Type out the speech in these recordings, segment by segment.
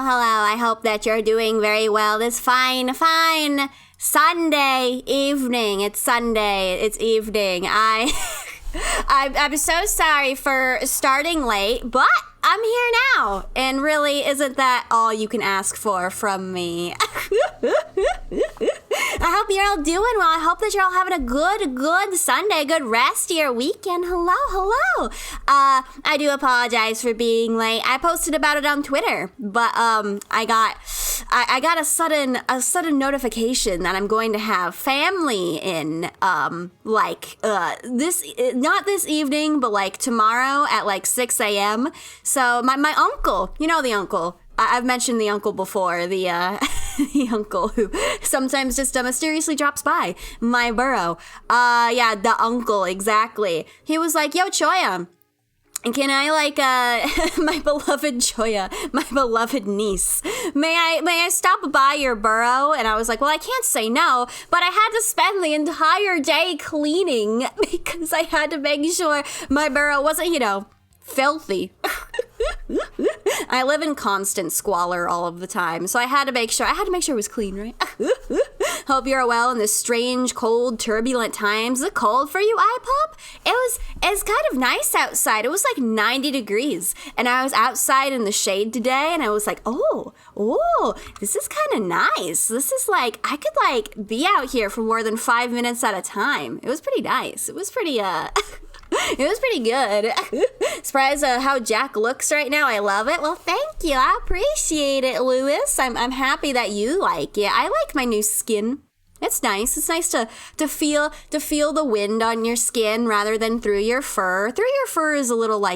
hello. I hope that you're doing very well this fine Sunday evening. It's Sunday. It's evening. I'm so sorry for starting late, but I'm here now. And really, isn't that all you can ask for from me? I hope you're all doing well. I hope that you're all having a good Sunday, good rest of your weekend. Hello. I do apologize for being late. I posted about it on Twitter, but I got a sudden notification that I'm going to have family in not this evening, but like tomorrow at like 6 a.m. So my uncle, you know the uncle. I've mentioned the uncle before, the uncle who sometimes just mysteriously drops by my burrow. Yeah, the uncle, exactly. He was like, yo, Choya, can I my beloved Choya, my beloved niece, may I stop by your burrow? And I was like, well, I can't say no, but I had to spend the entire day cleaning because I had to make sure my burrow wasn't, filthy. I live in constant squalor all of the time, so I had to make sure it was clean, right? Hope you're well in this strange, cold, turbulent times. Is it cold for you, iPop? It's kind of nice outside. It was like 90 degrees, and I was outside in the shade today, and I was like, oh, this is kind of nice. This is like, I could be out here for more than 5 minutes at a time. It was pretty nice. It was pretty, it was pretty good. Surprised how Jack looks right now. I love it. Well, thank you. I appreciate it, Lewis. I'm happy that you like it. I like my new skin. It's nice. It's nice to feel the wind on your skin rather than through your fur. Through your fur is a little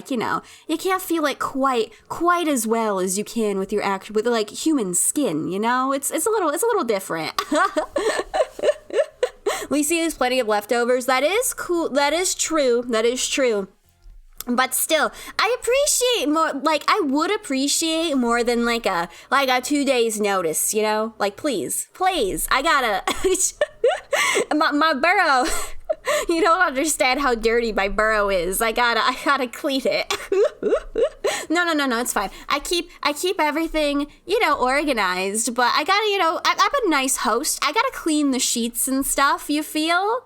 you can't feel it quite as well as you can with human skin. It's a little different. We see there's plenty of leftovers. That is cool. That is true. But still, I appreciate more, I would appreciate more than a 2 days notice, please, I gotta, my burrow, you don't understand how dirty my burrow is. I gotta clean it. No, it's fine. I keep everything, organized, but I gotta, I'm a nice host. I gotta clean the sheets and stuff, you feel?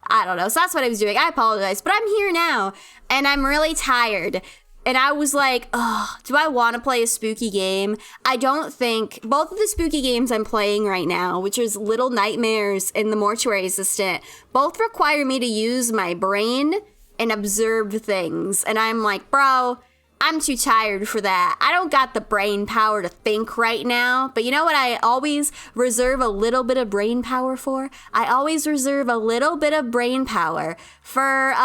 I don't know. So that's what I was doing. I apologize, but I'm here now and I'm really tired. And I was like, do I want to play a spooky game? I don't think both of the spooky games I'm playing right now, which is Little Nightmares and The Mortuary Assistant, both require me to use my brain and observe things. And I'm like, bro, I'm too tired for that. I don't got the brain power to think right now. But you know what I always reserve a little bit of brain power for? I always reserve a little bit of brain power for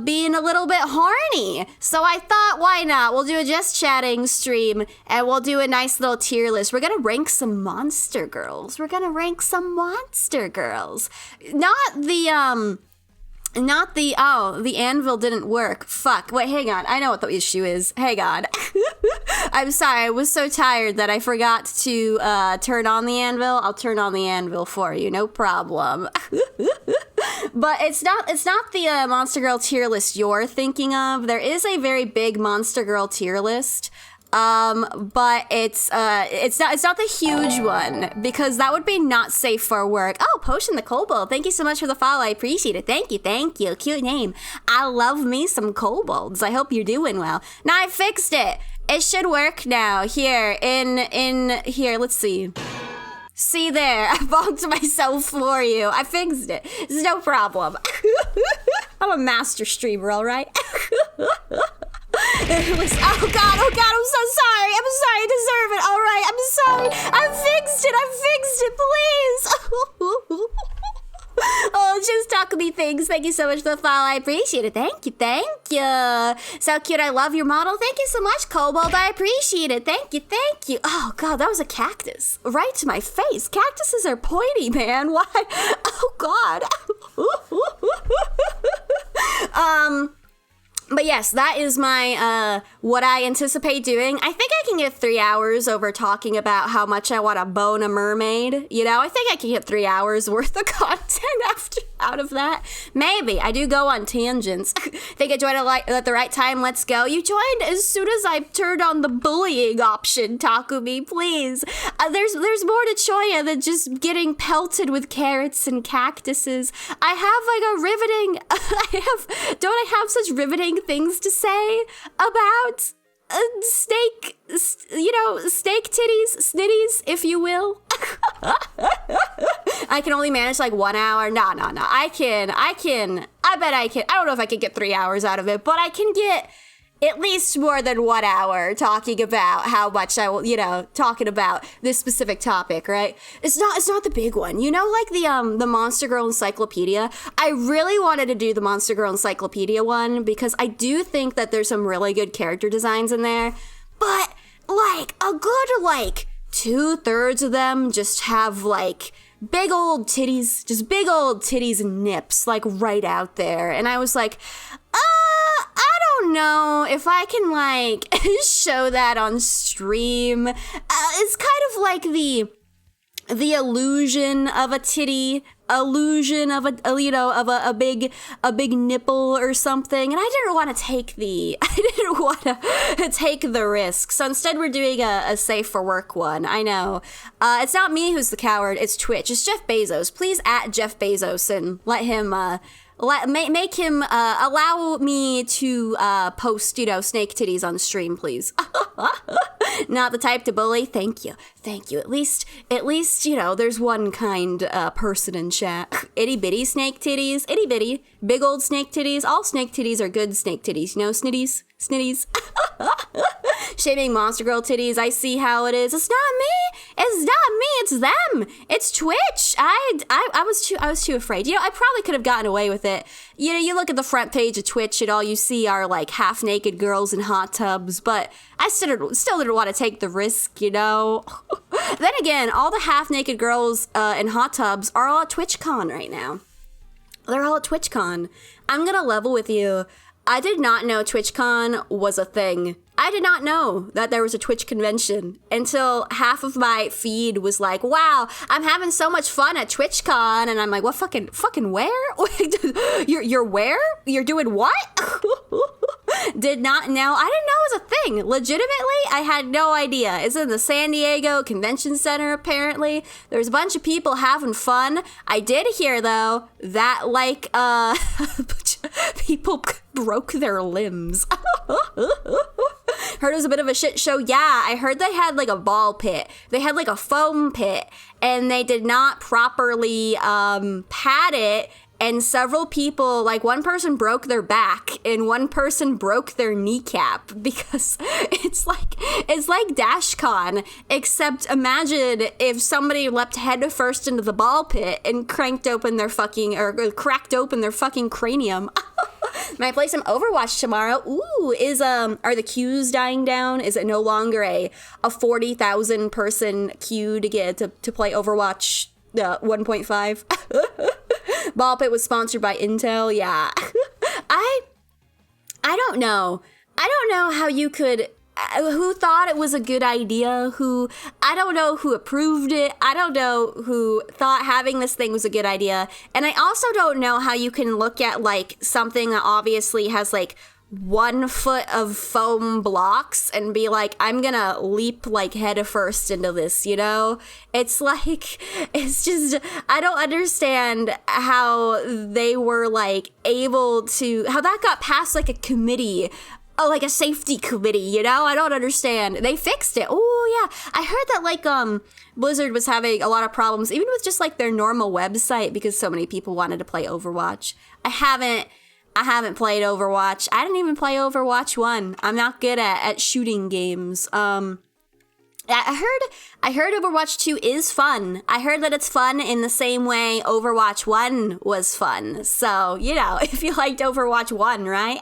being a little bit horny. So I thought, why not? We'll do a Just Chatting stream and we'll do a nice little tier list. We're gonna rank some monster girls. The anvil didn't work. Fuck. Wait, hang on. I know what the issue is. Hang on. I'm sorry. I was so tired that I forgot to turn on the anvil. I'll turn on the anvil for you. No problem. But it's not the Monster Girl tier list you're thinking of. There is a very big Monster Girl tier list. But it's not the huge one because that would be not safe for work. Oh, Potion the Kobold. Thank you so much for the follow. I appreciate it. Thank you. Cute name. I love me some kobolds. I hope you're doing well. Now I fixed it. It should work now. Here, in here, let's see. See there, I bonked myself for you. I fixed it. It's no problem. I'm a master streamer, all right? Oh God, I'm so sorry. I deserve it. All right, I'm sorry. I fixed it, please. Oh, just talk me things. Thank you so much for the follow. I appreciate it. Thank you. So cute. I love your model. Thank you so much, Kobold. I appreciate it. Thank you. Oh God, that was a cactus right to my face. Cactuses are pointy, man. Why? Oh God. But yes, that is my, what I anticipate doing. I think I can get 3 hours over talking about how much I want to bone a mermaid. I think I can get 3 hours worth of content out of that. Maybe. I do go on tangents. Think I joined at the right time. Let's go. You joined as soon as I turned on the bullying option, Takumi, please. There's more to Choya than just getting pelted with carrots and cactuses. I have like a riveting... don't I have such riveting things to say about... steak titties, snitties, if you will. I can only manage like 1 hour. No. I bet I can. I don't know if I can get 3 hours out of it, but I can get at least more than 1 hour talking about how much I will, talking about this specific topic, right? It's not the big one. Like the Monster Girl Encyclopedia. I really wanted to do the Monster Girl Encyclopedia one because I do think that there's some really good character designs in there, but like a good 2/3 of them just have like big old titties and nips like right out there. And I was like, I don't know if I can like show that on stream. It's kind of like the illusion of a titty, illusion of a big nipple or something, and I didn't want to take the risk. So instead, we're doing a safe for work one. I know it's not me who's the coward. It's Twitch. It's Jeff Bezos. Please at Jeff Bezos and let him. Make him allow me to post, snake titties on stream, please. Not the type to bully. Thank you. At least, there's one kind person in chat. Itty bitty snake titties. Itty bitty. Big old snake titties. All snake titties are good snake titties. Snitties. Shaming Monster Girl titties. I see how it is. It's not me. It's them. It's Twitch. I was too afraid. I probably could have gotten away with it. You look at the front page of Twitch and all you see are like half naked girls in hot tubs, but I still didn't want to take the risk, Then again, all the half naked girls in hot tubs are all at TwitchCon right now. They're all at TwitchCon. I'm gonna level with you. I did not know TwitchCon was a thing. I did not know that there was a Twitch convention until half of my feed was like, wow, I'm having so much fun at TwitchCon. And I'm like, what fucking where? You're where? You're doing what? Did not know. I didn't know it was a thing. Legitimately, I had no idea. It's in the San Diego Convention Center, apparently. There's a bunch of people having fun. I did hear, though, that, people broke their limbs. Heard it was a bit of a shit show. Yeah, I heard they had, a ball pit. They had, a foam pit, and they did not properly pad it. And several people, one person broke their back and one person broke their kneecap because it's like DashCon, except imagine if somebody leapt head first into the ball pit and cracked open their fucking cranium. Might play some Overwatch tomorrow. Ooh, are the queues dying down? Is it no longer a 40,000 person queue to play Overwatch 1.5? Ball Pit was sponsored by Intel. Yeah. I don't know. I don't know how you could... who thought it was a good idea? I don't know who approved it. I don't know who thought having this thing was a good idea. And I also don't know how you can look at, something that obviously has, 1 foot of foam blocks and be like, I'm gonna leap head first into this, It's it's just, I don't understand how they were able to, how that got past a committee, a safety committee, I don't understand. They fixed it. Oh yeah, I heard that Blizzard was having a lot of problems, even with just their normal website, because so many people wanted to play Overwatch. I haven't played Overwatch. I didn't even play Overwatch 1. I'm not good at shooting games. I heard Overwatch 2 is fun. I heard that it's fun in the same way Overwatch 1 was fun. So, if you liked Overwatch 1, right?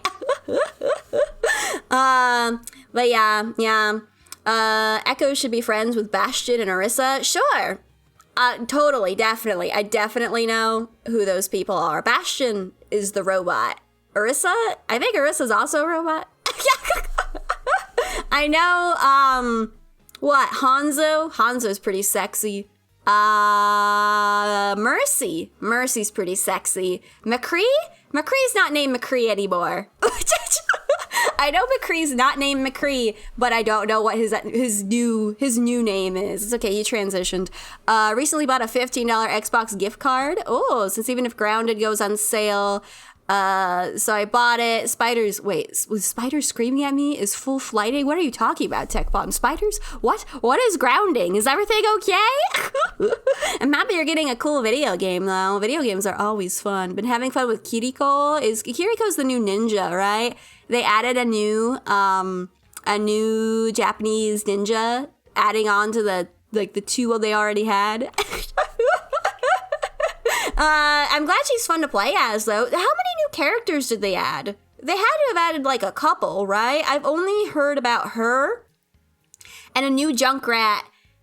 But yeah. Echo should be friends with Bastion and Orisa. Sure. Totally, definitely. I definitely know who those people are. Bastion is the robot. Orisa? I think Orisa's also a robot. I know, Hanzo? Hanzo's pretty sexy. Mercy. Mercy's pretty sexy. McCree? McCree's not named McCree anymore. I know McCree's not named McCree, but I don't know what his new name is. It's okay, he transitioned. Recently bought a $15 Xbox gift card. Oh, since even if Grounded goes on sale. So I bought it. Spiders, wait, was Spider screaming at me? Is full flighting? What are you talking about, Tech Bomb? Spiders? What? What is grounding? Is everything okay? I'm happy you're getting a cool video game, though. Video games are always fun. Been having fun with Kiriko. Kiriko's the new ninja, right? They added a new Japanese ninja, adding on to the two they already had. I'm glad she's fun to play as, though. How many new characters did they add? They had to have added, like, a couple, right? I've only heard about her and a new Junkrat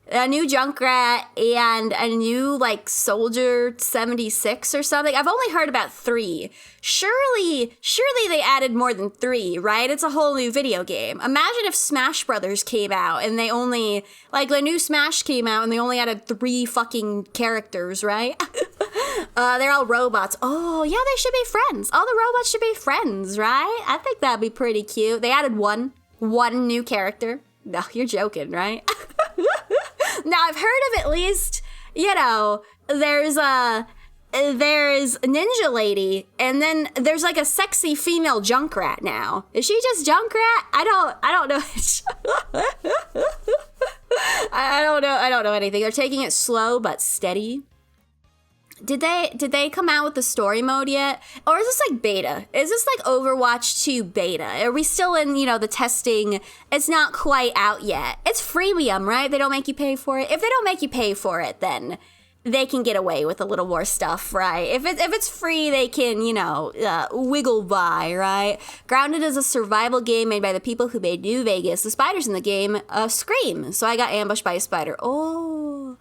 and a new, like, Soldier 76 or something. I've only heard about 3. Surely they added more than 3, right? It's a whole new video game. Imagine if Smash Brothers came out and they only, like, the new Smash came out and they only added 3 fucking characters, right? They're all robots. Oh, yeah, they should be friends. All the robots should be friends, right? I think that'd be pretty cute. They added one new character. No, you're joking, right? Now, I've heard of at least, there's Ninja Lady, and then there's like a sexy female Junkrat now. Is she just Junkrat? I don't know. I don't know anything. They're taking it slow but steady. Did they come out with the story mode yet? Or is this like beta? Is this like Overwatch 2 beta? Are we still in, the testing? It's not quite out yet. It's freemium, right? They don't make you pay for it. If they don't make you pay for it, then they can get away with a little more stuff, right? If it's free, they can, wiggle by, right? Grounded is a survival game made by the people who made New Vegas. The spiders in the game scream, so I got ambushed by a spider. Oh,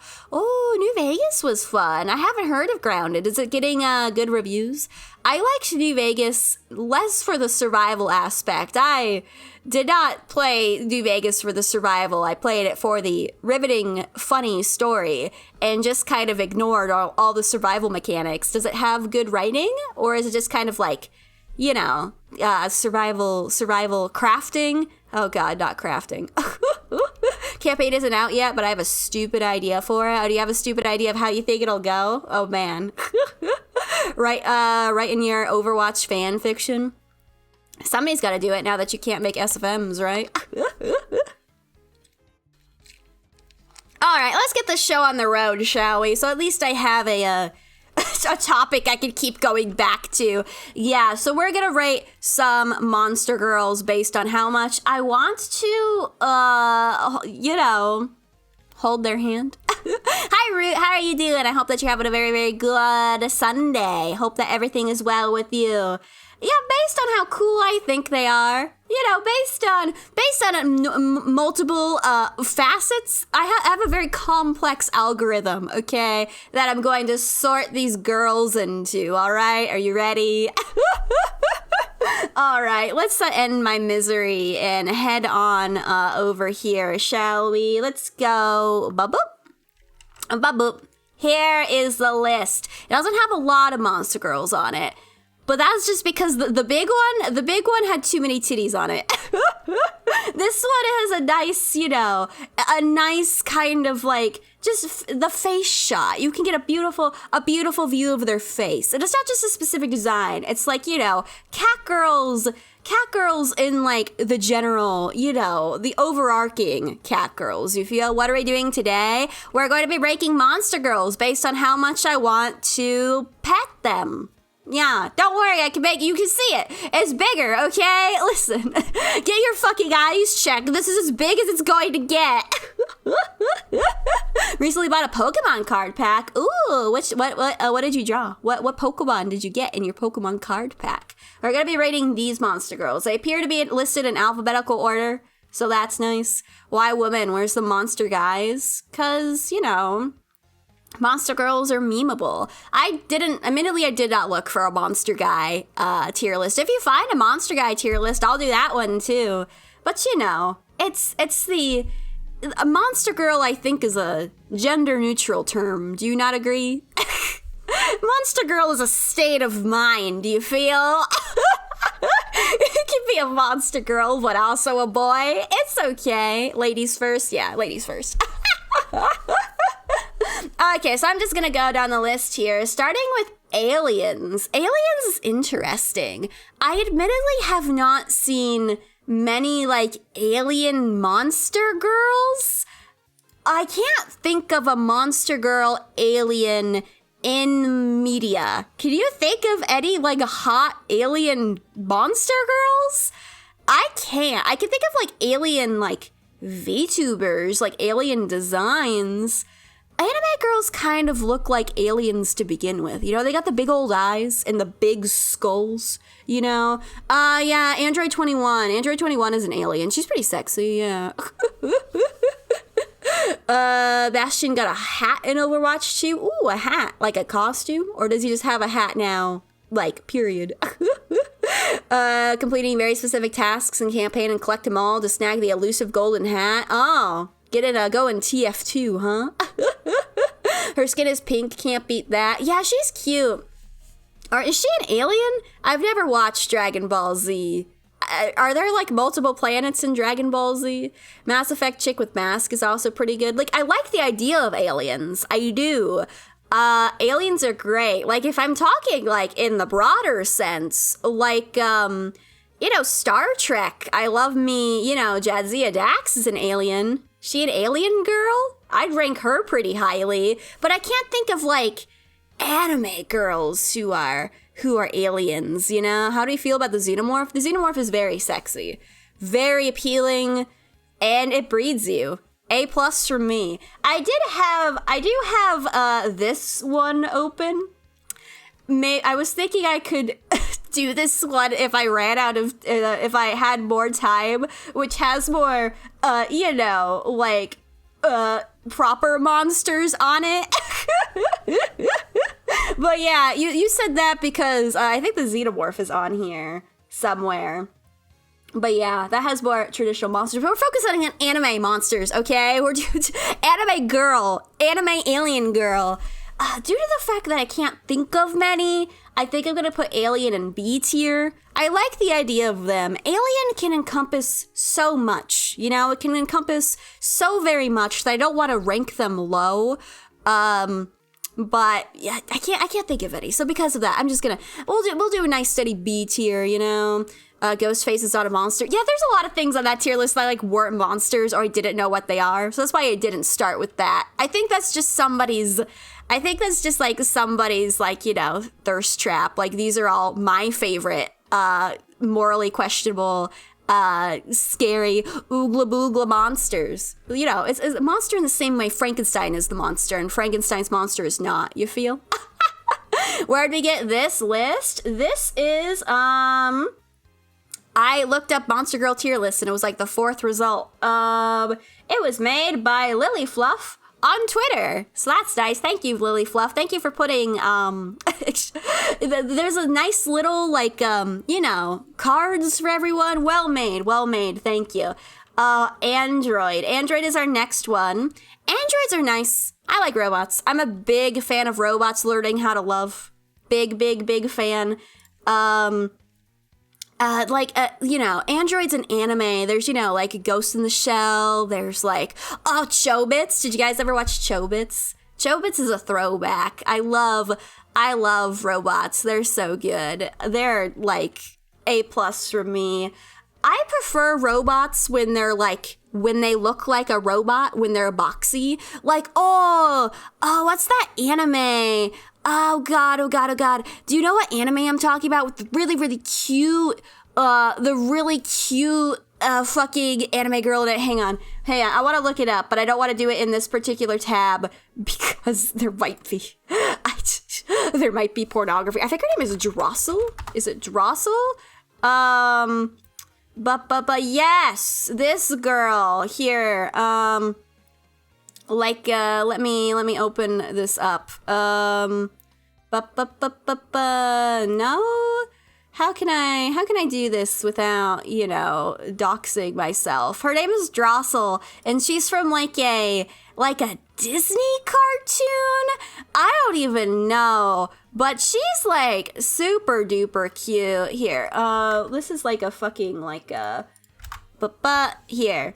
New Vegas was fun. I haven't heard of Grounded. Is it getting good reviews? I liked New Vegas less for the survival aspect. I did not play New Vegas for the survival. I played it for the riveting, funny story and just kind of ignored all the survival mechanics. Does it have good writing, or is it just kind of like, survival crafting? Oh God, not crafting. Campaign isn't out yet, but I have a stupid idea for it. Oh, do you have a stupid idea of how you think it'll go? Oh man. Right in your Overwatch fan fiction. Somebody's got to do it now that you can't make SFMs, right? All right, let's get this show on the road, shall we? So at least I have a topic I can keep going back to. Yeah, so we're going to rate some Monster Girls based on how much I want to, hold their hand. Hi, Root. How are you doing? I hope that you're having a very, very good Sunday. Hope that everything is well with you. Yeah, based on how cool I think they are, based on multiple facets, I have a very complex algorithm, okay, that I'm going to sort these girls into, all right? Are you ready? All right, let's end my misery and head on over here, shall we? Let's go. Ba-boop. Ba-boop. Here is the list. It doesn't have a lot of Monster Girls on it. But that's just because the big one had too many titties on it. This one has a nice kind of like just the face shot. You can get a beautiful view of their face. And it's not just a specific design. It's like, cat girls in like the general, the overarching cat girls. You feel? What are we doing today? We're going to be ranking Monster Girls based on how much I want to pet them. Yeah, don't worry, you can see it. It's bigger, okay? Listen, get your fucking eyes checked. This is as big as it's going to get. Recently bought a Pokemon card pack. Ooh, what did you draw? What Pokemon did you get in your Pokemon card pack? We're gonna be rating these Monster Girls. They appear to be listed in alphabetical order, so that's nice. Why women? Where's the monster guys? 'Cause, Monster Girls are memeable. I did not look for a Monster Guy tier list. If you find a Monster Guy tier list, I'll do that one too. But it's the a monster girl, I think, is a gender neutral term. Do you not agree? Monster girl is a state of mind, do you feel? You can be a monster girl, but also a boy. It's okay. Ladies first? Yeah, ladies first. Okay, so I'm just gonna go down the list here, starting with aliens. Aliens is interesting. I admittedly have not seen many, like, alien monster girls. I can't think of a monster girl alien in media. Can you think of any, like, hot alien monster girls? I can't. I can think of, like, alien, like, VTubers, like, alien designs. Anime girls kind of look like aliens to begin with. You know, they got the big old eyes and the big skulls, you know? Yeah, Android 21. Android 21 is an alien. She's pretty sexy, yeah. Bastion got a hat in Overwatch 2. Ooh, a hat. Like a costume? Or does he just have a hat now? Like, period. Completing very specific tasks in campaign and collect them all to snag the elusive golden hat. Oh, get it, go in TF2, huh? Her skin is pink, can't beat that. Yeah, she's cute. Or is she an alien? I've never watched Dragon Ball Z. Are there, like, multiple planets in Dragon Ball Z? Mass Effect chick with mask is also pretty good. Like, I like the idea of aliens. I do. Aliens are great. Like, if I'm talking, like, in the broader sense, like, you know, Star Trek. I love me, you know, Jadzia Dax is an alien. She an alien girl? I'd rank her pretty highly. But I can't think of, like, anime girls who are aliens, you know? How do you feel about the Xenomorph? The Xenomorph is very sexy, very appealing, and it breeds you. A+ from me. I do have this one open. I was thinking I could do this one if I ran out of, if I had more time, which has more, you know, like, proper monsters on it. But yeah, you said that because I think the Xenomorph is on here somewhere. But yeah, that has more traditional monsters. But we're focusing on anime monsters, okay? We're anime girl, anime alien girl. Due to the fact that I can't think of many, I think I'm gonna put alien in B tier. I like the idea of them. Alien can encompass so much, you know? It can encompass so very much that I don't want to rank them low. But yeah, I can't think of any. So because of that, I'm just gonna we'll do a nice steady B tier, you know. Ghostface is not a monster. Yeah, there's a lot of things on that tier list that like weren't monsters or I didn't know what they are. So that's why I didn't start with that. I think that's just somebody's like, you know, thirst trap. Like these are all my favorite morally questionable scary oogla boogla monsters. You know, it's a monster in the same way Frankenstein is the monster and Frankenstein's monster is not. You feel? Where'd we get this list? This is I looked up Monster Girl tier list and it was like the 4th result. It was made by Lily Fluff on Twitter. So that's nice. Thank you, Lily Fluff. Thank you for putting, there's a nice little, like, you know, cards for everyone. Well made. Thank you. Android. Android is our next one. Androids are nice. I like robots. I'm a big fan of robots learning how to love. Big fan. You know, androids in anime, there's, you know, like Ghost in the Shell, there's like, Chobits. Did you guys ever watch Chobits? Chobits is a throwback. I love robots. They're so good. They're like A+ for me. I prefer robots when they look like a robot, when they're boxy. Like, what's that anime? Oh god. Do you know what anime I'm talking about? With the really cute, fucking anime girl in it. Hang on. I want to look it up, but I don't want to do it in this particular tab because there might be pornography. I think her name is Drossel. Is it Drossel? But yes, this girl here. Let me open this up. No? how can I do this without, doxing myself? Her name is Drossel, and she's from like a Disney cartoon? I don't even know. But she's like super duper cute. Here, this is like a fucking but here.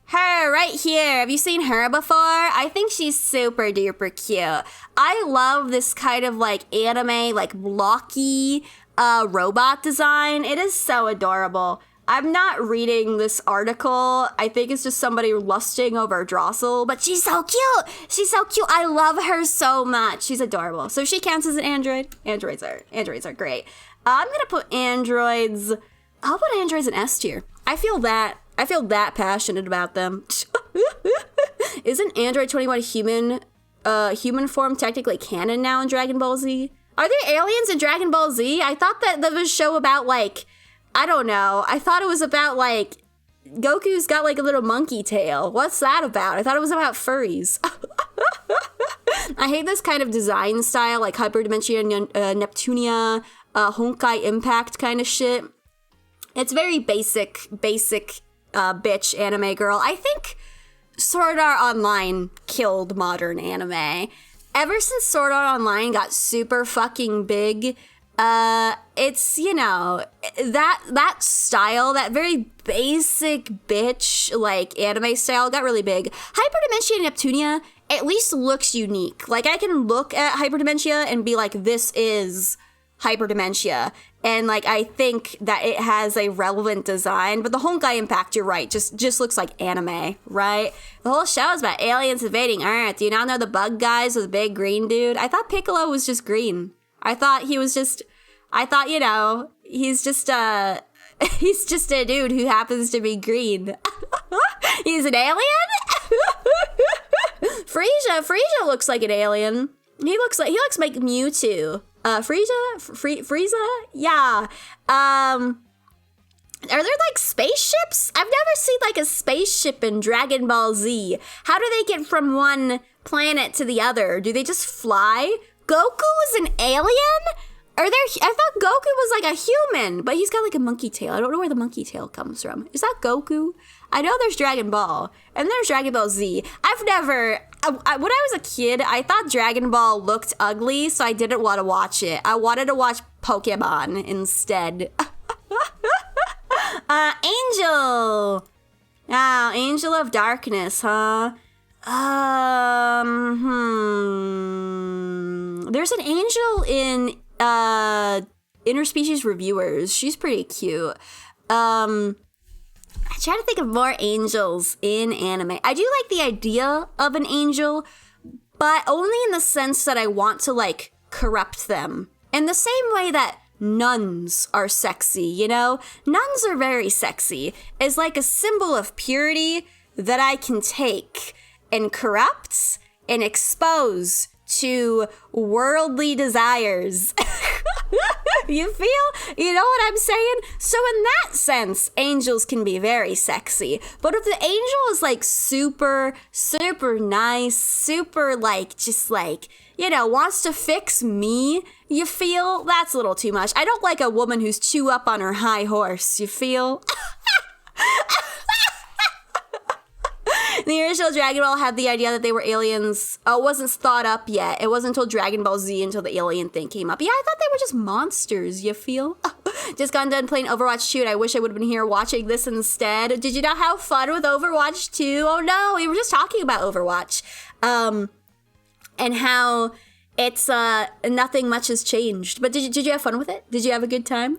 Her right here. Have you seen her before? I think she's super duper cute. I love this kind of like anime, like blocky robot design. It is so adorable. I'm not reading this article. I think it's just somebody lusting over Drossel, but she's so cute. She's so cute. I love her so much. She's adorable. So she counts as an android. Androids are great. I'm gonna put androids. I'll put androids in S tier. I feel that passionate about them. Isn't Android 21 human form technically canon now in Dragon Ball Z? Are there aliens in Dragon Ball Z? I thought that there was a show about I don't know. I thought it was about Goku's got a little monkey tail. What's that about? I thought it was about furries. I hate this kind of design style, like Hyperdimensia Neptunia, Honkai Impact kind of shit. It's very basic bitch anime girl. I think Sword Art Online killed modern anime. Ever since Sword Art Online got super fucking big, it's, that style, that very basic bitch, anime style got really big. Hyperdimensia Neptunia at least looks unique. I can look at Hyperdimensia and be like, this is Hyperdimensia. And, I think that it has a relevant design. But the Honkai Impact, you're right, just looks like anime, right? The whole show is about aliens invading Earth. Do you not know the bug guys with the big green dude? I thought Piccolo was just green. I thought, he's just he's just a dude who happens to be green. He's an alien? Frieza looks like an alien. He looks like Mewtwo. Frieza? Yeah. Are there spaceships? I've never seen a spaceship in Dragon Ball Z. How do they get from one planet to the other? Do they just fly? Goku is an alien? I thought Goku was a human, but he's got a monkey tail. I don't know where the monkey tail comes from. Is that Goku? I know there's Dragon Ball, and there's Dragon Ball Z. When I was a kid, I thought Dragon Ball looked ugly, so I didn't want to watch it. I wanted to watch Pokemon instead. Angel! Oh, Angel of Darkness, huh? There's an angel in Interspecies Reviewers. She's pretty cute. I try to think of more angels in anime. I do like the idea of an angel, but only in the sense that I want to corrupt them. In the same way that nuns are sexy, Nuns are very sexy. It's a symbol of purity that I can take and corrupt and expose to worldly desires. You feel? You know what I'm saying? So in that sense, angels can be very sexy. But if the angel is super, super nice, super wants to fix me, you feel? That's a little too much. I don't like a woman who's too up on her high horse, you feel? The original Dragon Ball had the idea that they were aliens. Oh, it wasn't thought up yet. It wasn't until Dragon Ball Z until the alien thing came up. Yeah, I thought they were just monsters, you feel? Just got done playing Overwatch 2, and I wish I would have been here watching this instead. Did you not have fun with Overwatch 2? Oh no, we were just talking about Overwatch. And how it's, nothing much has changed. But did you have fun with it? Did you have a good time?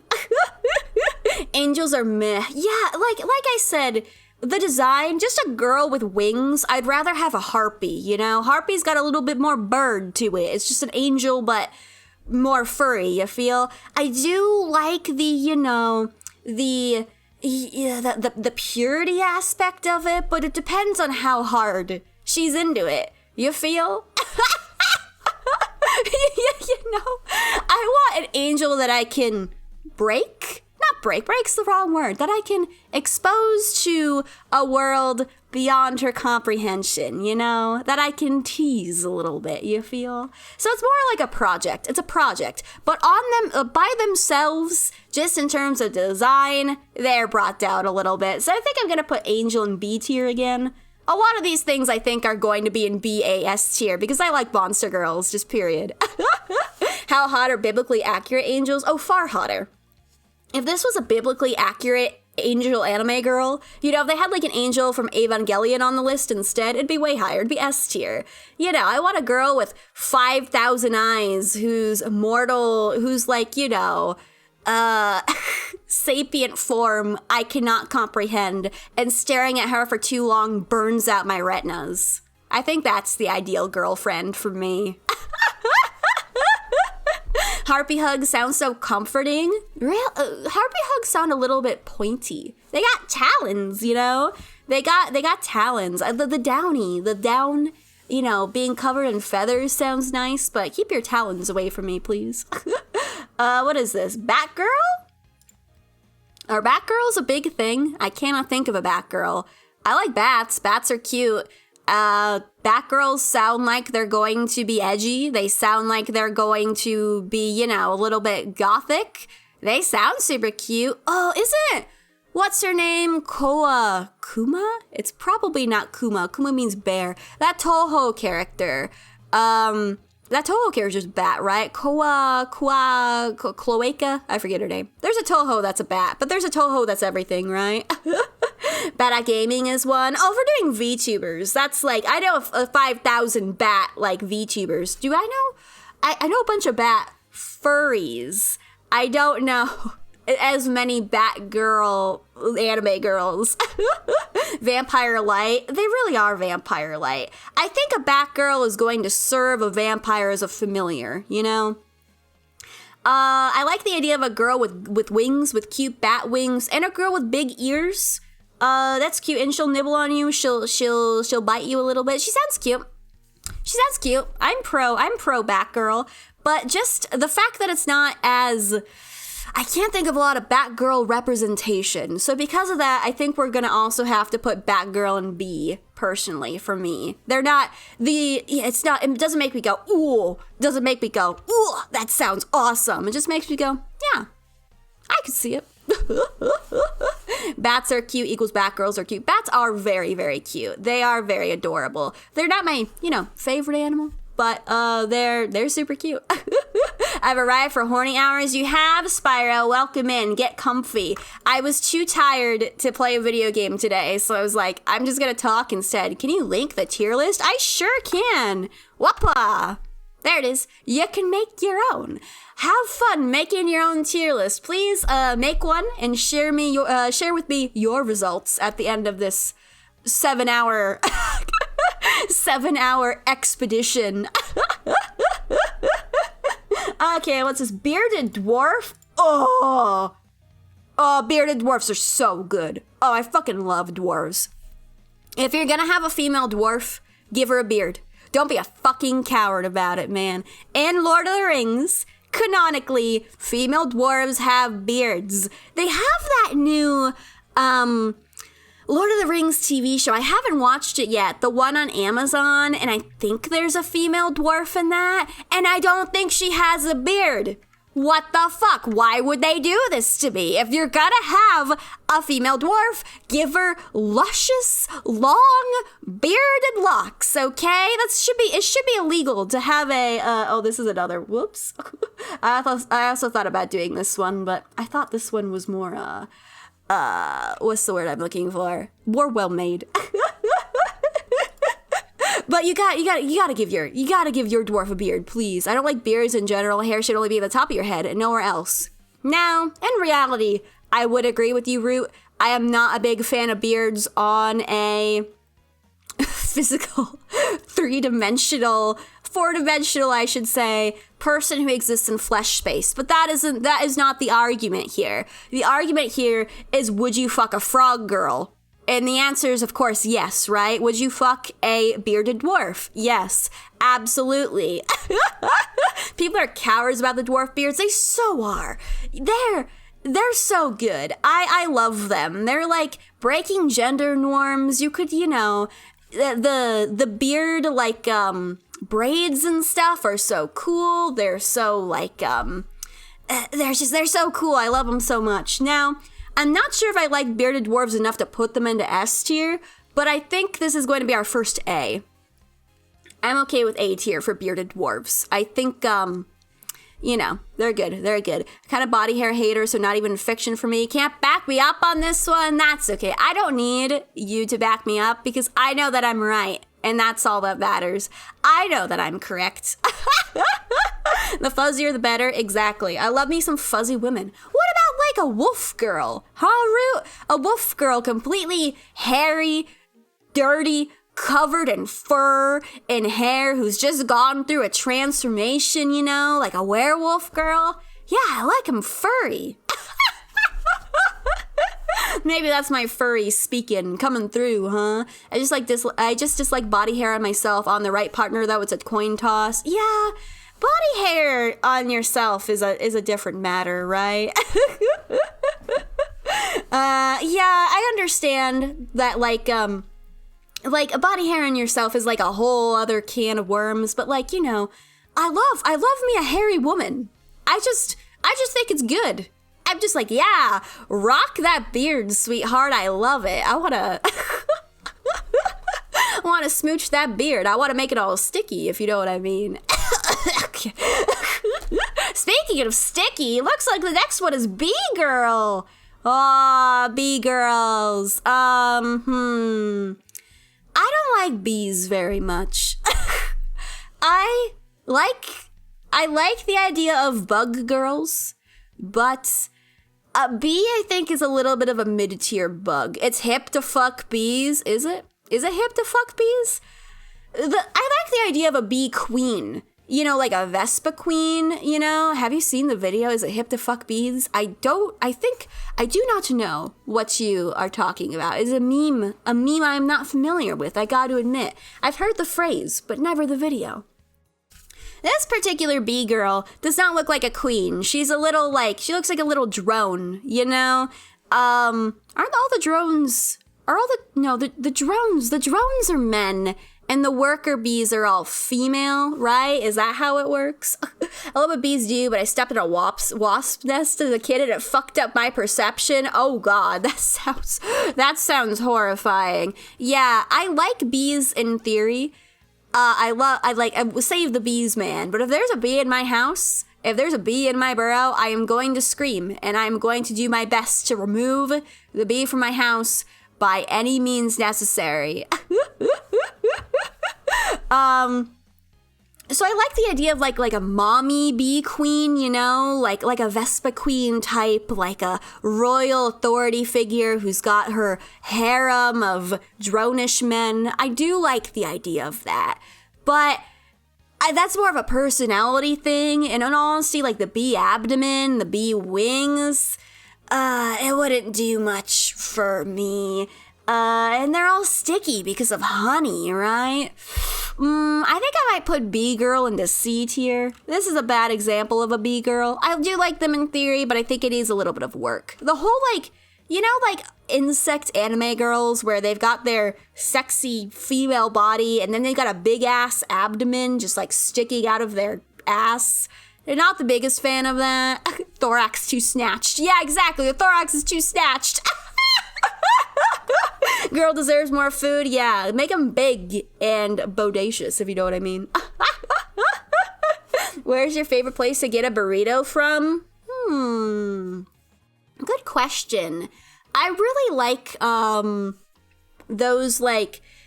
Angels are meh. Yeah, like I said, the design, just a girl with wings. I'd rather have a harpy, Harpy's got a little bit more bird to it. It's just an angel, but more furry, you feel? I do like the purity aspect of it, but it depends on how hard she's into it. You feel? I want an angel that I can break's the wrong word, that I can expose to a world beyond her comprehension, you know? That I can tease a little bit, you feel? So it's more like a project. It's a project. But on them, by themselves, just in terms of design, they're brought down a little bit. So I think I'm going to put Angel in B tier again. A lot of these things I think are going to be in BAS tier because I like monster girls, just period. How hot are biblically accurate angels? Oh, far hotter. If this was a biblically accurate angel anime girl, you know, if they had like an angel from Evangelion on the list instead, it'd be way higher. It'd be S tier. You know, I want a girl with 5,000 eyes who's immortal, who's like, you know, sapient form I cannot comprehend, and staring at her for too long burns out my retinas. I think that's the ideal girlfriend for me. Harpy hugs sound so comforting. Harpy hugs sound a little bit pointy. They got talons, you know? They got talons. The down, you know, being covered in feathers sounds nice, but keep your talons away from me, please. What is this? Batgirl? Are Batgirls a big thing? I cannot think of a Batgirl. I like bats. Bats are cute. Batgirls sound like they're going to be edgy. They sound like they're going to be, you know, a little bit gothic. They sound super cute. Oh, isn't it? What's her name? Kuma? It's probably not Kuma. Kuma means bear. That Toho character. That Toho character is bat, right? Cloaca? I forget her name. There's a Toho that's a bat, but there's a Toho that's everything, right? Bat Gaming is one. Oh, if we're doing VTubers, that's like, I know 5,000 bat, like, VTubers. Do I know? I know a bunch of bat furries. I don't know as many Batgirl anime girls. Vampire Light. They really are Vampire Light. I think a Batgirl is going to serve a vampire as a familiar, you know? I like the idea of a girl with wings, with cute bat wings, and a girl with big ears. That's cute, and she'll nibble on you. She'll bite you a little bit. She sounds cute. I'm pro Batgirl, but just the fact that it's not as, I can't think of a lot of Batgirl representation. So because of that, I think we're gonna also have to put Batgirl in B, personally, for me. They're not, it doesn't make me go, ooh, that sounds awesome. It just makes me go, yeah, I can see it. Bats are cute equals Batgirls are cute. Bats are very, very cute. They are very adorable. They're not my, you know, favorite animal, but they're super cute. I've arrived for horny hours. You have, Spyro. Welcome in. Get comfy. I was too tired to play a video game today, so I was like, I'm just gonna talk instead. Can you link the tier list? I sure can. Whoppa! There it is. You can make your own. Have fun making your own tier list. Please make one and share with me your results at the end of this 7-hour 7-hour expedition. Okay, what's this? Bearded dwarf? Oh, bearded dwarfs are so good. Oh, I fucking love dwarves. If you're gonna have a female dwarf, give her a beard. Don't be a fucking coward about it, man. In Lord of the Rings, canonically, female dwarves have beards. They have that new, Lord of the Rings TV show. I haven't watched it yet. The one on Amazon, and I think there's a female dwarf in that, and I don't think she has a beard. What the fuck? Why would they do this to me? If you're gonna have a female dwarf, give her luscious, long, bearded locks, okay? It should be illegal to have a, this is another, whoops. I also thought about doing this one, but I thought this one was more, what's the word I'm looking for? More well made. But you gotta give your dwarf a beard, please. I don't like beards in general. Hair should only be at the top of your head and nowhere else. Now, in reality, I would agree with you, Root. I am not a big fan of beards on a physical, 4-dimensional, I should say, person who exists in flesh space. But that is not the argument here. The argument here is, would you fuck a frog girl? And the answer is, of course, yes, right? Would you fuck a bearded dwarf? Yes, absolutely. People are cowards about the dwarf beards. They so are. they're so good. I love them. They're like breaking gender norms. You could, the beard like braids and stuff are so cool. They're so like they're so cool. I love them so much. Now, I'm not sure if I like bearded dwarves enough to put them into S tier, but I think this is going to be our first A. I'm okay with A tier for bearded dwarves. I think they're good. They're good. Kind of body hair hater, so not even fiction for me. Can't back me up on this one. That's okay. I don't need you to back me up because I know that I'm right. And that's all that matters. I know that I'm correct. The fuzzier, the better. Exactly. I love me some fuzzy women. What about like a wolf girl? Huh, Root? A wolf girl completely hairy, dirty, covered in fur and hair, who's just gone through a transformation, like a werewolf girl. Yeah, I like him furry. Maybe that's my furry speaking, coming through, huh? I just dislike body hair on myself. On the right partner, though, it's a coin toss. Yeah, body hair on yourself is a different matter, right? Yeah, I understand that, like a body hair on yourself is like a whole other can of worms, but I love me a hairy woman. I just think it's good. I'm just like, yeah, rock that beard, sweetheart. I love it. I want to smooch that beard. I want to make it all sticky, if you know what I mean. Speaking of sticky, looks like the next one is B-Girl. Aw, B-Girls. I don't like bees very much. I like the idea of bug girls, but a bee, I think, is a little bit of a mid-tier bug. It's hip to fuck bees, is it? Is it hip to fuck bees? I like the idea of a bee queen. Like a Vespa queen, Have you seen the video? Is it hip to fuck bees? I do not know what you are talking about. It's a meme I'm not familiar with, I got to admit. I've heard the phrase, but never the video. This particular bee girl does not look like a queen. She's a little she looks like a little drone, Aren't all the drones, the drones are men. And the worker bees are all female, right? Is that how it works? I love what bees do, but I stepped in a wasp nest as a kid and it fucked up my perception. Oh God, that sounds horrifying. Yeah, I like bees in theory. I save the bees, man. But if there's a bee in my house, if there's a bee in my burrow, I am going to scream and I'm going to do my best to remove the bee from my house by any means necessary. So I like the idea of like a mommy bee queen, like a Vespa queen type, like a royal authority figure who's got her harem of drone-ish men. I do like the idea of that, but that's more of a personality thing. And in all honesty, like the bee abdomen, the bee wings, it wouldn't do much for me. And they're all sticky because of honey, right? I think I might put B-Girl into C tier. This is a bad example of a B-Girl. I do like them in theory, but I think it needs a little bit of work. The whole, insect anime girls where they've got their sexy female body and then they've got a big-ass abdomen just, sticking out of their ass. They're not the biggest fan of that. Thorax too snatched. Yeah, exactly. The thorax is too snatched. Girl deserves more food. Yeah, make them big and bodacious, if you know what I mean. Where's your favorite place to get a burrito from? Good question. I really like those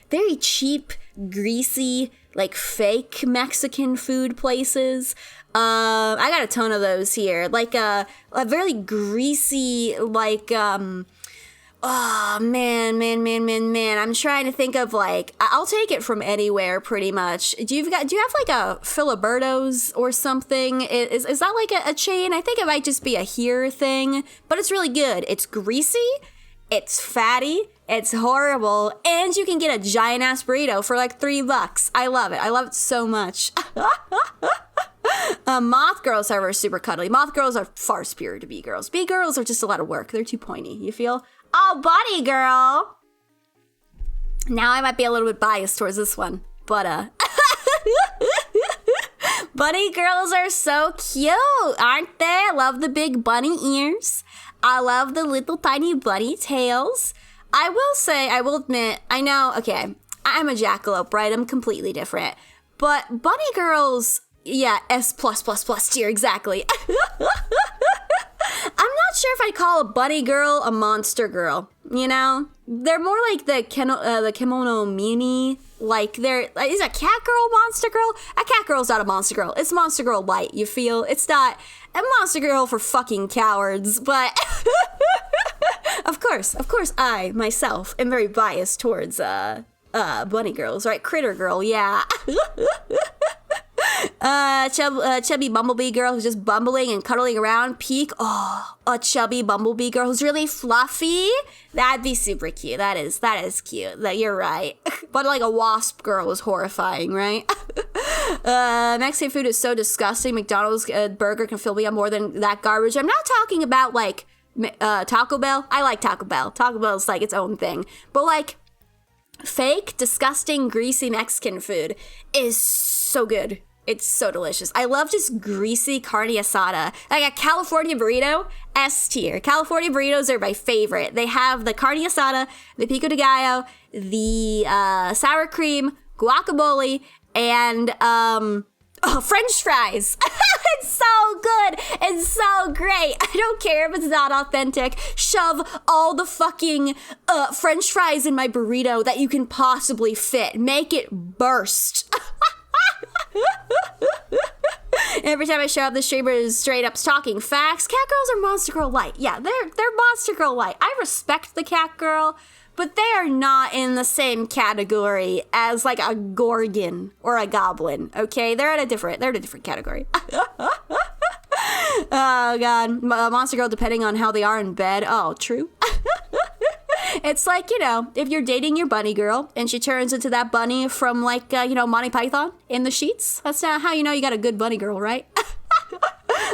very cheap, greasy, fake Mexican food places. I got a ton of those here. A very greasy, oh, man. I'm trying to think of I'll take it from anywhere pretty much. Do you have a Filiberto's or something? Is that a chain? I think it might just be a here thing, but it's really good. It's greasy, it's fatty, it's horrible, and you can get a giant ass burrito for $3. I love it. I love it so much. Moth girls, however, are super cuddly. Moth girls are far superior to bee girls. Bee girls are just a lot of work. They're too pointy, you feel? Oh, bunny girl! Now I might be a little bit biased towards this one, but, bunny girls are so cute, aren't they? I love the big bunny ears. I love the little tiny bunny tails. I will admit, I know, okay, I'm a jackalope, right? I'm completely different. But bunny girls, yeah, S+++ tier, exactly. I'm not sure if I'd call a bunny girl a monster girl, you know? They're more like the Kemono Mini. Like, is a cat girl monster girl? A cat girl's not a monster girl. It's monster girl light, you feel? It's not a monster girl for fucking cowards, but... Of course, I, myself, am very biased towards, bunny girls, right? Critter girl, yeah. Chubby bumblebee girl who's just bumbling and cuddling around. Peek. Oh, a chubby bumblebee girl who's really fluffy. That'd be super cute. That is cute. You're right. But like a wasp girl is horrifying, right? Mexican food is so disgusting. McDonald's burger can fill me up more than that garbage. I'm not talking about like Taco Bell. I like Taco Bell. Taco Bell is like its own thing. But like fake, disgusting, greasy Mexican food is so good. It's so delicious. I love just greasy carne asada. Like a California burrito, S tier. California burritos are my favorite. They have the carne asada, the pico de gallo, the sour cream, guacamole, and French fries. It's so good. It's so great. I don't care if it's not authentic. Shove all the fucking French fries in my burrito that you can possibly fit. Make it burst. Every time I show up, the streamer is straight up talking facts. Cat girls are monster girl light. Yeah, they're monster girl light. I respect the cat girl, but they are not in the same category as like a gorgon or a goblin. Okay, they're in a different category. Oh god, monster girl depending on how they are in bed. Oh, true. It's like, you know, if you're dating your bunny girl and she turns into that bunny from like, Monty Python in the sheets. That's not how you know you got a good bunny girl, right?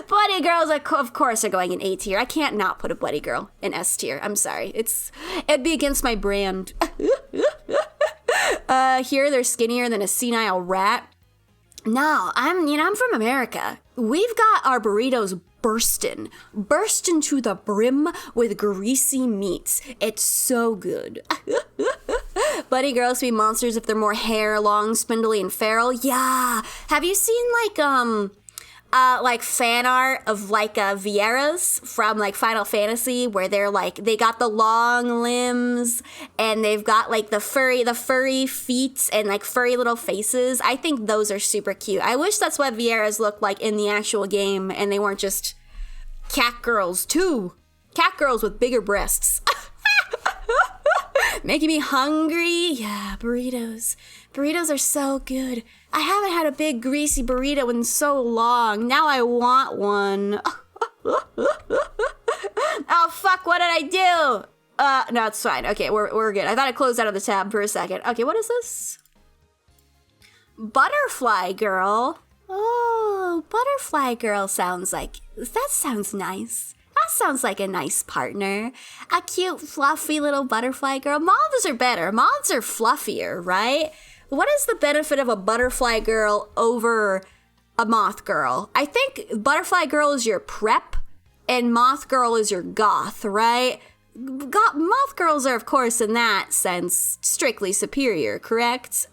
Bunny girls, of course, are going in A tier. I can't not put a bunny girl in S tier. I'm sorry. It'd be against my brand. Here, they're skinnier than a senile rat. No, I'm from America. We've got our burritos burst to the brim with greasy meats. It's so good. Bunny girls be monsters if they're more hair, long, spindly, and feral. Yeah. Have you seen like fan art of like Vieiras from like Final Fantasy where they got the long limbs and they've got like the furry feet and like furry little faces? I think those are super cute. I wish that's what Vieiras looked like in the actual game and they weren't just cat girls too. Cat girls with bigger breasts. Making me hungry. Yeah, burritos. Burritos are so good. I haven't had a big greasy burrito in so long. Now I want one. Oh fuck, what did I do? No, it's fine. Okay, we're good. I thought I closed out of the tab for a second. Okay, what is this? Butterfly girl. Oh, butterfly girl sounds nice. That sounds like a nice partner. A cute, fluffy little butterfly girl. Moths are better. Moths are fluffier, right? What is the benefit of a butterfly girl over a moth girl? I think butterfly girl is your prep and moth girl is your goth, right? Moth girls are, of course, in that sense, strictly superior, correct?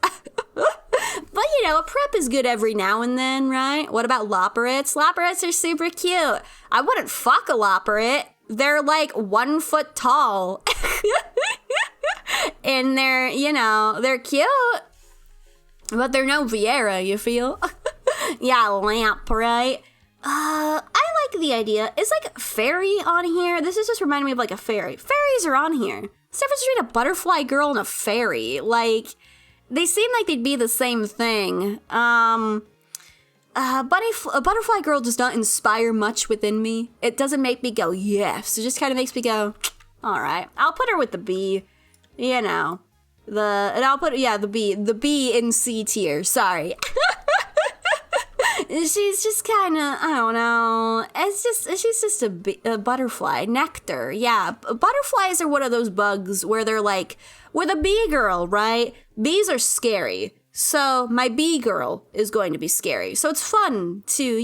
But, a prep is good every now and then, right? What about loporits? Loporits are super cute. I wouldn't fuck a loporit. They're like 1 foot tall. And they're cute. But they're no Vieira, you feel? Yeah, lamp, right? I like the idea. Is like fairy on here? This is just reminding me of like a fairy. Fairies are on here. Let's demonstrate a butterfly girl and a fairy. Like, they seem like they'd be the same thing. A butterfly girl does not inspire much within me. It doesn't make me go, yes. It just kind of makes me go, all right. I'll put her with the bee. The bee in C tier. Sorry. She's just kind of, I don't know. She's just a butterfly. Nectar. Yeah. Butterflies are one of those bugs where they're like, we're the bee girl, right? Bees are scary. So my bee girl is going to be scary. So it's fun to,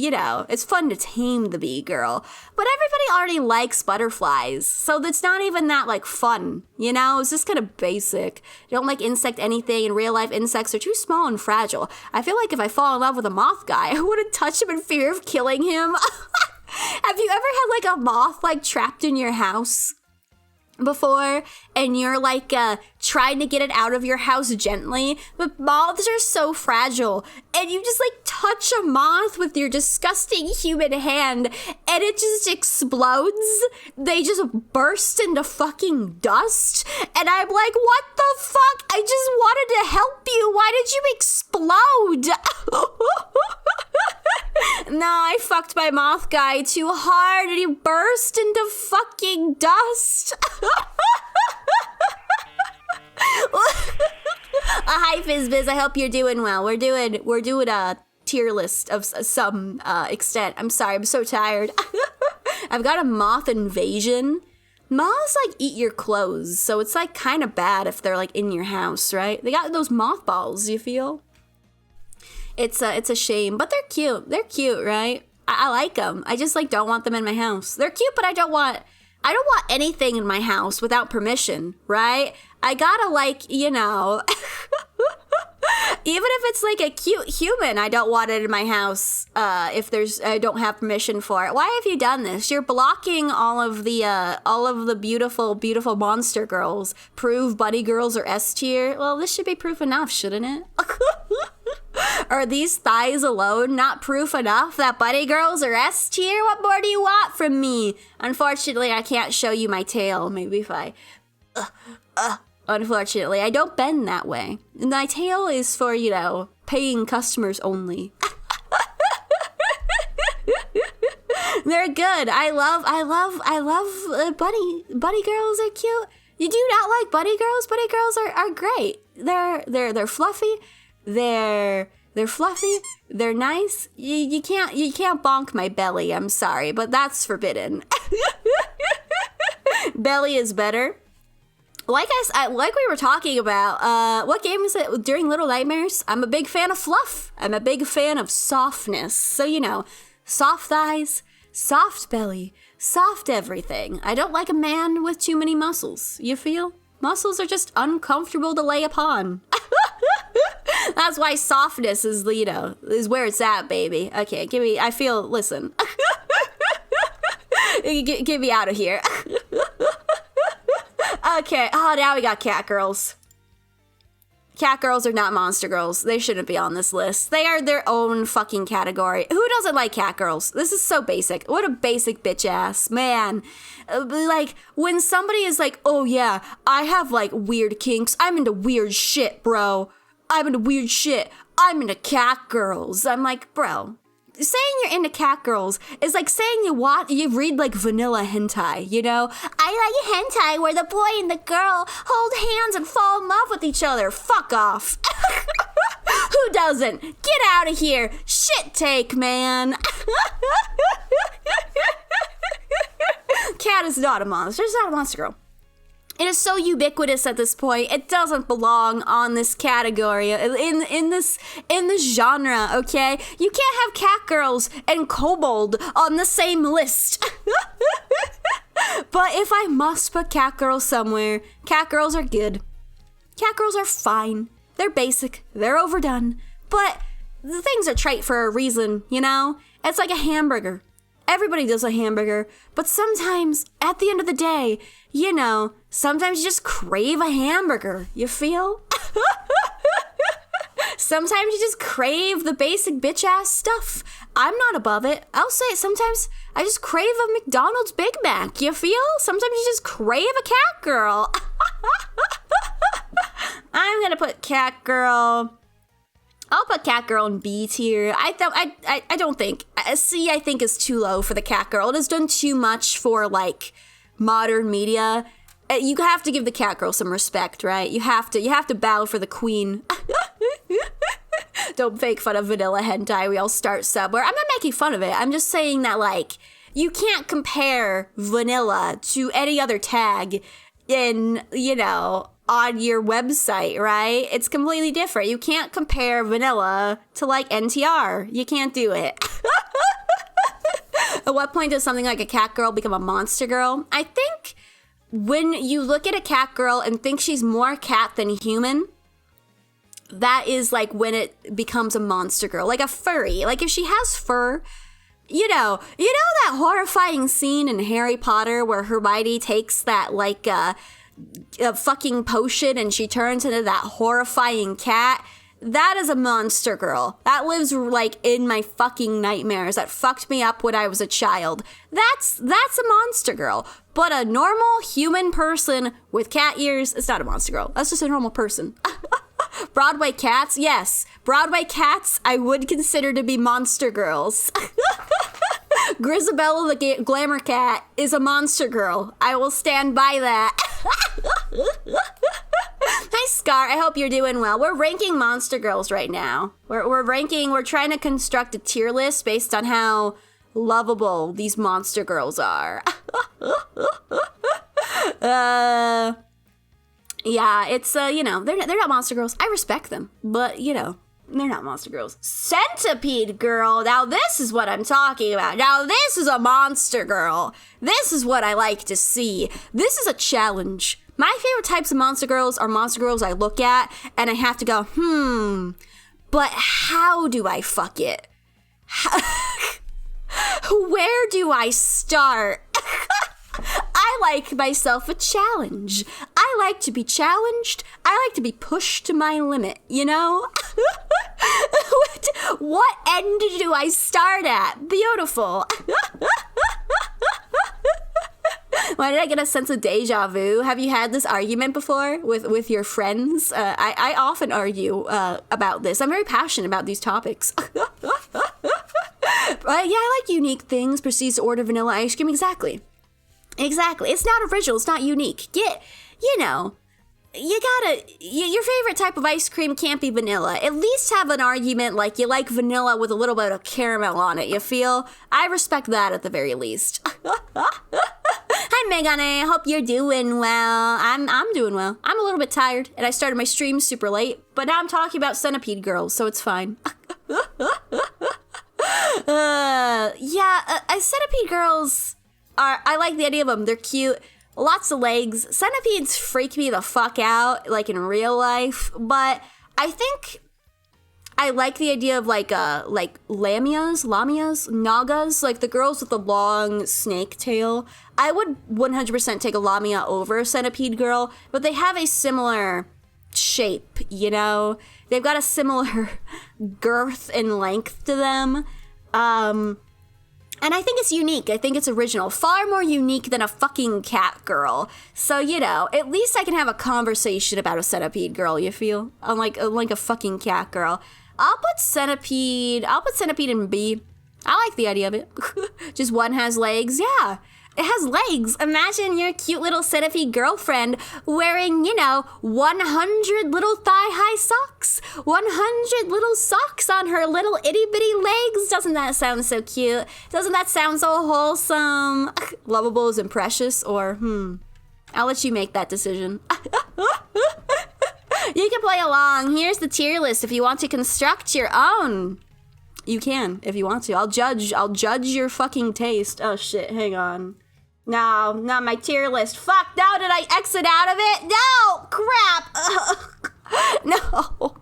it's fun to tame the bee girl. But everybody already likes butterflies. So it's not even that like fun, It's just kind of basic. You don't like insect anything. In real life, insects are too small and fragile. I feel like if I fall in love with a moth guy, I wouldn't touch him in fear of killing him. Have you ever had like a moth like trapped in your house before, and you're like trying to get it out of your house gently, but moths are so fragile, and you just like touch a moth with your disgusting human hand and it just explodes. They just burst into fucking dust, and I'm like, what the fuck? I just wanted to help you. Why did you explode? No, I fucked my moth guy too hard and he burst into fucking dust. Hi Fizzbiz, I hope you're doing well. We're doing a tier list of some extent. I'm sorry, I'm so tired. I've got a moth invasion. Moths like eat your clothes, so it's like kind of bad if they're like in your house, right? They got those mothballs, you feel? It's a shame, but they're cute. They're cute, right? I like them. I just like don't want them in my house. They're cute, but I don't want anything in my house without permission, right? I gotta like, even if it's like a cute human, I don't want it in my house if I don't have permission for it. Why have you done this? You're blocking all of the beautiful, beautiful monster girls. Prove buddy girls are S tier. Well, this should be proof enough, shouldn't it? Are these thighs alone not proof enough that buddy girls are S tier? What more do you want from me? Unfortunately, I can't show you my tail. Maybe if I... Unfortunately, I don't bend that way. My tail is for, paying customers only. They're good. I love buddy girls are cute. You do not like buddy girls? Buddy girls are great. They're fluffy. They're fluffy. They're nice. You can't bonk my belly. I'm sorry, but that's forbidden. Belly is better. Like we were talking about, what game is it during Little Nightmares? I'm a big fan of fluff. I'm a big fan of softness. So, soft thighs, soft belly, soft everything. I don't like a man with too many muscles. You feel? Muscles are just uncomfortable to lay upon. That's why softness is, is where it's at, baby. Okay, listen. Get me out of here. Okay, now we got cat girls. Cat girls are not monster girls. They shouldn't be on this list. They are their own fucking category. Who doesn't like cat girls? This is so basic. What a basic bitch ass. Man. Like, when somebody is like, oh yeah, I have like weird kinks. I'm into weird shit, bro. I'm into weird shit. I'm into cat girls. I'm like, bro. Saying you're into cat girls is like saying you read like vanilla hentai, I like hentai where the boy and the girl hold hands and fall in love with each other. Fuck off. Who doesn't? Get out of here. Shit take, man. Cat is not a monster. It's not a monster girl. It is so ubiquitous at this point. It doesn't belong on this category in this genre. Okay, you can't have cat girls and kobold on the same list. But if I must put cat girls somewhere, cat girls are good. Cat girls are fine. They're basic. They're overdone. But the things are trite for a reason. It's like a hamburger. Everybody does a hamburger, but sometimes, at the end of the day, sometimes you just crave a hamburger, you feel? Sometimes you just crave the basic bitch-ass stuff. I'm not above it. I'll say it, sometimes I just crave a McDonald's Big Mac, you feel? Sometimes you just crave a cat girl. I'm gonna put cat girl... I'll put cat girl in B tier. I don't think C. I think is too low for the cat girl. It has done too much for like modern media. You have to give the cat girl some respect, right? You have to bow for the queen. Don't fake fun of vanilla hentai. We all start somewhere. I'm not making fun of it. I'm just saying that, like, you can't compare vanilla to any other tag in, you know, on your website, right? It's completely different. You can't compare vanilla to, like, NTR. You can't do it. At what point does something like a cat girl become a monster girl? I think when you look at a cat girl and think she's more cat than human, that is like when it becomes a monster girl, like a furry. Like if she has fur, you know that horrifying scene in Harry Potter where Hermione takes that like a fucking potion and she turns into that horrifying cat. That is a monster girl. That lives like in my fucking nightmares. That fucked me up when I was a child. That's a monster girl. But a normal human person with cat ears is not a monster girl. That's just a normal person. Broadway cats, yes. Broadway cats, I would consider to be monster girls. Grisabella the glamour cat is a monster girl. I will stand by that. Hi, Scar. I hope you're doing well. We're ranking monster girls right now. We're trying to construct a tier list based on how lovable these monster girls are. Yeah, it's, they're not monster girls. I respect them, but, they're not monster girls. Centipede girl. Now this is what I'm talking about. Now this is a monster girl. This is what I like to see. This is a challenge. My favorite types of monster girls are monster girls I look at and I have to go, but how do I fuck it? Where do I start? I like myself a challenge. I like to be challenged. I like to be pushed to my limit, What end do I start at? Beautiful. Why did I get a sense of deja vu? Have you had this argument before with your friends? I often argue about this. I'm very passionate about these topics. I like unique things. Proceeds to order vanilla ice cream. Exactly. It's not original. It's not unique. Your favorite type of ice cream can't be vanilla. At least have an argument like you like vanilla with a little bit of caramel on it, you feel? I respect that at the very least. Hi, Megane. Hope you're doing well. I'm doing well. I'm a little bit tired, and I started my stream super late, but now I'm talking about centipede girls, so it's fine. Centipede girls I like the idea of them. They're cute. Lots of legs. Centipedes freak me the fuck out, like in real life. But I think I like the idea of like lamias, nagas, like the girls with the long snake tail. I would 100% take a lamia over a centipede girl, but they have a similar shape, They've got a similar girth and length to them. And I think it's unique. I think it's original. Far more unique than a fucking cat girl. So, at least I can have a conversation about a centipede girl, you feel? Unlike a fucking cat girl. I'll put centipede in B. I like the idea of it. Just one has legs. Yeah. It has legs. Imagine your cute little centipede girlfriend wearing, 100 little thigh-high socks. 100 little socks on her little itty-bitty legs. Doesn't that sound so cute? Doesn't that sound so wholesome? Lovable and precious, or, I'll let you make that decision. You can play along. Here's the tier list if you want to construct your own. You can, if you want to. I'll judge your fucking taste. Oh, shit, hang on. No, not my tier list. Fuck, now did I exit out of it? No! Crap! No.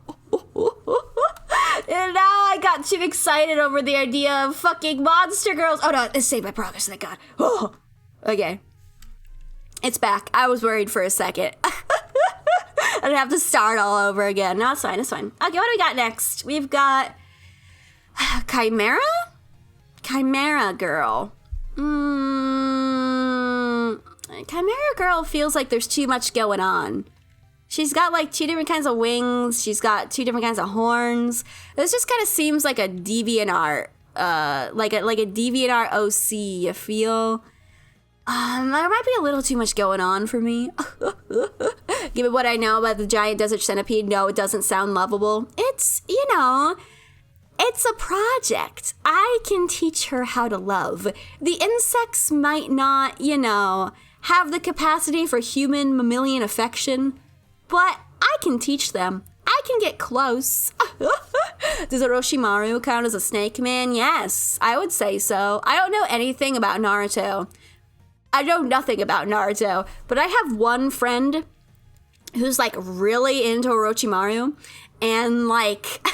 And now I got too excited over the idea of fucking monster girls. Oh, no, it saved my progress, thank God. Oh. Okay. It's back. I was worried for a second. I'd have to start all over again. No, it's fine, it's fine. Okay, what do we got next? We've got Chimera? Chimera girl. Chimera girl feels like there's too much going on. She's got like 2 different kinds of wings. She's got 2 different kinds of horns. This just kind of seems like a DeviantArt, like a DeviantArt OC. You feel? There might be a little too much going on for me. Given what I know about the giant desert centipede, no, it doesn't sound lovable. it's a project. I can teach her how to love. The insects might not, have the capacity for human mammalian affection, but I can teach them. I can get close. Does Orochimaru count as a snake man? Yes, I would say so. I don't know anything about Naruto. I know nothing about Naruto, but I have one friend who's like really into Orochimaru and like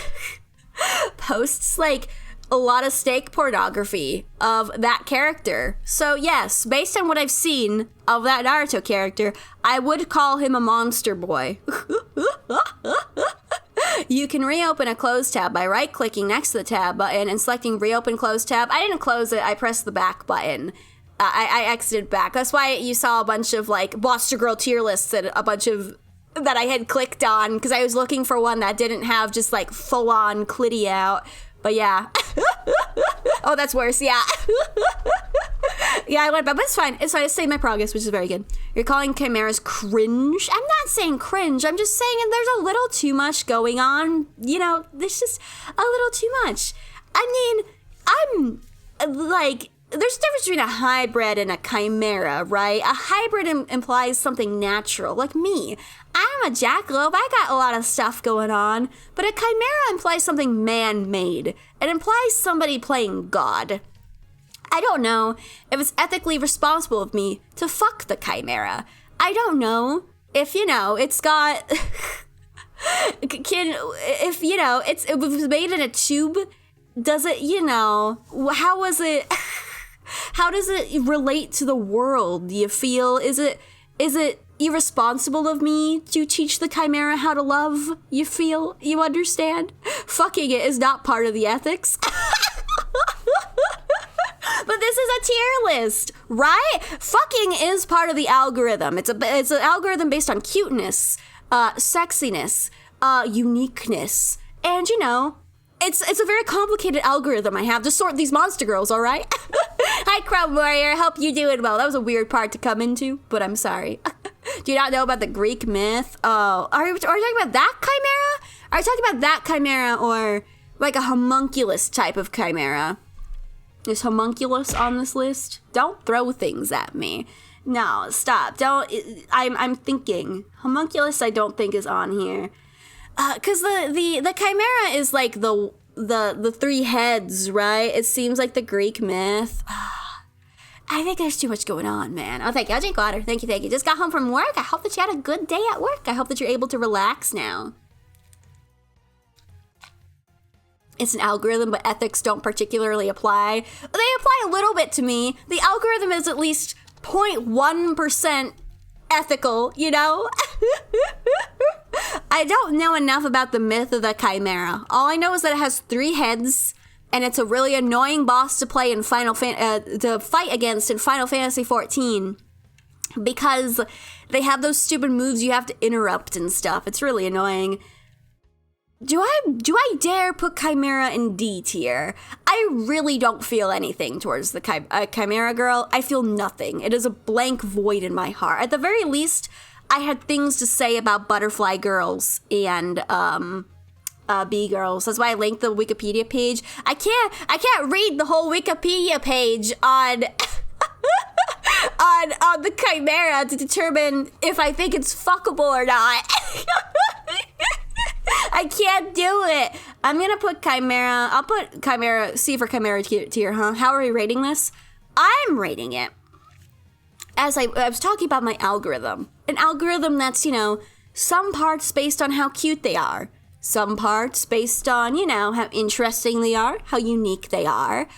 posts like a lot of snake pornography of that character. So yes, based on what I've seen of that Naruto character, I would call him a monster boy. You can reopen a closed tab by right-clicking next to the tab button and selecting reopen closed tab. I didn't close it, I pressed the back button. I exited back. That's why you saw a bunch of like Monster Girl tier lists and a bunch of that I had clicked on because I was looking for one that didn't have just like full-on clitty out. But yeah. Oh, that's worse. Yeah. Yeah, I went back, but it's fine. It's fine. I saved my progress, which is very good. You're calling chimeras cringe? I'm not saying cringe. I'm just saying there's a little too much going on. There's just a little too much. I mean, I'm like, there's a difference between a hybrid and a chimera, right? A hybrid implies something natural, like me. I'm a jackalope. I got a lot of stuff going on. But a chimera implies something man-made. It implies somebody playing God. I don't know if it's ethically responsible of me to fuck the chimera. I don't know if, it's got... it was made in a tube. Does it, how was it... How does it relate to the world? Do you feel, is it irresponsible of me to teach the chimera how to love? You feel? You understand? Fucking it is not part of the ethics. But this is a tier list, right? Fucking is part of the algorithm. It's an algorithm based on cuteness, sexiness, uniqueness, and it's a very complicated algorithm I have to sort these monster girls, all right? Hi, Crowd Warrior. I hope you doing well. That was a weird part to come into, but I'm sorry. Do you not know about the Greek myth? Oh, are you talking about that chimera? Are you talking about that chimera or like a homunculus type of chimera? Is homunculus on this list? Don't throw things at me. No, stop. Don't. I'm thinking. Homunculus I don't think is on here. Because the chimera is like the three heads, right? It seems like the Greek myth. I think there's too much going on, man. Oh, thank you. I'll drink water. Thank you. Just got home from work. I hope that you had a good day at work. I hope that you're able to relax now. It's an algorithm, but ethics don't particularly apply. They apply a little bit to me. The algorithm is at least 0.1% ethical, I don't know enough about the myth of the chimera. All I know is that it has 3 heads, and it's a really annoying boss to play in to fight against in Final Fantasy XIV because they have those stupid moves you have to interrupt and stuff. It's really annoying. Do I dare put Chimera in D tier? I really don't feel anything towards the Chimera girl. I feel nothing. It is a blank void in my heart. At the very least, I had things to say about butterfly girls and bee girls. That's why I linked the Wikipedia page. I can't read the whole Wikipedia page on on the Chimera to determine if I think it's fuckable or not. I can't do it. I'm gonna put Chimera. I'll put Chimera. C for Chimera tier, huh? How are we rating this? I'm rating it as I was talking about my algorithm. An algorithm that's, some parts based on how cute they are. Some parts based on, how interesting they are, how unique they are,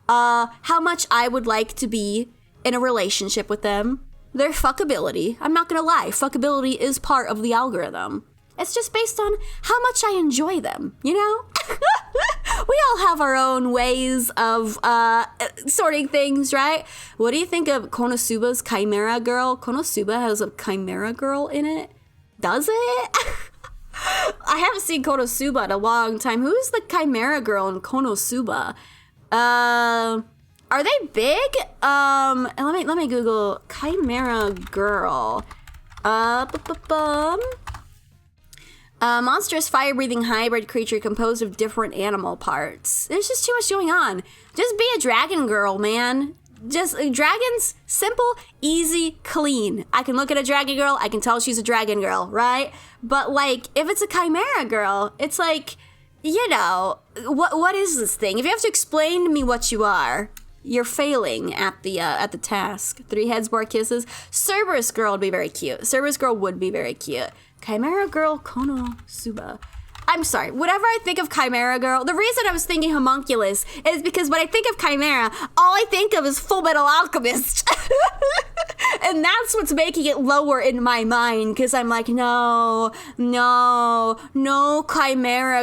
how much I would like to be in a relationship with them, their fuckability. I'm not gonna lie, fuckability is part of the algorithm. It's just based on how much I enjoy them, We all have our own ways of sorting things, right? What do you think of Konosuba's Chimera Girl? Konosuba has a Chimera Girl in it? Does it? I haven't seen Konosuba in a long time. Who's the Chimera Girl in Konosuba? Are they big? Let me Google Chimera Girl. A monstrous fire-breathing hybrid creature composed of different animal parts. There's just too much going on. Just be a dragon girl, man. Just dragons, simple, easy, clean. I can look at a dragon girl, I can tell she's a dragon girl, right? But like, if it's a chimera girl, it's like, you know, what is this thing? If you have to explain to me what you are, you're failing at the task. 3 heads, more kisses. Cerberus girl would be very cute. Cerberus girl would be very cute. Chimera girl Konosuba. I'm sorry, whenever I think of Chimera Girl, the reason I was thinking homunculus is because when I think of Chimera, all I think of is Full Metal Alchemist. And that's what's making it lower in my mind, because I'm like, no, Chimera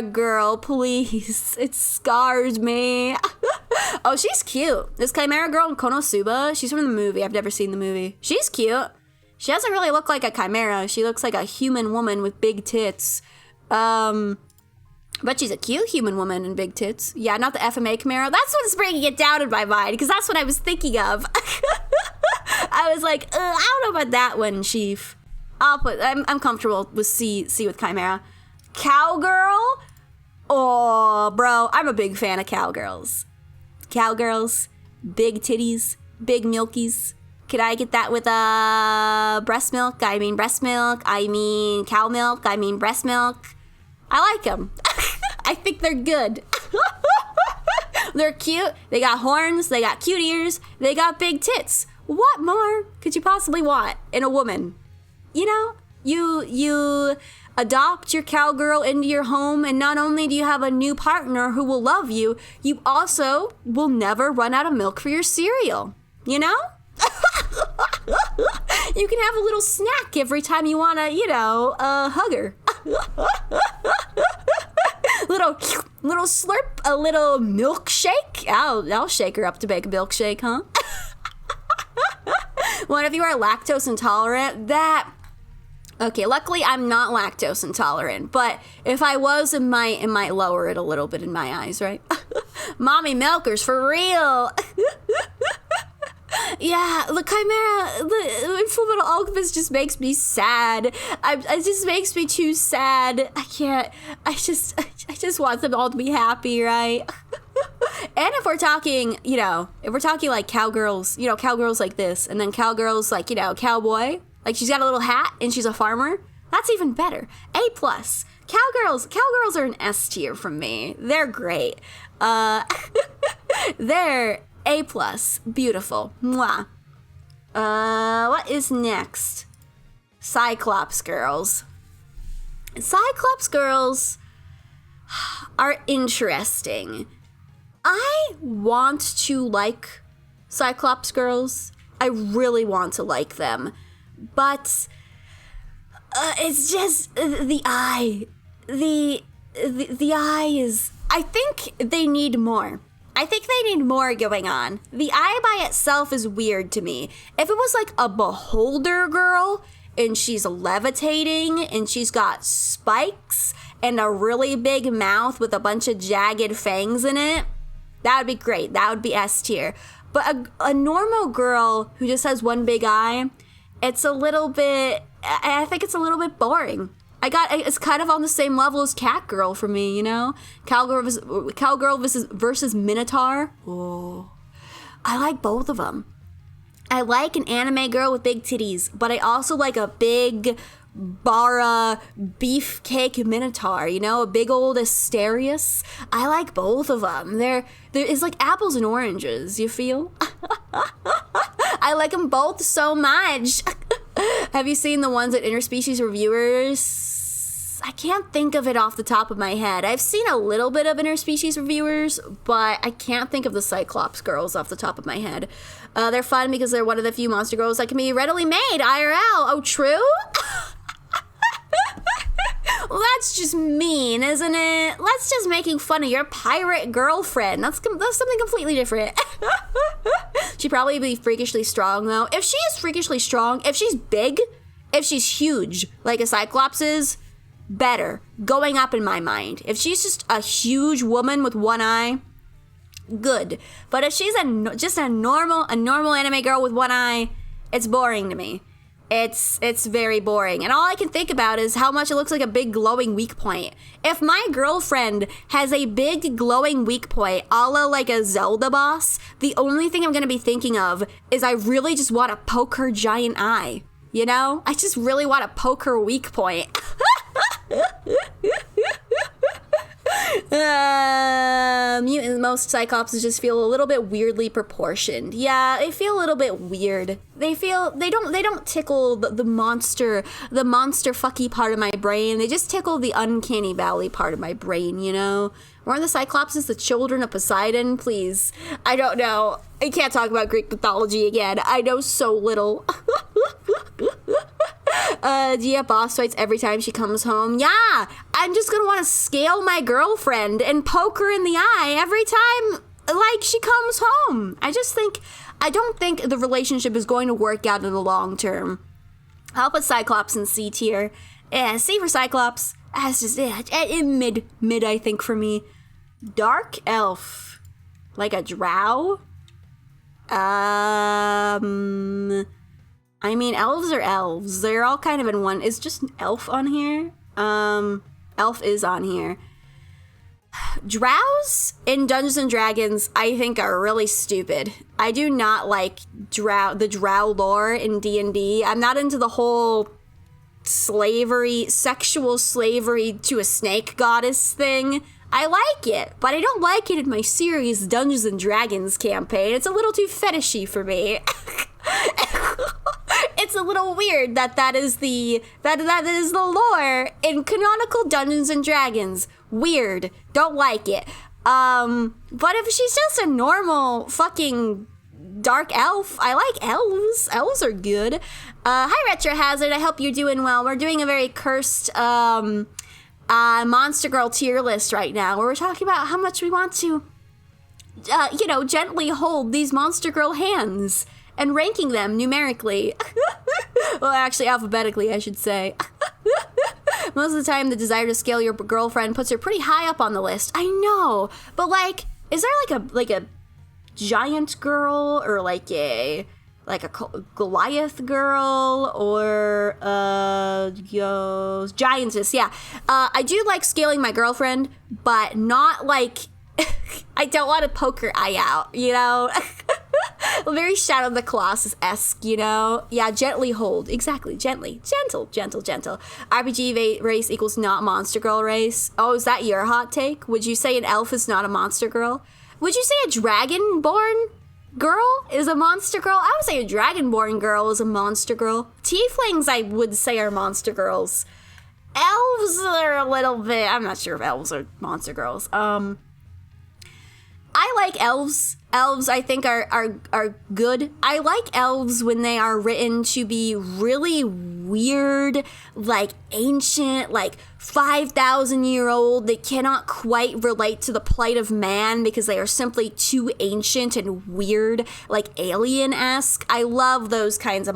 Girl, please. It scars me. Oh, she's cute. This Chimera Girl in Konosuba, she's from the movie. I've never seen the movie. She's cute. She doesn't really look like a chimera. She looks like a human woman with big tits. But she's a cute human woman and big tits. Yeah, not the FMA Chimera. That's what's bringing it down in my mind, because that's what I was thinking of. I was like, I don't know about that one, Chief. I'm comfortable with C with Chimera. Cowgirl? Oh, bro, I'm a big fan of cowgirls. Cowgirls, big titties, big milkies. Could I get that with breast milk? I mean breast milk. I mean cow milk. I mean breast milk. I like them. I think they're good. They're cute. They got horns. They got cute ears. They got big tits. What more could you possibly want in a woman? You know, you adopt your cowgirl into your home, and not only do you have a new partner who will love you, you also will never run out of milk for your cereal. You know? You can have a little snack every time you want to, hug her. little slurp, a little milkshake. I'll shake her up to make a milkshake, huh? Well, if you are lactose intolerant, okay, luckily I'm not lactose intolerant, but if I was, it might lower it a little bit in my eyes, right? Mommy milkers for real. Yeah, the Chimera, the Full Metal Alchemist just makes me sad. It just makes me too sad. I just want them all to be happy, right? And if we're talking, like cowgirls, cowgirls like this, and then cowgirls like, cowboy, like she's got a little hat and she's a farmer, that's even better. A+. Cowgirls are an S tier from me. They're great. They're A+. Beautiful. Mwah. What is next? Cyclops girls. Cyclops girls are interesting. I want to like Cyclops girls. I really want to like them. But it's just the eye. The eye is... I think they need more. I think they need more going on. The eye by itself is weird to me. If it was like a beholder girl and she's levitating and she's got spikes and a really big mouth with a bunch of jagged fangs in it, that would be great. That would be S tier. But a normal girl who just has one big eye, it's a little bit... I think it's a little bit boring. It's kind of on the same level as Catgirl for me, Cowgirl versus Minotaur. Oh, I like both of them. I like an anime girl with big titties, but I also like a big bara beefcake Minotaur, a big old Asterius. I like both of them. It's like apples and oranges, you feel? I like them both so much. Have you seen the ones at Interspecies Reviewers? I can't think of it off the top of my head. I've seen a little bit of Interspecies Reviewers, but I can't think of the Cyclops girls off the top of my head. They're fun because they're one of the few monster girls that can be readily made IRL. Oh, true? Well, that's just mean, isn't it? That's just making fun of your pirate girlfriend. That's something completely different. She'd probably be freakishly strong, though. If she is freakishly strong, if she's big, if she's huge, like a Cyclops is, better. Going up in my mind. If she's just a huge woman with one eye, good. But if she's just a normal anime girl with one eye, it's boring to me. It's very boring. And all I can think about is how much it looks like a big glowing weak point. If my girlfriend has a big glowing weak point, a la like a Zelda boss, the only thing I'm going to be thinking of is I really just want to poke her giant eye. You know? I just really want to poke her weak point. Most Cyclopses just feel a little bit weirdly proportioned. Yeah, they feel a little bit weird. They don't tickle the monster fucky part of my brain. They just tickle the uncanny valley part of my brain, you know? Weren't the Cyclopses the children of Poseidon? Please. I don't know. I can't talk about Greek mythology again. I know so little. Do you have boss fights every time she comes home? Yeah, I'm just gonna want to scale my girlfriend and poke her in the eye every time, like, she comes home. I don't think the relationship is going to work out in the long term. I'll put Cyclops in C tier. Yeah, C for Cyclops. That's just mid, I think, for me. Dark Elf. Like a drow? I mean, elves are elves. They're all kind of in one. Is just elf on here? Elf is on here. Drows in Dungeons and Dragons, I think, are really stupid. I do not like the drow lore in D&D. I'm not into the whole sexual slavery to a snake goddess thing. I like it, but I don't like it in my serious Dungeons and Dragons campaign. It's a little too fetishy for me. It's a little weird that is the lore in canonical Dungeons and Dragons. Weird. Don't like it. But if she's just a normal fucking dark elf, I like elves. Elves are good. Hi Retro Hazard, I hope you're doing well. We're doing a very cursed Monster Girl tier list right now, where we're talking about how much we want to gently hold these Monster Girl hands and ranking them numerically. Well, actually, alphabetically, I should say. Most of the time, the desire to scale your girlfriend puts her pretty high up on the list. I know, but like, is there like a giant girl or like a Goliath girl or giantess? Yeah, I do like scaling my girlfriend, but not like I don't want to poke her eye out, you know. Very Shadow of the Colossus-esque, you know? Yeah, gently hold. Exactly, gently. Gentle. RPG race equals not Monster Girl race. Oh, is that your hot take? Would you say an elf is not a Monster Girl? Would you say a Dragonborn girl is a Monster Girl? I would say a Dragonborn girl is a Monster Girl. Tieflings, I would say, are Monster Girls. Elves are a little bit... I'm not sure if elves are Monster Girls. I like elves. Elves, I think, are good. I like elves when they are written to be really weird, like ancient, like 5,000-year-old. They cannot quite relate to the plight of man because they are simply too ancient and weird, like alien-esque. I love those kinds of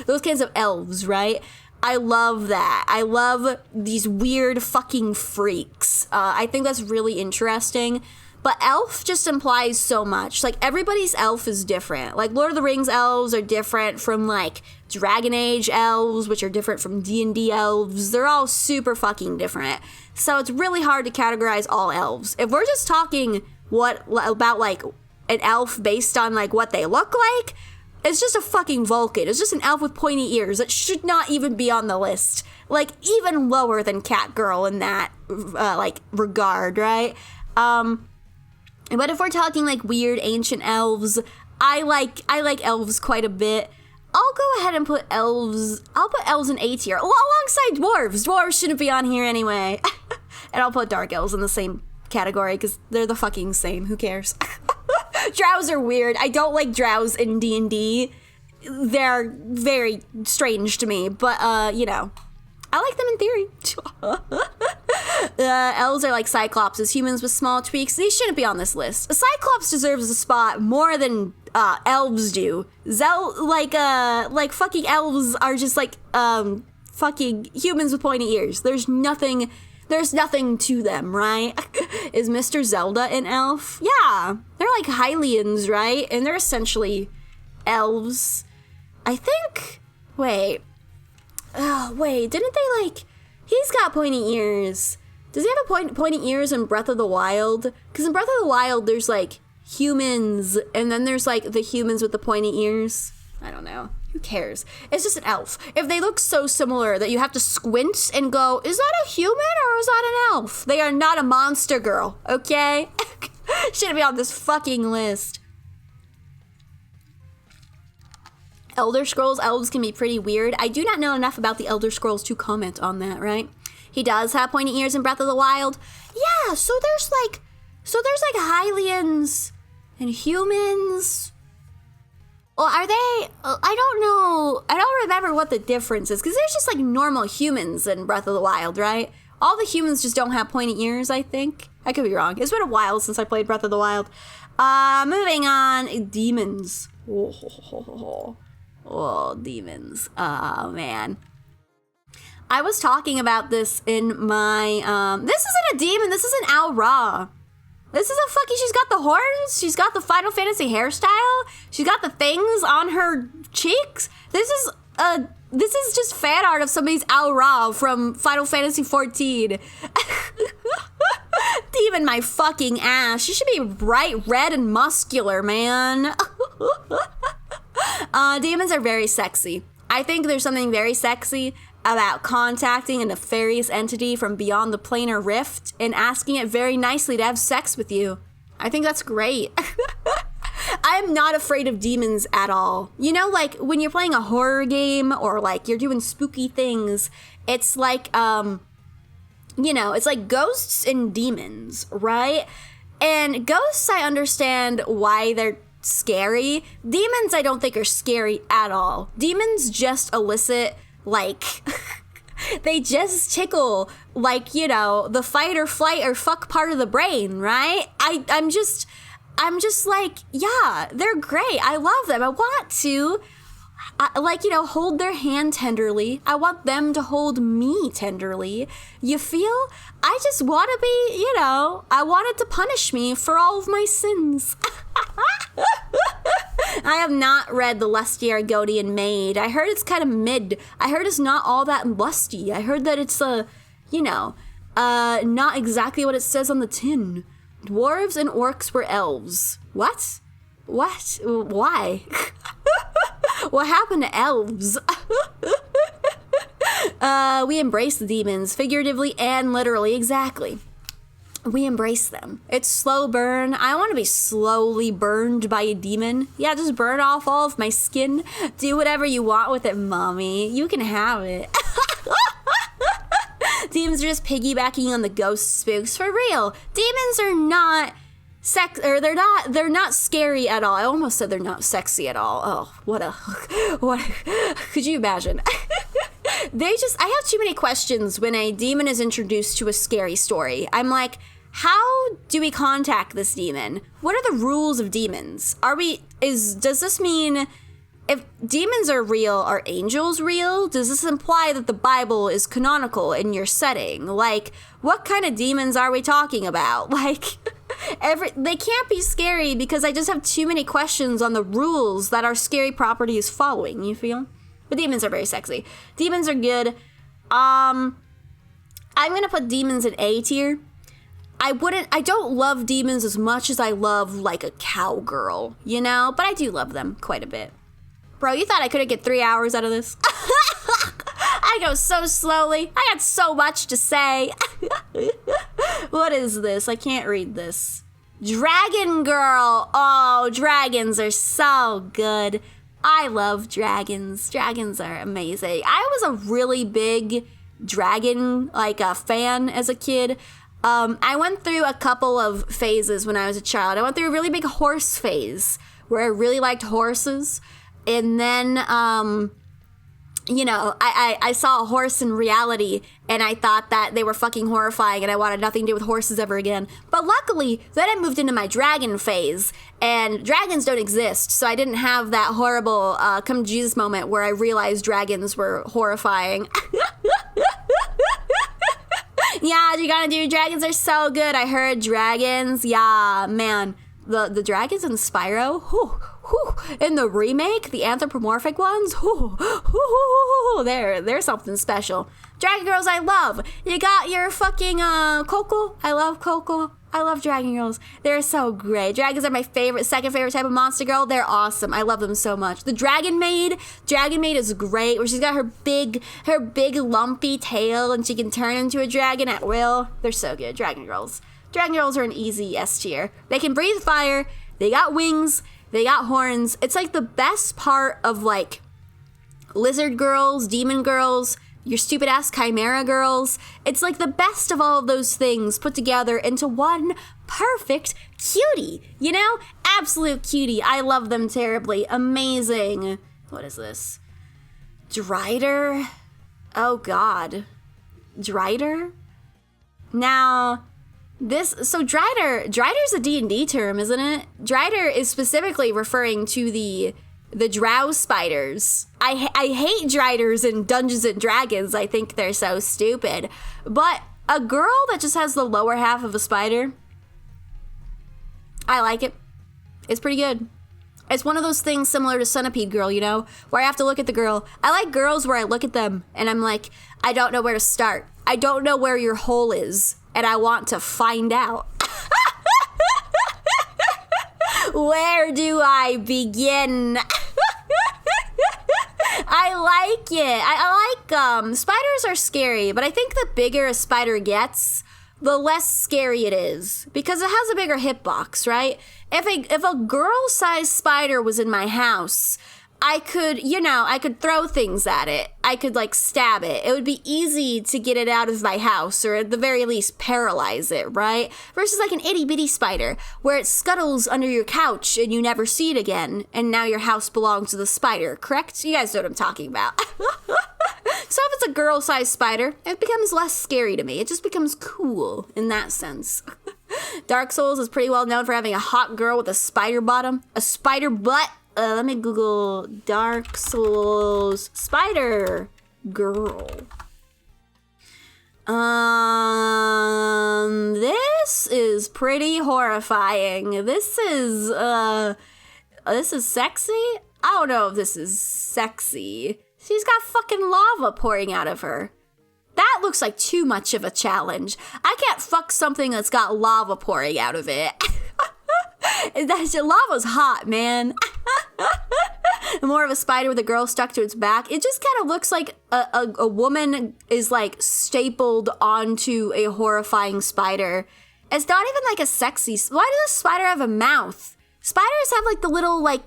those kinds of elves, right? I love that. I love these weird fucking freaks. I think that's really interesting. But elf just implies so much. Like, everybody's elf is different. Like, Lord of the Rings elves are different from, like, Dragon Age elves, which are different from D&D elves. They're all super fucking different. So it's really hard to categorize all elves. If we're just talking about, like, an elf based on, like, what they look like, it's just a fucking Vulcan. It's just an elf with pointy ears. It should not even be on the list. Like, even lower than Catgirl in that, regard, right? But if we're talking like weird ancient elves, I like elves quite a bit. I'll go ahead and put elves. I'll put elves in A tier alongside dwarves. Dwarves shouldn't be on here anyway. And I'll put dark elves in the same category because they're the fucking same. Who cares? Drows are weird. I don't like drows in D&D. They're very strange to me, but I like them in theory. Elves are like Cyclopses, humans with small tweaks. They shouldn't be on this list. A Cyclops deserves a spot more than elves do. Fucking elves are just like fucking humans with pointy ears. There's nothing to them, right? Is Mr. Zelda an elf? Yeah, they're like Hylians, right? And they're essentially elves. I think Wait. Oh, wait. Didn't they, like... He's got pointy ears. Does he have a pointy ears in Breath of the Wild? Because in Breath of the Wild, there's, like, humans, and then there's, like, the humans with the pointy ears. I don't know. Who cares? It's just an elf. If they look so similar that you have to squint and go, is that a human or is that an elf? They are not a monster girl, okay? Shouldn't be on this fucking list. Elder Scrolls elves can be pretty weird. I do not know enough about the Elder Scrolls to comment on that, right? He does have pointy ears in Breath of the Wild. Yeah, so there's like Hylians and humans. Well, are they... I don't know. I don't remember what the difference is, because there's just, like, normal humans in Breath of the Wild, right? All the humans just don't have pointy ears, I think. I could be wrong. It's been a while since I played Breath of the Wild. Moving on. Demons. Oh, demons. Oh, man. I was talking about this in my... This isn't a demon. This is an Al Ra. This is a fucking... She's got the horns. She's got the Final Fantasy hairstyle. She's got the things on her cheeks. This is just fan art of somebody's Al Ra from Final Fantasy 14. Demon my fucking ass. She should be bright red and muscular, man. Demons are very sexy. I think there's something very sexy about contacting a nefarious entity from beyond the planar rift and asking it very nicely to have sex with you. I think that's great. I'm not afraid of demons at all. You know, like when you're playing a horror game or like you're doing spooky things, it's like, you know, it's like ghosts and demons, right? And ghosts, I understand why they're scary. Demons, I don't think are scary at all. Demons just elicit, like, they just tickle, like, you know, the fight or flight or fuck part of the brain, right? I'm just like, yeah, they're great. I love them. I want to, like, you know, hold their hand tenderly. I want them to hold me tenderly. You feel? I just want to be, you know, I want it to punish me for all of my sins. I have not read The Lusty Argonian Maid. I heard it's kind of mid. I heard it's not all that lusty. I heard that it's, you know, not exactly what it says on the tin. Dwarves and orcs were elves. What? What? Why? What happened to elves? We embrace the demons, figuratively and literally, exactly. We embrace them. It's slow burn. I want to be slowly burned by a demon. Yeah, just burn off all of my skin. Do whatever you want with it, mommy. You can have it. Demons are just piggybacking on the ghost spooks for real. Demons are not they're not scary at all. I almost said they're not sexy at all. Oh, what could you imagine? I have too many questions when a demon is introduced to a scary story. I'm like, how do we contact this demon? What are the rules of demons? Does this mean if demons are real, are angels real? Does this imply that the Bible is canonical in your setting? Like, what kind of demons are we talking about? Like, they can't be scary because I just have too many questions on the rules that our scary property is following, you feel? But demons are very sexy. Demons are good. I'm gonna put demons in A tier. I don't love demons as much as I love, like, a cowgirl, you know? But I do love them quite a bit. Bro, you thought I couldn't get 3 hours out of this? I go so slowly. I got so much to say. What is this? I can't read this. Dragon Girl. Oh, dragons are so good. I love dragons. Dragons are amazing. I was a really big dragon, like, a fan as a kid. I went through a couple of phases when I was a child. I went through a really big horse phase where I really liked horses. And then, you know, I saw a horse in reality and I thought that they were fucking horrifying and I wanted nothing to do with horses ever again. But luckily, then I moved into my dragon phase and dragons don't exist. So I didn't have that horrible come to Jesus moment where I realized dragons were horrifying. Yeah, you gotta do. Dragons are so good. I heard dragons. Yeah, man. The dragons in Spyro. Whew. whew, in the remake, the anthropomorphic ones, whew, whew, whew, whew, they're something special. Dragon Girls, I love. You got your fucking Coco. I love Coco. I love Dragon Girls. They're so great. Dragons are my second favorite type of monster girl. They're awesome. I love them so much. The Dragon Maid is great, where she's got her big lumpy tail and she can turn into a dragon at will. They're so good. Dragon Girls. Dragon Girls are an easy S tier. They can breathe fire. They got wings. They got horns. It's like the best part of like lizard girls, demon girls, your stupid ass chimera girls. It's like the best of all of those things put together into one perfect cutie, you know? Absolute cutie. I love them terribly. Amazing. What is this? Drider? Oh god. Drider? Now, Drider's a D&D term, isn't it? Drider is specifically referring to the drow spiders. I hate Driders in Dungeons and Dragons. I think they're so stupid. But a girl that just has the lower half of a spider, I like it. It's pretty good. It's one of those things similar to Centipede Girl, you know, where I have to look at the girl. I like girls where I look at them and I'm like, I don't know where to start. I don't know where your hole is, and I want to find out. Where do I begin? I like it. I like, spiders are scary, but I think the bigger a spider gets, the less scary it is, because it has a bigger hitbox, right? If a girl-sized spider was in my house, I could throw things at it. I could, like, stab it. It would be easy to get it out of my house, or at the very least, paralyze it, right? Versus, like, an itty-bitty spider, where it scuttles under your couch and you never see it again, and now your house belongs to the spider, correct? You guys know what I'm talking about. So if it's a girl-sized spider, it becomes less scary to me. It just becomes cool in that sense. Dark Souls is pretty well known for having a hot girl with a spider bottom, a spider butt. Let me Google Dark Souls spider girl. This is pretty horrifying. This is sexy? I don't know if this is sexy. She's got fucking lava pouring out of her. That looks like too much of a challenge. I can't fuck something that's got lava pouring out of it. Lava's hot, man. More of a spider with a girl stuck to its back. It just kind of looks like a woman is like stapled onto a horrifying spider. It's not even like a sexy. Why does a spider have a mouth? Spiders have like the little what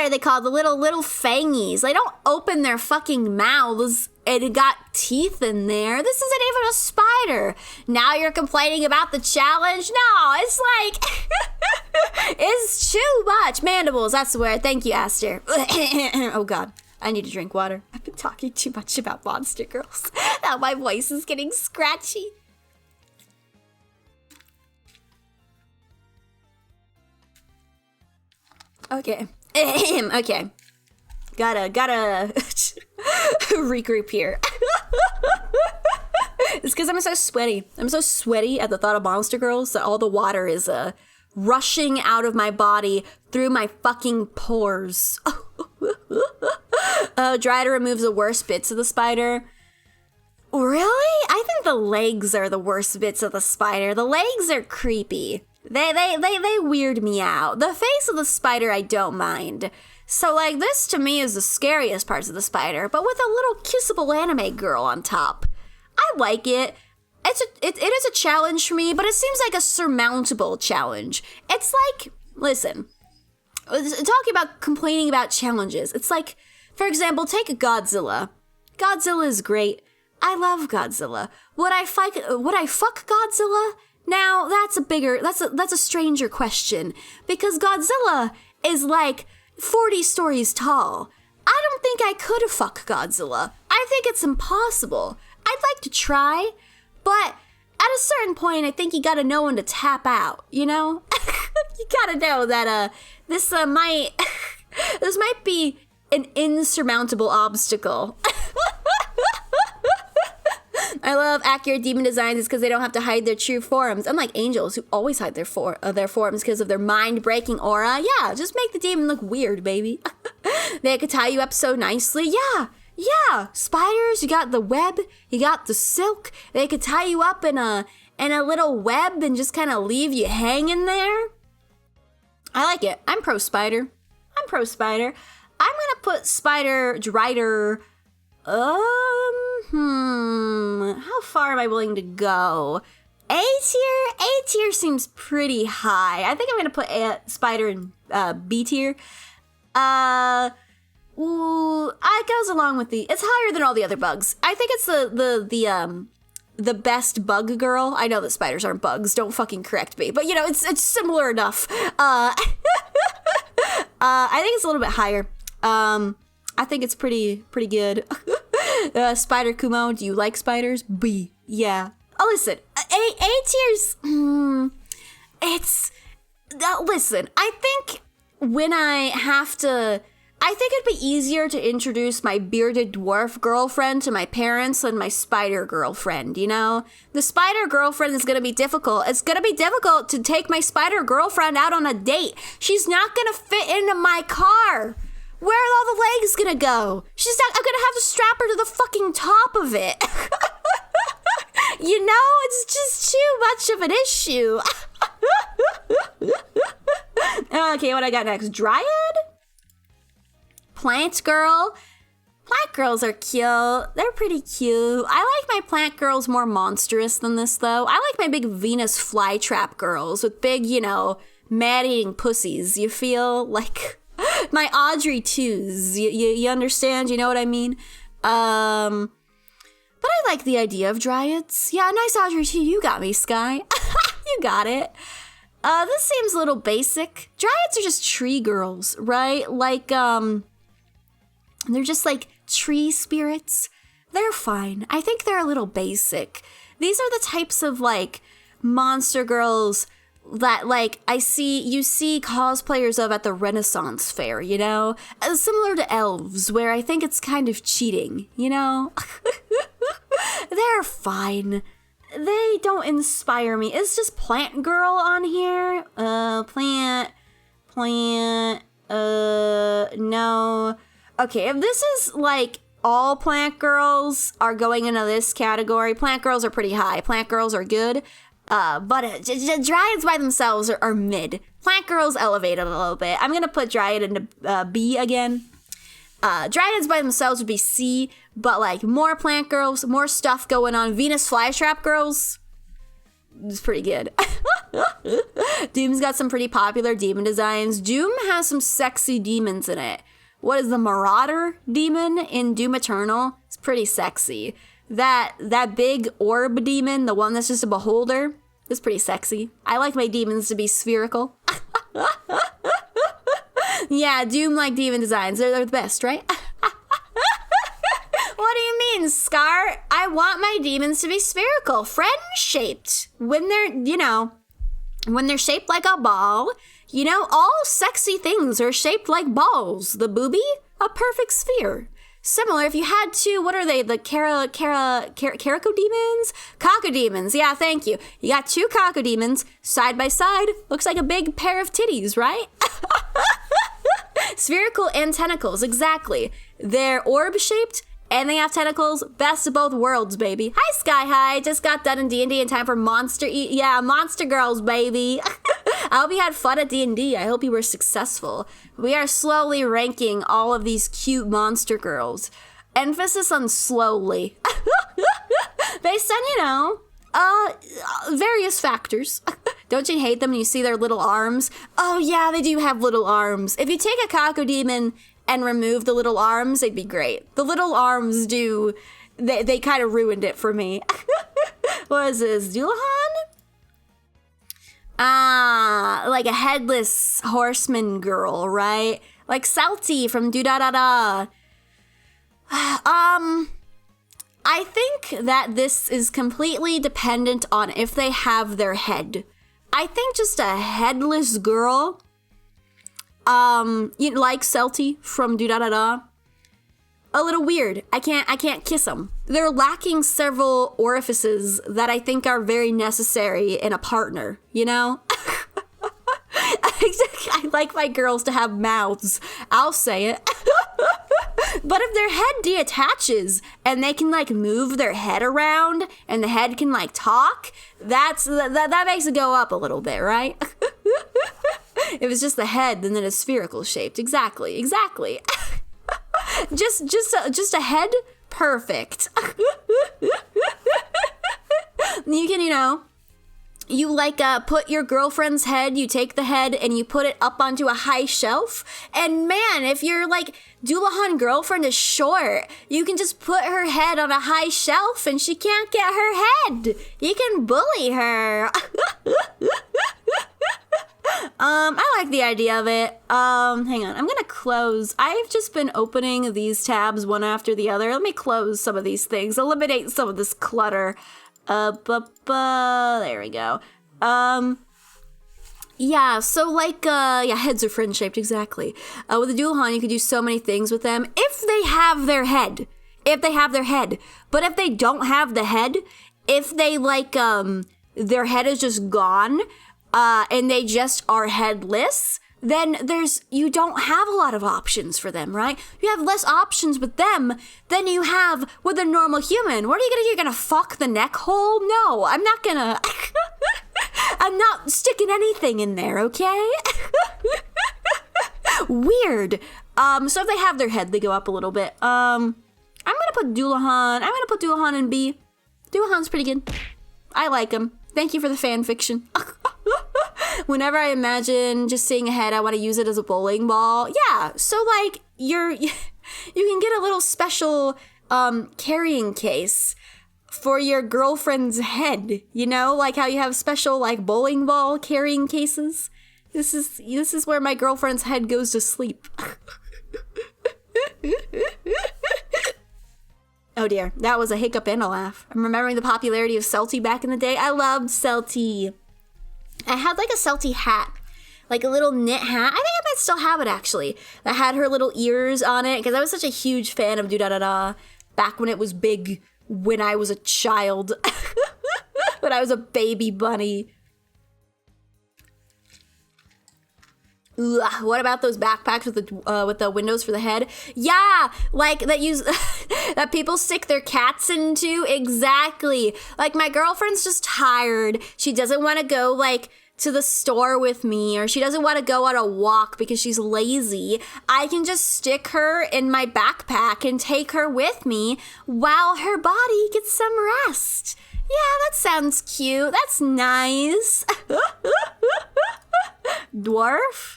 are they called? The little fangies. They don't open their fucking mouths and it got teeth in there. This isn't even a spider. Now you're complaining about the challenge? No, it's like, it's too much. Mandibles, that's the word. Thank you, Aster. Oh God, I need to drink water. I've been talking too much about Monster Girls. Now my voice is getting scratchy. Okay. Okay. Gotta regroup here. It's because I'm so sweaty. I'm so sweaty at the thought of Monster Girls that all the water is rushing out of my body through my fucking pores. Drider removes the worst bits of the spider. Really? I think the legs are the worst bits of the spider. The legs are creepy. They weird me out. The face of the spider I don't mind. So like this to me is the scariest parts of the spider, but with a little kissable anime girl on top. I like it. It is a challenge for me, but it seems like a surmountable challenge. It's like, listen, talking about complaining about challenges. It's like, for example, take Godzilla. Godzilla is great. I love Godzilla. Would I fuck Godzilla? Now, that's a stranger question, because Godzilla is like 40 stories tall. I don't think I could fuck Godzilla. I think it's impossible. I'd like to try, but at a certain point, I think you gotta know when to tap out, you know? You gotta know that this might be an insurmountable obstacle. I love accurate demon designs because they don't have to hide their true forms. Unlike angels who always hide their forms because of their mind-breaking aura. Yeah, just make the demon look weird, baby. They could tie you up so nicely. Yeah. Spiders, you got the web, you got the silk. They could tie you up in a little web and just kind of leave you hanging there. I like it. I'm pro spider. I'm gonna put Spider Drider. How far am I willing to go? A tier seems pretty high. I think I'm gonna put Spider in B tier. It goes along with it's higher than all the other bugs. I think it's the best bug girl. I know that spiders aren't bugs. Don't fucking correct me. But it's similar enough. I think it's a little bit higher. I think it's pretty good. Spider Kumo, do you like spiders? B. Yeah. Oh, listen. A tier's. Listen. I think when I think it'd be easier to introduce my bearded dwarf girlfriend to my parents than my spider girlfriend, The spider girlfriend is going to be difficult. It's going to be difficult to take my spider girlfriend out on a date. She's not going to fit into my car. Where are all the legs going to go? I'm going to have to strap her to the fucking top of it. It's just too much of an issue. Okay, what I got next? Dryad? Plant girl. Plant girls are cute. They're pretty cute. I like my plant girls more monstrous than this, though. I like my big Venus flytrap girls with big, man-eating pussies. You feel like my Audrey 2s. You understand? You know what I mean? But I like the idea of dryads. Yeah, nice Audrey 2. You got me, Sky. You got it. This seems a little basic. Dryads are just tree girls, right? Like, they're just like tree spirits. They're fine. I think they're a little basic. These are the types of like monster girls that like you see cosplayers of at the Renaissance fair, similar to elves, where I think it's kind of cheating, They're fine. They don't inspire me. It's just plant girl on here. No. Okay, if this is like all plant girls are going into this category, plant girls are pretty high. Plant girls are good. But dryads by themselves are mid. Plant girls elevated a little bit. I'm gonna put dryad into B again. Dryads by themselves would be C, but like more plant girls, more stuff going on. Venus flytrap girls, it's pretty good. Doom's got some pretty popular demon designs. Doom has some sexy demons in it. What is the Marauder demon in Doom Eternal? It's pretty sexy. That big orb demon, the one that's just a beholder, is pretty sexy. I like my demons to be spherical. Yeah, Doom like demon designs. They're the best, right? What do you mean, Scar? I want my demons to be spherical, friend-shaped. When they're shaped like a ball, all sexy things are shaped like balls. The boobie, a perfect sphere. Similar, if you had to, what are they? The Caraco demons? Cacodemons, yeah, thank you. You got two cacodemons side by side. Looks like a big pair of titties, right? Spherical and tentacles, exactly. They're orb-shaped, and they have tentacles. Best of both worlds, baby. Hi, Sky High. Just got done in D&D in time for Monster Girls, baby. I hope you had fun at D&D. I hope you were successful. We are slowly ranking all of these cute monster girls. Emphasis on slowly. Based on, various factors. Don't you hate them when you see their little arms? Oh, yeah, they do have little arms. If you take a cacodemon and remove the little arms, they'd be great. The little arms they kind of ruined it for me. What is this, Dullahan? Like a headless horseman girl, right? Like Salty from Do-Da-Da-Da. I think that this is completely dependent on if they have their head. I think just a headless girl, like Celty from Do-Da-Da-Da, a little weird. I can't kiss them. They're lacking several orifices that I think are very necessary in a partner, you know? I like my girls to have mouths. I'll say it. But if their head deattaches and they can like move their head around and the head can like talk, that makes it go up a little bit, right? If it's just the head, then it is spherical shaped. Exactly. just a head, perfect. You can, you like put your girlfriend's head, you take the head and you put it up onto a high shelf. And man, if your like Dullahan girlfriend is short, you can just put her head on a high shelf and she can't get her head. You can bully her. I like the idea of it. Hang on, I'm gonna close. I've just been opening these tabs one after the other. Let me close some of these things, eliminate some of this clutter. There we go. Yeah, so like, heads are friend shaped, exactly. With the Dullahan, you could do so many things with them if they have their head. But if they don't have the head, if they like, their head is just gone, and they just are headless, then you don't have a lot of options for them, right? You have less options with them than you have with a normal human. What are you gonna do? You're gonna fuck the neck hole? No, I'm not gonna. I'm not sticking anything in there, okay? Weird. So if they have their head, they go up a little bit. I'm gonna put Dullahan in B. Dullahan's pretty good. I like him. Thank you for the fan fiction. Whenever I imagine just seeing a head, I want to use it as a bowling ball. Yeah, so like you can get a little special carrying case for your girlfriend's head. You know, like how you have special like bowling ball carrying cases. This is where my girlfriend's head goes to sleep. Oh dear, that was a hiccup and a laugh. I'm remembering the popularity of Celty back in the day. I loved Celty. I had like a Celty hat, like a little knit hat. I think I might still have it actually. That had her little ears on it because I was such a huge fan of Doo-Da-Da-Da back when it was big, when I was a child, when I was a baby bunny. Ugh, what about those backpacks with the windows for the head? Yeah, like that that people stick their cats into. Exactly. Like my girlfriend's just tired. She doesn't want to go like to the store with me, or she doesn't want to go on a walk because she's lazy. I can just stick her in my backpack and take her with me while her body gets some rest. Yeah, that sounds cute. That's nice. Dwarf?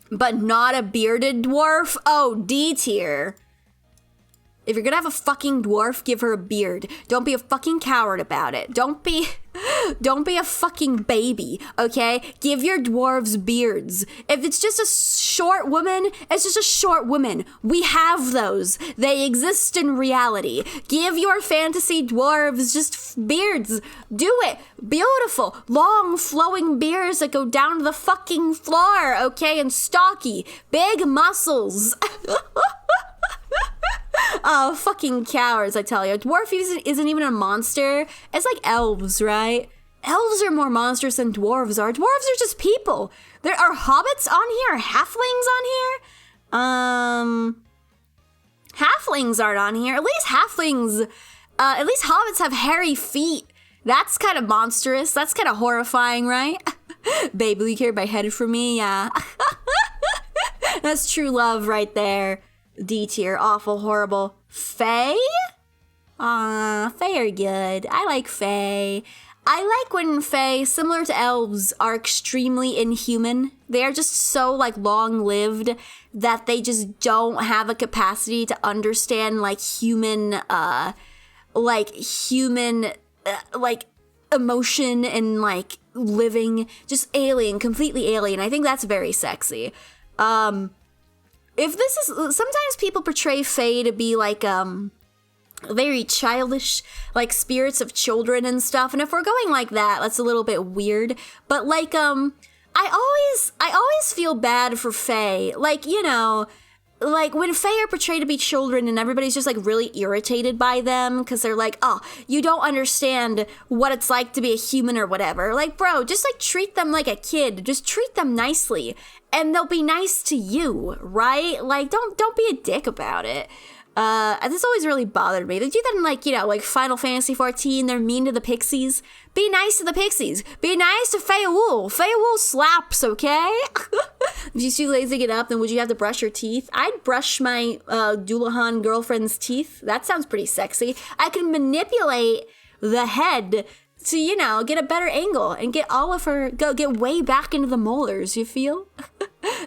But not a bearded dwarf? Oh, D tier. If you're gonna have a fucking dwarf, give her a beard. Don't be a fucking coward about it. Don't be a fucking baby, okay? Give your dwarves beards. If it's just a short woman, it's just a short woman. We have those. They exist in reality. Give your fantasy dwarves just beards. Do it. Beautiful, long, flowing beards that go down to the fucking floor, okay? And stocky, big muscles. Oh, fucking cowards, I tell you. Dwarf isn't even a monster. It's like elves, right? Elves are more monsters than dwarves are. Dwarves are just people. There are hobbits on here, halflings on here. Halflings aren't on here. At least hobbits have hairy feet. That's kind of monstrous. That's kind of horrifying, right? Babe, will you carry my head for me? Yeah. That's true love right there. D tier, awful, horrible. Fae? Fae are good. I like Fae. I like when Fae, similar to elves, are extremely inhuman. They are just so, like, long-lived that they just don't have a capacity to understand, like, human emotion and, like, living. Just alien, completely alien. I think that's very sexy. Sometimes people portray Fae to be like, very childish, like spirits of children and stuff. And if we're going like that, that's a little bit weird. But like, I always feel bad for Fae. Like, you know, like when Fae are portrayed to be children and everybody's just like really irritated by them because they're like, oh, you don't understand what it's like to be a human or whatever. Like, bro, just like treat them like a kid. Just treat them nicely and they'll be nice to you, right? Like, don't be a dick about it. This always really bothered me. They do that in like, like Final Fantasy 14. They're mean to the pixies. Be nice to the pixies. Be nice to Feawool. Feawool slaps, okay? If you're too lazy to get up, then would you have to brush your teeth? I'd brush my Dullahan girlfriend's teeth. That sounds pretty sexy. I can manipulate the head to, get a better angle and get all of her, get way back into the molars, you feel?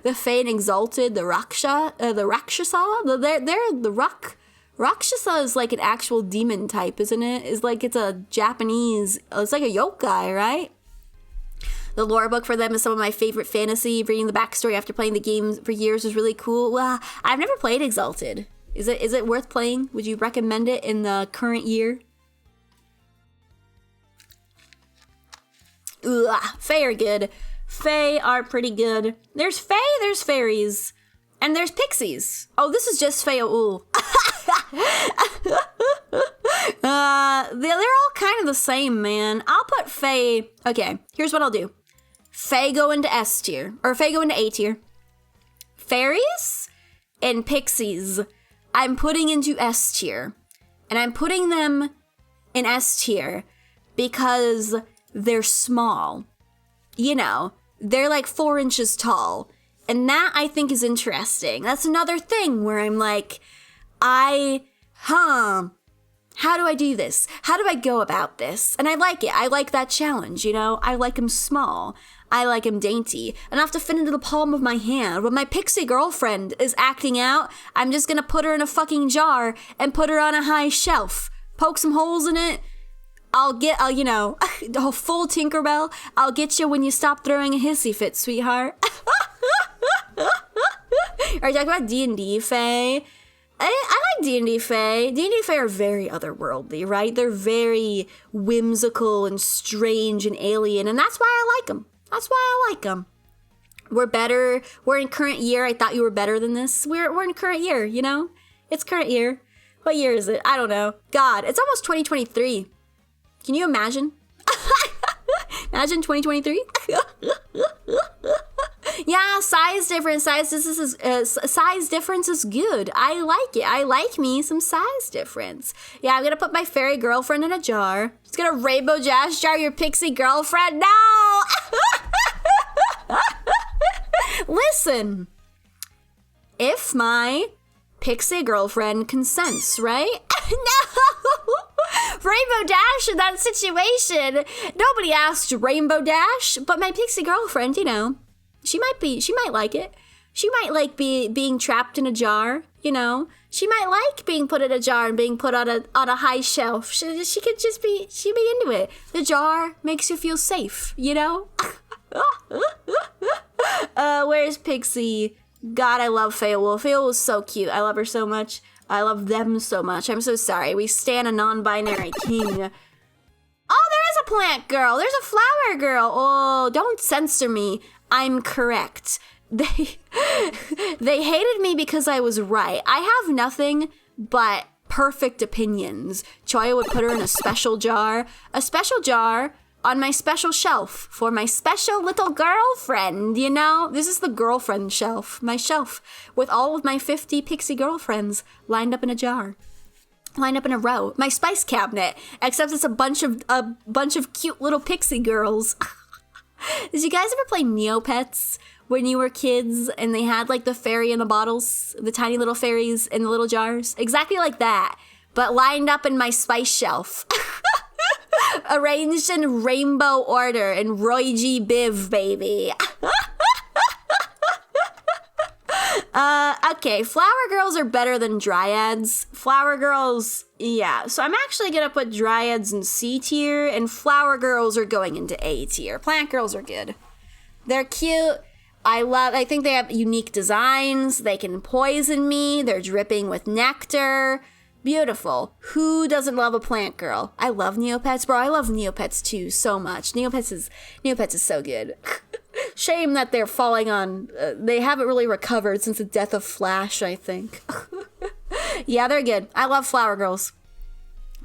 The Fae and Exalted, the Rakshasa, they're the Rakshasa is like an actual demon type, isn't it? It's like it's a Japanese, it's like a yokai, right? The lore book for them is some of my favorite fantasy. Reading the backstory after playing the game for years was really cool. I've never played Exalted. Is it worth playing? Would you recommend it in the current year? Fae are good. Fae are pretty good. There's Fae, there's fairies, and there's pixies. Oh, this is just Feawool. They're all kind of the same, man. I'll put Fae. Okay, here's what I'll do. Fae go into S tier, or Fae go into A tier. Fairies and pixies, I'm putting into S tier. And I'm putting them in S tier because they're small. They're like 4 inches tall. And that I think is interesting. That's another thing where I'm like, how do I do this? How do I go about this? And I like it. I like that challenge, I like them small. I like them dainty. Enough to fit into the palm of my hand. When my pixie girlfriend is acting out, I'm just gonna put her in a fucking jar and put her on a high shelf. Poke some holes in it. I'll a full Tinkerbell. I'll get you when you stop throwing a hissy fit, sweetheart. Are you talking about D&D Fae? I like D&D Fae. D&D Fae are very otherworldly, right? They're very whimsical and strange and alien, and that's why I like them. We're better. We're in current year. I thought you were better than this. We're in current year, It's current year. What year is it? I don't know. God, it's almost 2023. Can you imagine? Imagine 2023? Yeah, size difference. Size difference is good. I like it. I like me some size difference. Yeah, I'm gonna put my fairy girlfriend in a jar. Just gonna rainbow dash jar your pixie girlfriend. No! Listen. If my pixie girlfriend consents, right? No! Rainbow Dash in that situation. Nobody asked Rainbow Dash, but my pixie girlfriend, she might like it. She might like being trapped in a jar, She might like being put in a jar and being put on a high shelf. She'd be into it. The jar makes you feel safe, Where's Pixie? God, I love Feawool. Feawool is so cute. I love her so much. I love them so much. I'm so sorry. We stand a non-binary king. Oh, there is a plant girl. There's a flower girl. Oh, don't censor me. I'm correct. They hated me because I was right. I have nothing but perfect opinions. Choya would put her in a special jar on my special shelf for my special little girlfriend, This is the girlfriend shelf, my shelf, with all of my 50 pixie girlfriends lined up in a jar. Lined up in a row. My spice cabinet, except it's a bunch of cute little pixie girls. Did you guys ever play Neopets when you were kids and they had like the fairy in the bottles, the tiny little fairies in the little jars? Exactly like that, but lined up in my spice shelf. Arranged in rainbow order in Roy G. Biv, baby. Okay, flower girls are better than dryads. Flower girls, yeah. So I'm actually gonna put dryads in C tier, and flower girls are going into A tier. Plant girls are good. They're cute. I think they have unique designs. They can poison me. They're dripping with nectar. Beautiful. Who doesn't love a plant girl? I love Neopets, bro. I love Neopets too so much. Neopets is so good. Shame that they're falling on. They haven't really recovered since the death of Flash, I think. Yeah, they're good. I love flower girls.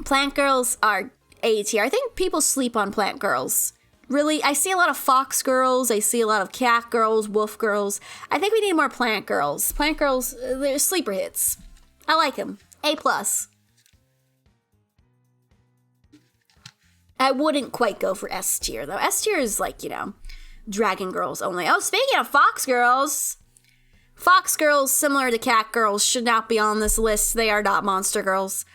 Plant girls are A tier. I think people sleep on plant girls. Really, I see a lot of fox girls. I see a lot of cat girls, wolf girls. I think we need more plant girls. Plant girls, they're sleeper hits. I like them. A+. I wouldn't quite go for S tier, though. S tier is like, dragon girls only. Oh, speaking of fox girls, similar to cat girls, should not be on this list. They are not monster girls.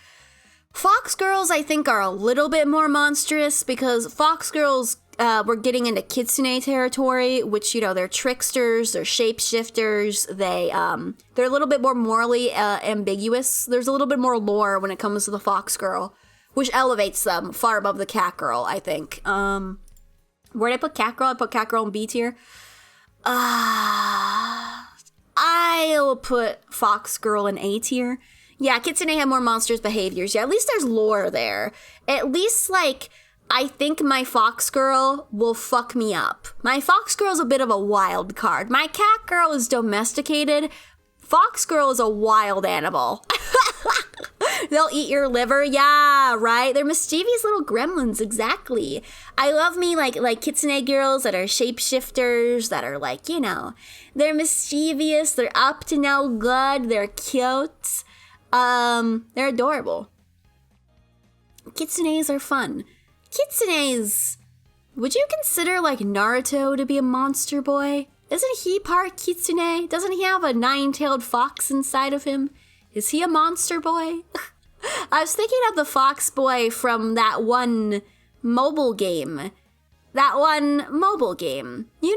Fox girls, I think, are a little bit more monstrous because fox girls, we're getting into kitsune territory, which, they're tricksters, they're shapeshifters, they're a little bit more morally ambiguous. There's a little bit more lore when it comes to the fox girl, which elevates them far above the cat girl, I think. Where'd I put cat girl? I put cat girl in B tier. I'll put fox girl in A tier. Yeah, kitsune have more monstrous behaviors. Yeah, at least there's lore there. At least, I think my fox girl will fuck me up. My fox girl's a bit of a wild card. My cat girl is domesticated. Fox girl is a wild animal. They'll eat your liver. Yeah, right? They're mischievous little gremlins, exactly. I love me like kitsune girls that are shapeshifters, that are they're mischievous, they're up to no good, they're cute. They're adorable. Kitsunes are fun. Kitsunes, would you consider Naruto to be a monster boy? Isn't he part kitsune? Doesn't he have a 9-tailed fox inside of him? Is he a monster boy? I was thinking of the fox boy from that one mobile game. You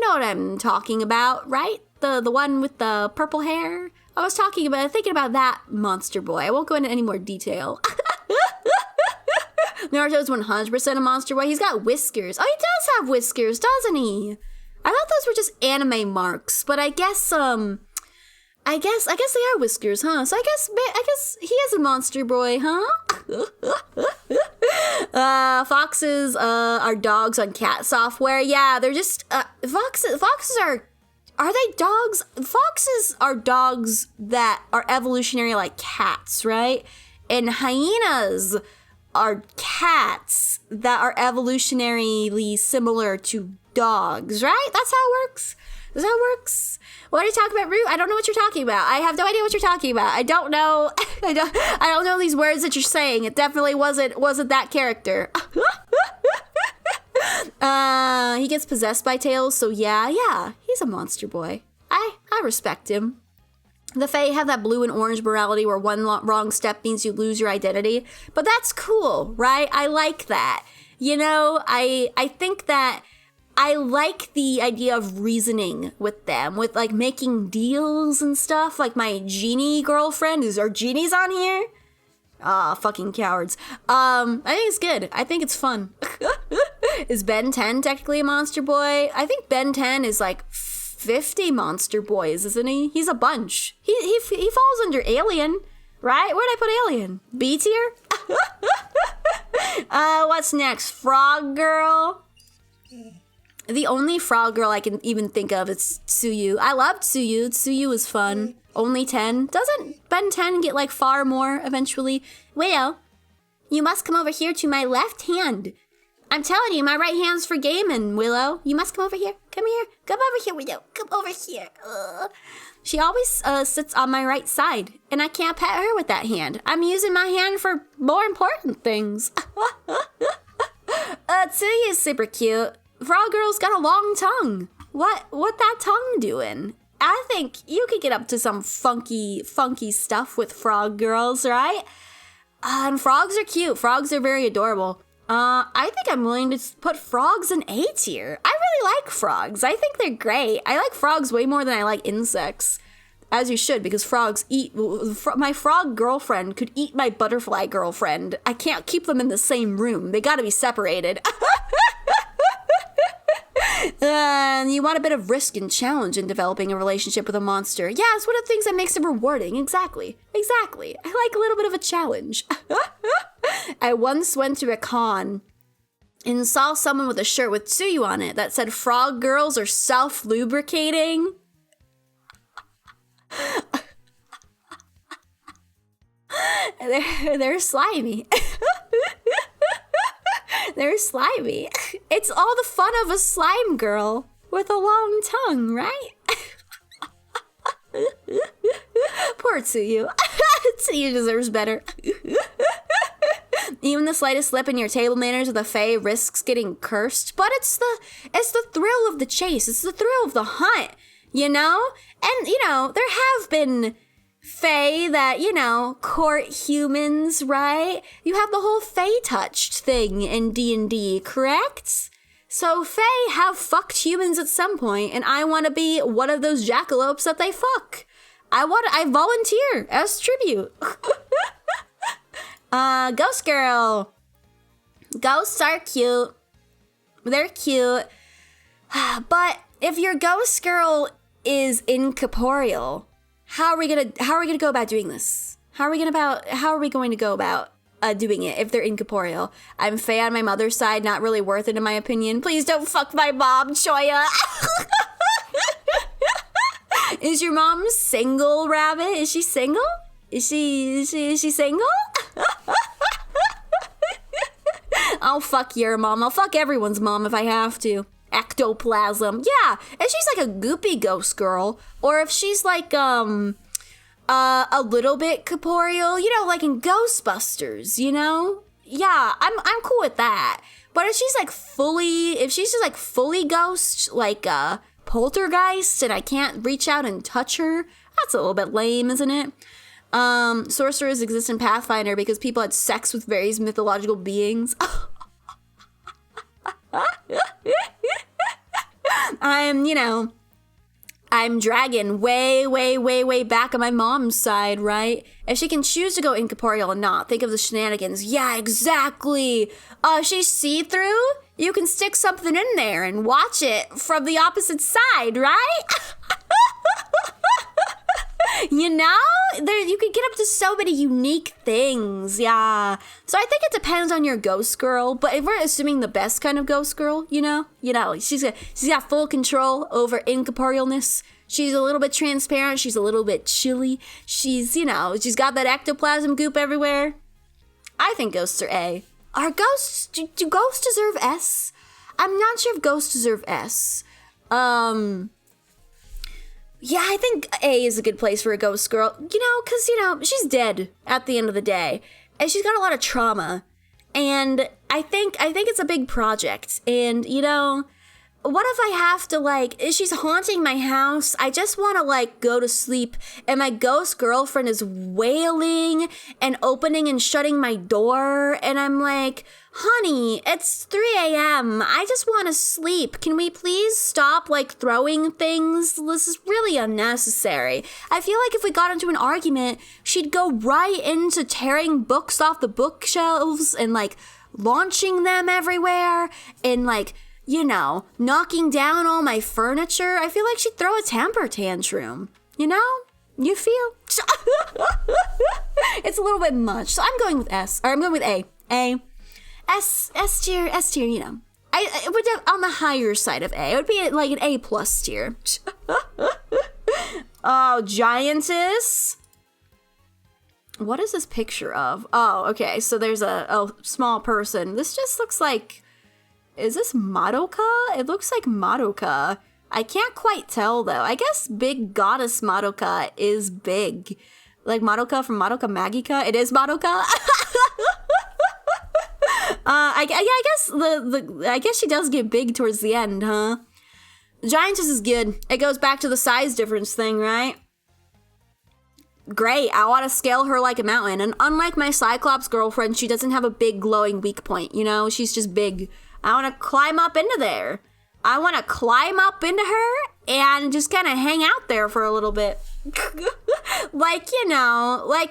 know what I'm talking about, right? The one with the purple hair? I was thinking about that monster boy. I won't go into any more detail. Naruto's 100% a monster boy. He's got whiskers. Oh, he does have whiskers, doesn't he? I thought those were just anime marks, but I guess they are whiskers, huh? So I guess he is a monster boy, huh? Foxes are dogs on cat software. Yeah, they're just foxes are they dogs? Foxes are dogs that are evolutionary like cats, right? And hyenas are cats that are evolutionarily similar to dogs, right? That's how it works. That's how it works. What are you talking about, Root? I don't know what you're talking about. I have no idea what you're talking about. I don't know. I don't know these words that you're saying. It definitely wasn't that character. He gets possessed by Tails, so yeah, he's a monster boy. I respect him. The Fae have that blue and orange morality where one wrong step means you lose your identity. But that's cool, right? I like that. I think that I like the idea of reasoning with them, with making deals and stuff. Like my genie girlfriend. Are genies on here? Ah, fucking cowards. I think it's good. I think it's fun. Is Ben 10 technically a monster boy? I think Ben 10 is 50 monster boys, isn't he? He's a bunch. He falls under Alien, right? Where'd I put Alien? B tier? What's next? Frog Girl? The only frog girl I can even think of is Tsuyu. I loved Tsuyu. Tsuyu is fun. Only 10. Doesn't Ben 10 get far more eventually? Willow, you must come over here to my left hand. I'm telling you, my right hand's for gaming, Willow. You must come over here. Come here. Come over here, Willow. Come over here. She always sits on my right side, and I can't pet her with that hand. I'm using my hand for more important things. Tsuyu's super cute. Frog Girl's got a long tongue. What that tongue doing? I think you could get up to some funky stuff with frog girls, right? And frogs are cute. Frogs are very adorable. I think I'm willing to put frogs in A tier. I really like frogs. I think they're great. I like frogs way more than I like insects. As you should, because frogs eat. My frog girlfriend could eat my butterfly girlfriend. I can't keep them in the same room. They gotta be separated. And you want a bit of risk and challenge in developing a relationship with a monster. Yeah, it's one of the things that makes it rewarding. Exactly. I like a little bit of a challenge. I once went to a con and saw someone with a shirt with Tsuyu on it that said frog girls are self-lubricating. They're slimy. They're slimy. It's all the fun of a slime girl with a long tongue, right? Poor Tsuyu. Tsuyu deserves better. Even the slightest slip in your table manners with a fae risks getting cursed, but it's the thrill of the chase. It's the thrill of the hunt, you know? And, you know, there have been fae that, you know, court humans, right? You have the whole fae touched thing in D&D, correct? So fae have fucked humans at some point, and I want to be one of those jackalopes that they fuck. I volunteer as tribute. Ghost girl. Ghosts are cute. They're cute. But if your ghost girl is incorporeal, how are we gonna go about doing this? How are we going to go about doing it if they're incorporeal? I'm Faye on my mother's side, not really worth it in my opinion. Please don't fuck my mom, Choya. Is your mom single, Rabbit? Is she single? Is she single? I'll fuck your mom. I'll fuck everyone's mom if I have to. Ectoplasm. Yeah, if she's like a goopy ghost girl, or if she's like a little bit corporeal, you know, like in Ghostbusters, you know? Yeah, I'm cool with that. But if she's just like fully ghost, like Poltergeist, and I can't reach out and touch her, that's a little bit lame, isn't it? Sorcerers exist in Pathfinder because people had sex with various mythological beings. I'm dragon way back on my mom's side, right? If she can choose to go incorporeal or not, think of the shenanigans. Yeah, exactly. If she's see-through, you can stick something in there and watch it from the opposite side, right? You know, you could get up to so many unique things, yeah. So I think it depends on your ghost girl, but if we're assuming the best kind of ghost girl, you know, she's got full control over incorporealness. She's a little bit transparent. She's a little bit chilly. She's got that ectoplasm goop everywhere. I think ghosts are A. Are ghosts? Do ghosts deserve S? I'm not sure if ghosts deserve S. Yeah, I think A is a good place for a ghost girl, because, she's dead at the end of the day, and she's got a lot of trauma, and I think it's a big project, and, what if I have to, if she's haunting my house, I just want to, go to sleep, and my ghost girlfriend is wailing and opening and shutting my door, and I'm like, honey, it's 3 a.m. I just want to sleep. Can we please stop, throwing things? This is really unnecessary. I feel like if we got into an argument, she'd go right into tearing books off the bookshelves and, launching them everywhere and, knocking down all my furniture. I feel like she'd throw a temper tantrum, You feel? It's a little bit much. So I'm going with S, or I'm going with A. A. S tier, it would have on the higher side of A. It would be an A+ tier. Oh, giantess. What is this picture of? Oh, okay. So there's a small person. This just looks like, is this Madoka? It looks like Madoka. I can't quite tell though. I guess big goddess Madoka is big. Like Madoka from Madoka Magica. It is Madoka. I guess she does get big towards the end, huh? Giantess is good. It goes back to the size difference thing, right? Great. I want to scale her like a mountain. And unlike my Cyclops girlfriend, she doesn't have a big glowing weak point, She's just big. I want to climb up into there. I want to climb up into her and just kind of hang out there for a little bit. Like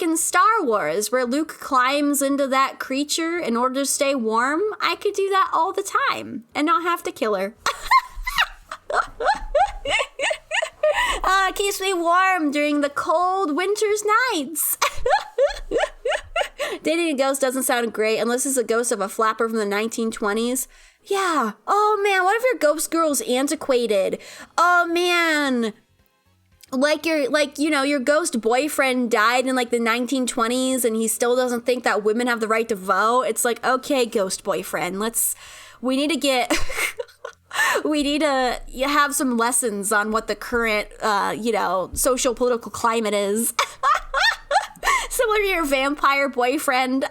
in Star Wars, where Luke climbs into that creature in order to stay warm. I could do that all the time and not have to kill her. It keeps me warm during the cold winter's nights. Dating a ghost doesn't sound great unless it's a ghost of a flapper from the 1920s. Yeah. Oh, man, what if your ghost girl's antiquated? Oh, man. Your ghost boyfriend died in, like, the 1920s and he still doesn't think that women have the right to vote. It's like, okay, ghost boyfriend, we need to have some lessons on what the current, social political climate is. Similar to your vampire boyfriend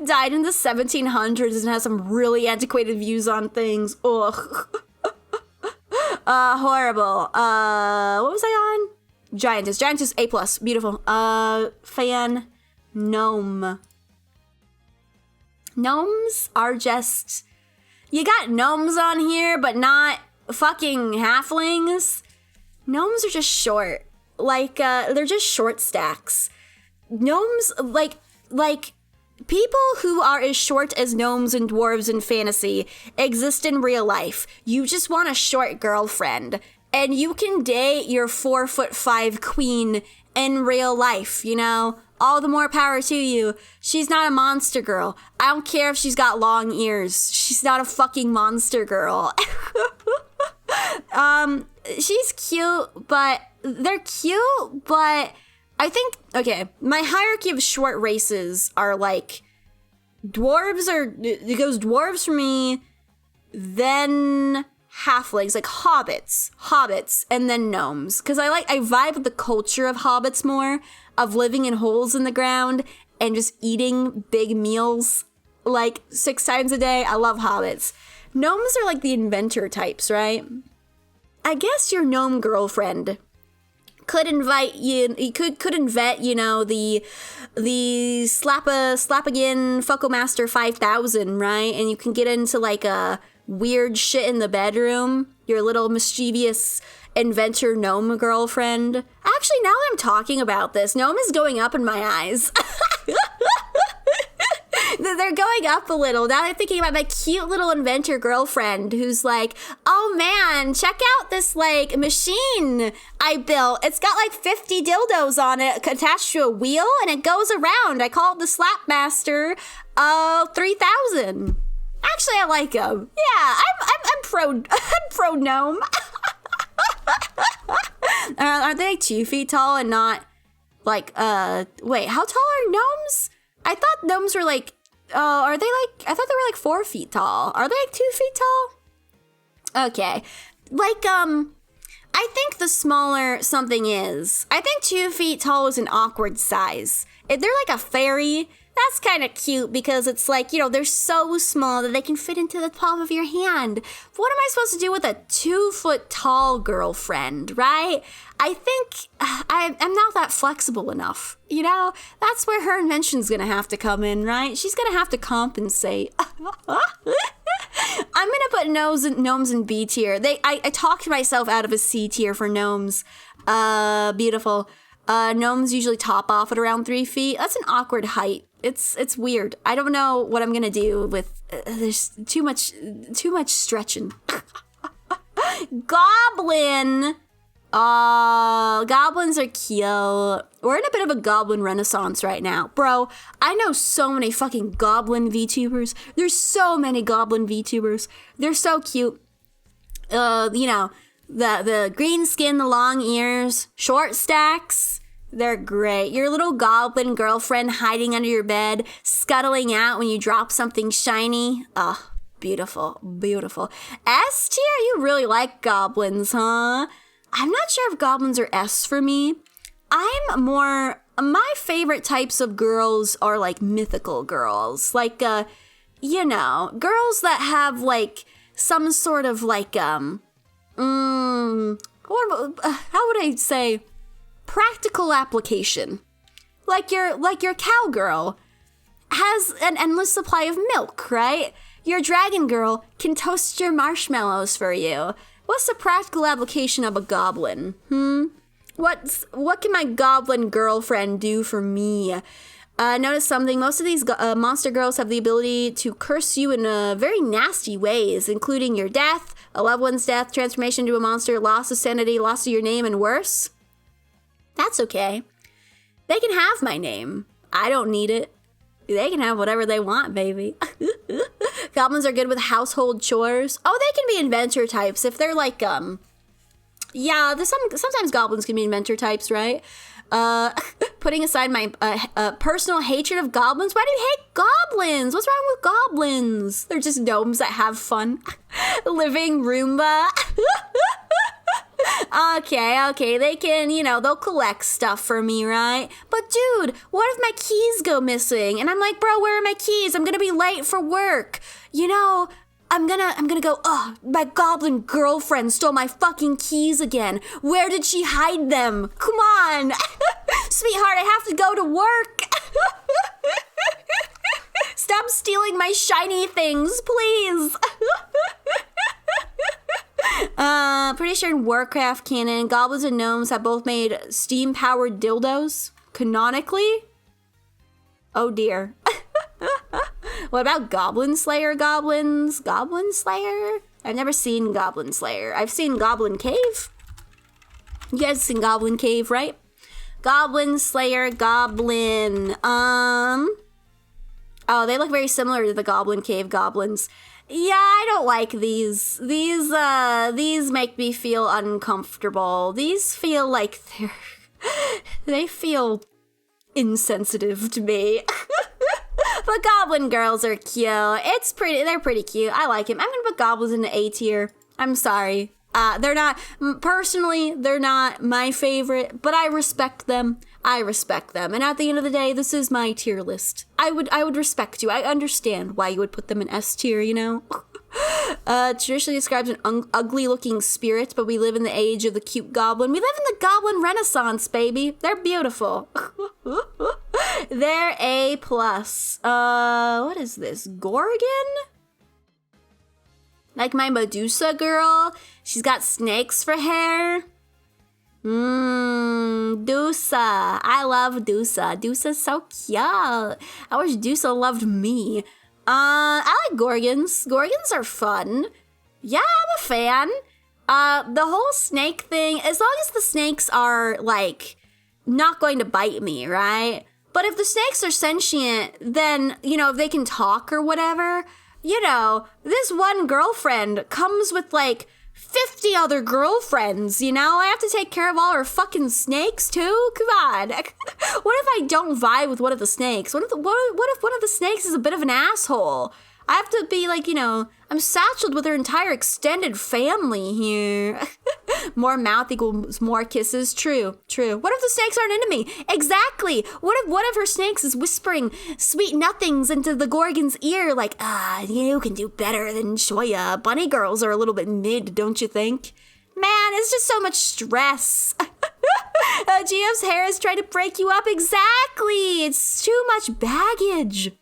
died in the 1700s and has some really antiquated views on things. Ugh. Horrible. What was I on? Giantess A+. Beautiful. Fan. Gnome. Gnomes are just... You got gnomes on here, but not fucking halflings. Gnomes are just short. They're just short stacks. Gnomes, like people who are as short as gnomes and dwarves in fantasy exist in real life. You just want a short girlfriend, and you can date your 4'5" queen in real life, All the more power to you. She's not a monster girl. I don't care if she's got long ears. She's not a fucking monster girl. She's cute, but I think, okay, my hierarchy of short races are like it goes dwarves for me, then halflings, like hobbits, and then gnomes. Because I vibe with the culture of hobbits more, of living in holes in the ground and just eating big meals like 6 times a day. I love hobbits. Gnomes are like the inventor types, right? I guess your gnome girlfriend could invite you. He could invent, the Slap-a-Gin Fuckomaster 5000, right? And you can get into like a weird shit in the bedroom. Your little mischievous inventor gnome girlfriend. Actually, now that I'm talking about this, gnome is going up in my eyes. They're going up a little. Now I'm thinking about my cute little inventor girlfriend who's like, oh man, check out this like machine I built. It's got like 50 dildos on it attached to a wheel and it goes around. I call it the Slapmaster 3000. Actually, I like him. Yeah, I'm pro gnome. Aren't they like 2 feet tall and not like wait, how tall are gnomes? I thought gnomes were like I thought they were like 4 feet tall. Are they like 2 feet tall? Okay. Like I think the smaller something is, I think 2 feet tall is an awkward size. If they're like a fairy, that's kind of cute because it's like, they're so small that they can fit into the palm of your hand. What am I supposed to do with a 2 foot tall girlfriend, right? I think I'm not that flexible enough. That's where her invention's gonna have to come in, right? She's gonna have to compensate. I'm gonna put gnomes in B tier. I talked myself out of a C tier for gnomes. Beautiful. Gnomes usually top off at around 3 feet. That's an awkward height. It's weird. I don't know what I'm gonna do with. There's too much stretching. Goblin. Goblins are cute. We're in a bit of a goblin renaissance right now, bro. I know so many fucking goblin VTubers. There's so many goblin VTubers. They're so cute. The green skin, the long ears, short stacks. They're great. Your little goblin girlfriend hiding under your bed, scuttling out when you drop something shiny. Oh, beautiful, beautiful. S tier, you really like goblins, huh? I'm not sure if goblins are S for me. My favorite types of girls are like mythical girls. Like, girls that have like some sort of like, how would I say, practical application. Like your cowgirl has an endless supply of milk, right? Your dragon girl can toast your marshmallows for you. What's the practical application of a goblin? What can my goblin girlfriend do for me? Notice something. Most of these monster girls have the ability to curse you in very nasty ways, including your death, a loved one's death, transformation into a monster, loss of sanity, loss of your name, and worse. That's okay. They can have my name. I don't need it. They can have whatever they want, baby. Goblins are good with household chores. Oh, they can be inventor types if they're like, yeah, sometimes goblins can be inventor types, right? Putting aside my personal hatred of goblins. Why do you hate goblins? What's wrong with goblins? They're just gnomes that have fun. Living Roomba. Okay, they can, they'll collect stuff for me, right? But dude, what if my keys go missing? And I'm like, bro, where are my keys? I'm gonna be late for work. I'm gonna go, oh, my goblin girlfriend stole my fucking keys again. Where did she hide them? Come on. Sweetheart, I have to go to work. Stop stealing my shiny things, please. Pretty sure in Warcraft canon, goblins and gnomes have both made steam-powered dildos. Canonically? Oh dear. What about Goblin Slayer goblins? Goblin Slayer? I've never seen Goblin Slayer. I've seen Goblin Cave. You guys seen Goblin Cave, right? Goblin Slayer goblin. Oh, they look very similar to the Goblin Cave goblins. Yeah, I don't like these. These make me feel uncomfortable. These feel like they feel insensitive to me. But goblin girls are cute. They're pretty cute. I like him. I'm gonna put goblins into A tier. I'm sorry. They're not my favorite, but I respect them. And at the end of the day, this is my tier list. I would respect you. I understand why you would put them in S tier, Traditionally describes an ugly looking spirit, but we live in the age of the cute goblin. We live in the goblin renaissance, baby. They're beautiful. They're A+. What is this? Gorgon? Like my Medusa girl. She's got snakes for hair. Dusa. I love Dusa. Dusa's so cute. I wish Dusa loved me. I like Gorgons. Gorgons are fun. Yeah, I'm a fan. The whole snake thing, as long as the snakes are, like, not going to bite me, right? But if the snakes are sentient, then, if they can talk or whatever, this one girlfriend comes with, like, 50 other girlfriends, I have to take care of all her fucking snakes, too? Come on. What if I don't vibe with one of the snakes? What if one of the snakes is a bit of an asshole? I have to be like, I'm satcheled with her entire extended family here. More mouth equals more kisses. True. What if the snakes aren't into me? Exactly. What if one of her snakes is whispering sweet nothings into the Gorgon's ear like, you can do better than Shoya. Bunny girls are a little bit mid, don't you think? Man, it's just so much stress. GF's hair is trying to break you up. Exactly. It's too much baggage.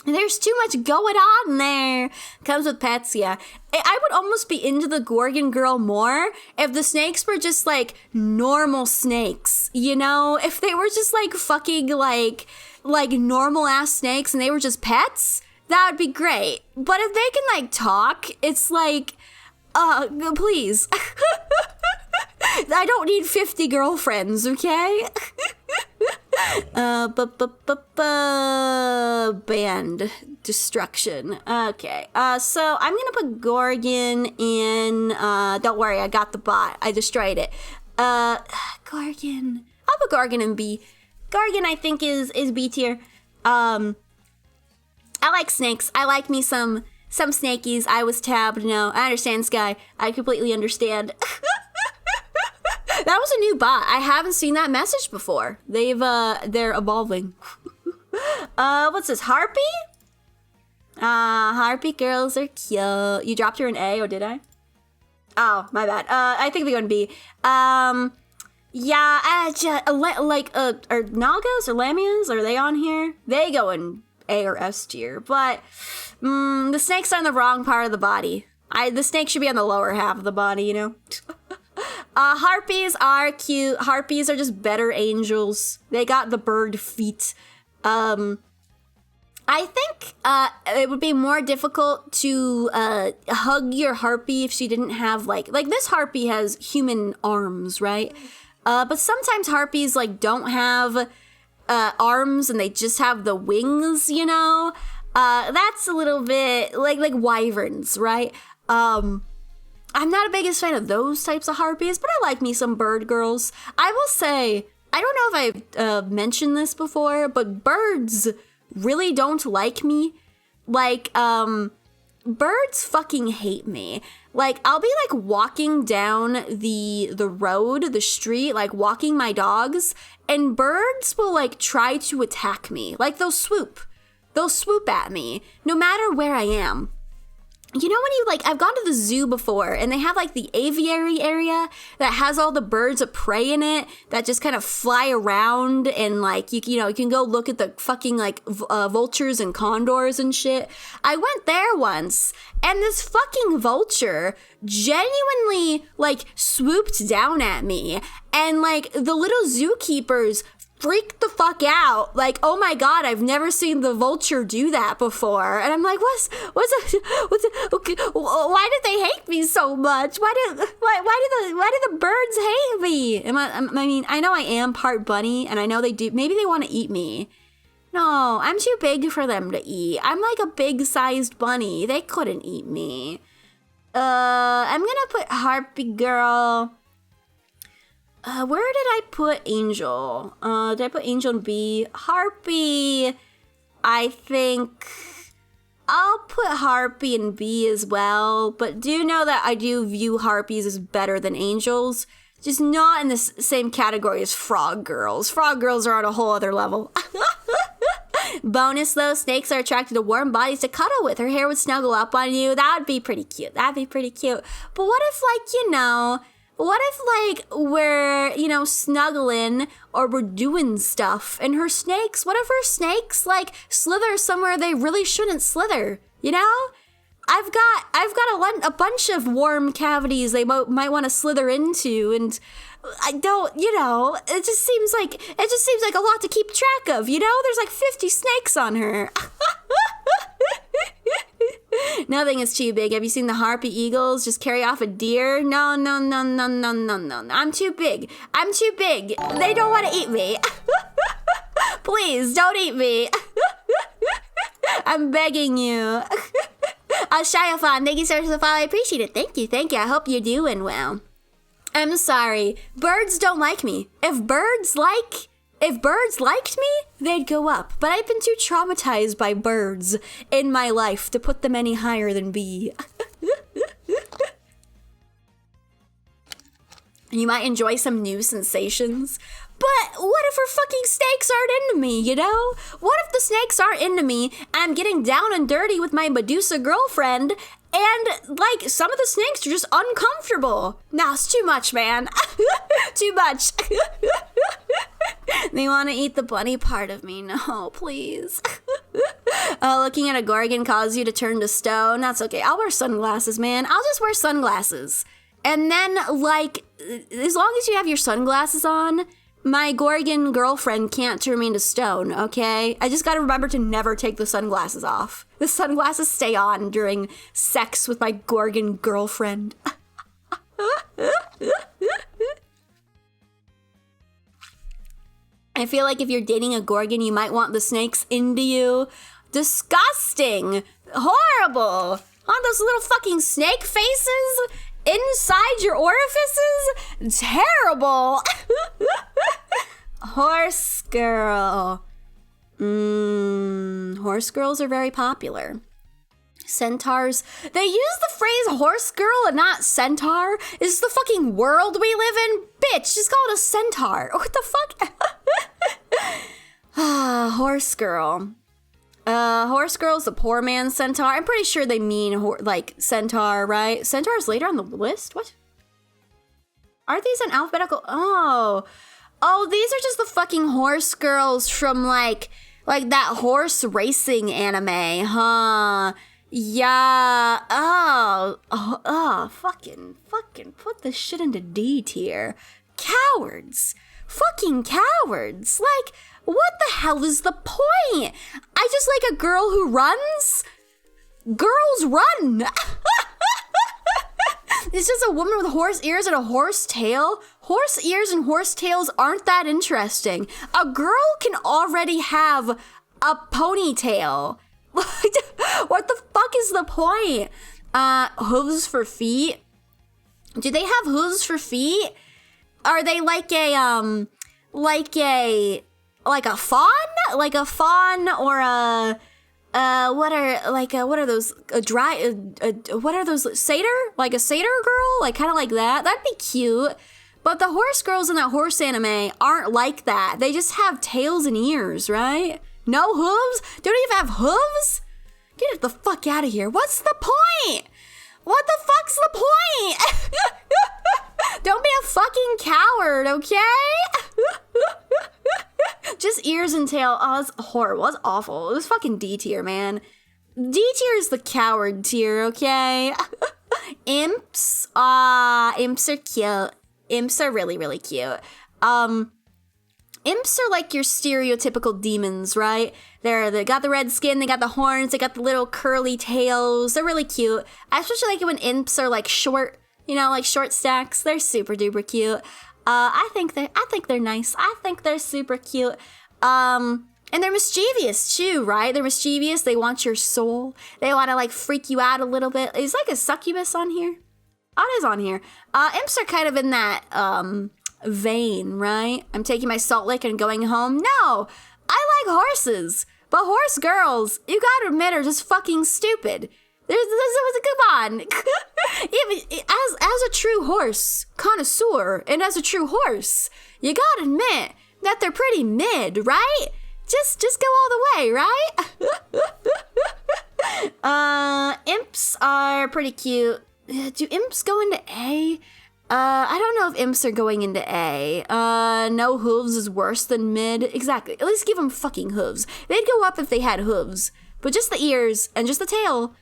There's too much going on there. Comes with pets, yeah. I would almost be into the Gorgon girl more if the snakes were just like normal snakes, If they were just like fucking like normal ass snakes and they were just pets, that would be great. But if they can like talk, it's like, please. I don't need 50 girlfriends, okay? Band destruction. Okay. So I'm gonna put Gorgon in. Don't worry, I got the bot. I destroyed it. Gorgon. I'll put Gorgon in B. Gorgon, I think, is B tier. I like snakes. I like me some snakies. I was tabbed. No, I understand, Sky. I completely understand. That was a new bot. I haven't seen that message before. They're evolving. What's this? Harpy? Harpy girls are cute. You dropped her in A, or did I? Oh, my bad. I think we go in B. Are Nalgas or Lamias? Are they on here? They go in A or S tier, but the snakes are on the wrong part of the body. The snake should be on the lower half of the body, Harpies are cute. Harpies are just better angels. They got the bird feet. I think it would be more difficult to hug your harpy if she didn't have like this harpy has human arms, right? But sometimes harpies like don't have arms and they just have the wings, you know? That's a little bit like wyverns, right? I'm not a biggest fan of those types of harpies, but I like me some bird girls. I will say, I don't know if I've mentioned this before, but birds really don't like me. Like, birds fucking hate me. Like, I'll be like walking down the road, the street, like walking my dogs, and birds will like try to attack me. Like, they'll swoop at me no matter where I am. You know when you like, I've gone to the zoo before and they have like the aviary area that has all the birds of prey in it that just kind of fly around and like, you know, you can go look at the fucking like vultures and condors and shit. I went there once and this fucking vulture genuinely like swooped down at me and like the little zookeepers freaked the fuck out. Like, oh my god, I've never seen the vulture do that before. And I'm like, okay, why did they hate me so much? Why do the birds hate me? I mean, I know I am part bunny, and I know they do. Maybe they want to eat me. No, I'm too big for them to eat. I'm like a big-sized bunny. They couldn't eat me. I'm gonna put Harpy Girl. Where did I put Angel? Did I put Angel and B? Harpy, I think I'll put Harpy and B as well, but do know that I do view Harpies as better than Angels, just not in the same category as Frog Girls. Frog Girls are on a whole other level. Bonus though, snakes are attracted to warm bodies to cuddle with. Her hair would snuggle up on you. That would be pretty cute. But what if, like, you know, what if, like, we're, you know, snuggling or we're doing stuff and what if her snakes, like, slither somewhere they really shouldn't slither, you know? I've got a bunch of warm cavities they might want to slither into, and I don't, you know, it just seems like a lot to keep track of, you know? There's like 50 snakes on her. Nothing is too big. Have you seen the harpy eagles just carry off a deer? No. I'm too big. They don't want to eat me. Please, don't eat me. I'm begging you. Shiafon, thank you so much for the follow. I appreciate it. Thank you. I hope you're doing well. I'm sorry. Birds don't like me. If birds liked me, they'd go up. But I've been too traumatized by birds in my life to put them any higher than B. You might enjoy some new sensations. But what if her fucking snakes aren't into me, you know? What if the snakes aren't into me and I'm getting down and dirty with my Medusa girlfriend and, like, some of the snakes are just uncomfortable? Nah, it's too much, man. Too much. They want to eat the bunny part of me. No, please. Looking at a Gorgon causes you to turn to stone. That's okay. I'll wear sunglasses, man. I'll just wear sunglasses. And then, like, as long as you have your sunglasses on, my Gorgon girlfriend can't turn me into stone, okay? I just gotta remember to never take the sunglasses off. The sunglasses stay on during sex with my Gorgon girlfriend. I feel like if you're dating a Gorgon, you might want the snakes into you. Disgusting! Horrible! On those little fucking snake faces inside your orifices? Terrible! Horse girl. Horse girls are very popular. Centaurs. They use the phrase horse girl and not centaur. Is this the fucking world we live in? Bitch, just call it a centaur. What the fuck? Horse girl. Horse girl's the poor man's centaur. I'm pretty sure they mean like centaur, right? Centaur's later on the list? What? Aren't these in alphabetical? Oh, these are just the fucking horse girls from like that horse racing anime, huh? Yeah. Fucking put this shit into D tier. Cowards. Fucking cowards. Like, what the hell is the point? I just like a girl who runs. Girls run. It's just a woman with horse ears and a horse tail. horse ears and horse tails aren't that interesting. A girl can already have a ponytail. What the fuck is the point? Hooves for feet? Do they have hooves for feet? Are they like a fawn? Like a fawn or a what are those what are those, satyr? Like a satyr girl? Like kind of like that? That'd be cute. But the horse girls in that horse anime aren't like that. They just have tails and ears, right? No hooves? They don't even have hooves? Get the fuck out of here. What's the point? What the fuck's the point? Don't be a fucking coward, okay? Just ears and tail. Oh, that's horrible. That's awful. It was fucking D tier, man. D tier is the coward tier, okay? Imps. Imps are cute. Imps are really, really cute. Imps are like your stereotypical demons, right? They got the red skin, they got the horns, they got the little curly tails. They're really cute. I especially like it when imps are like short, like short stacks. They're super duper cute. I think they're nice. I think they're super cute. And they're mischievous too, right? They're mischievous. They want your soul. They want to like freak you out a little bit. Is like a succubus on here? Oh, it is on here. Imps are kind of in that vein, right? I'm taking my salt lick and going home. No, I like horses, but horse girls, you gotta admit, are just fucking stupid. Come on. As a true horse connoisseur and as a true horse, you gotta admit that they're pretty mid, right? Just go all the way, right? Imps are pretty cute. Do imps go into A? I don't know if imps are going into A. No hooves is worse than mid. Exactly. At least give them fucking hooves. They'd go up if they had hooves. But just the ears and just the tail.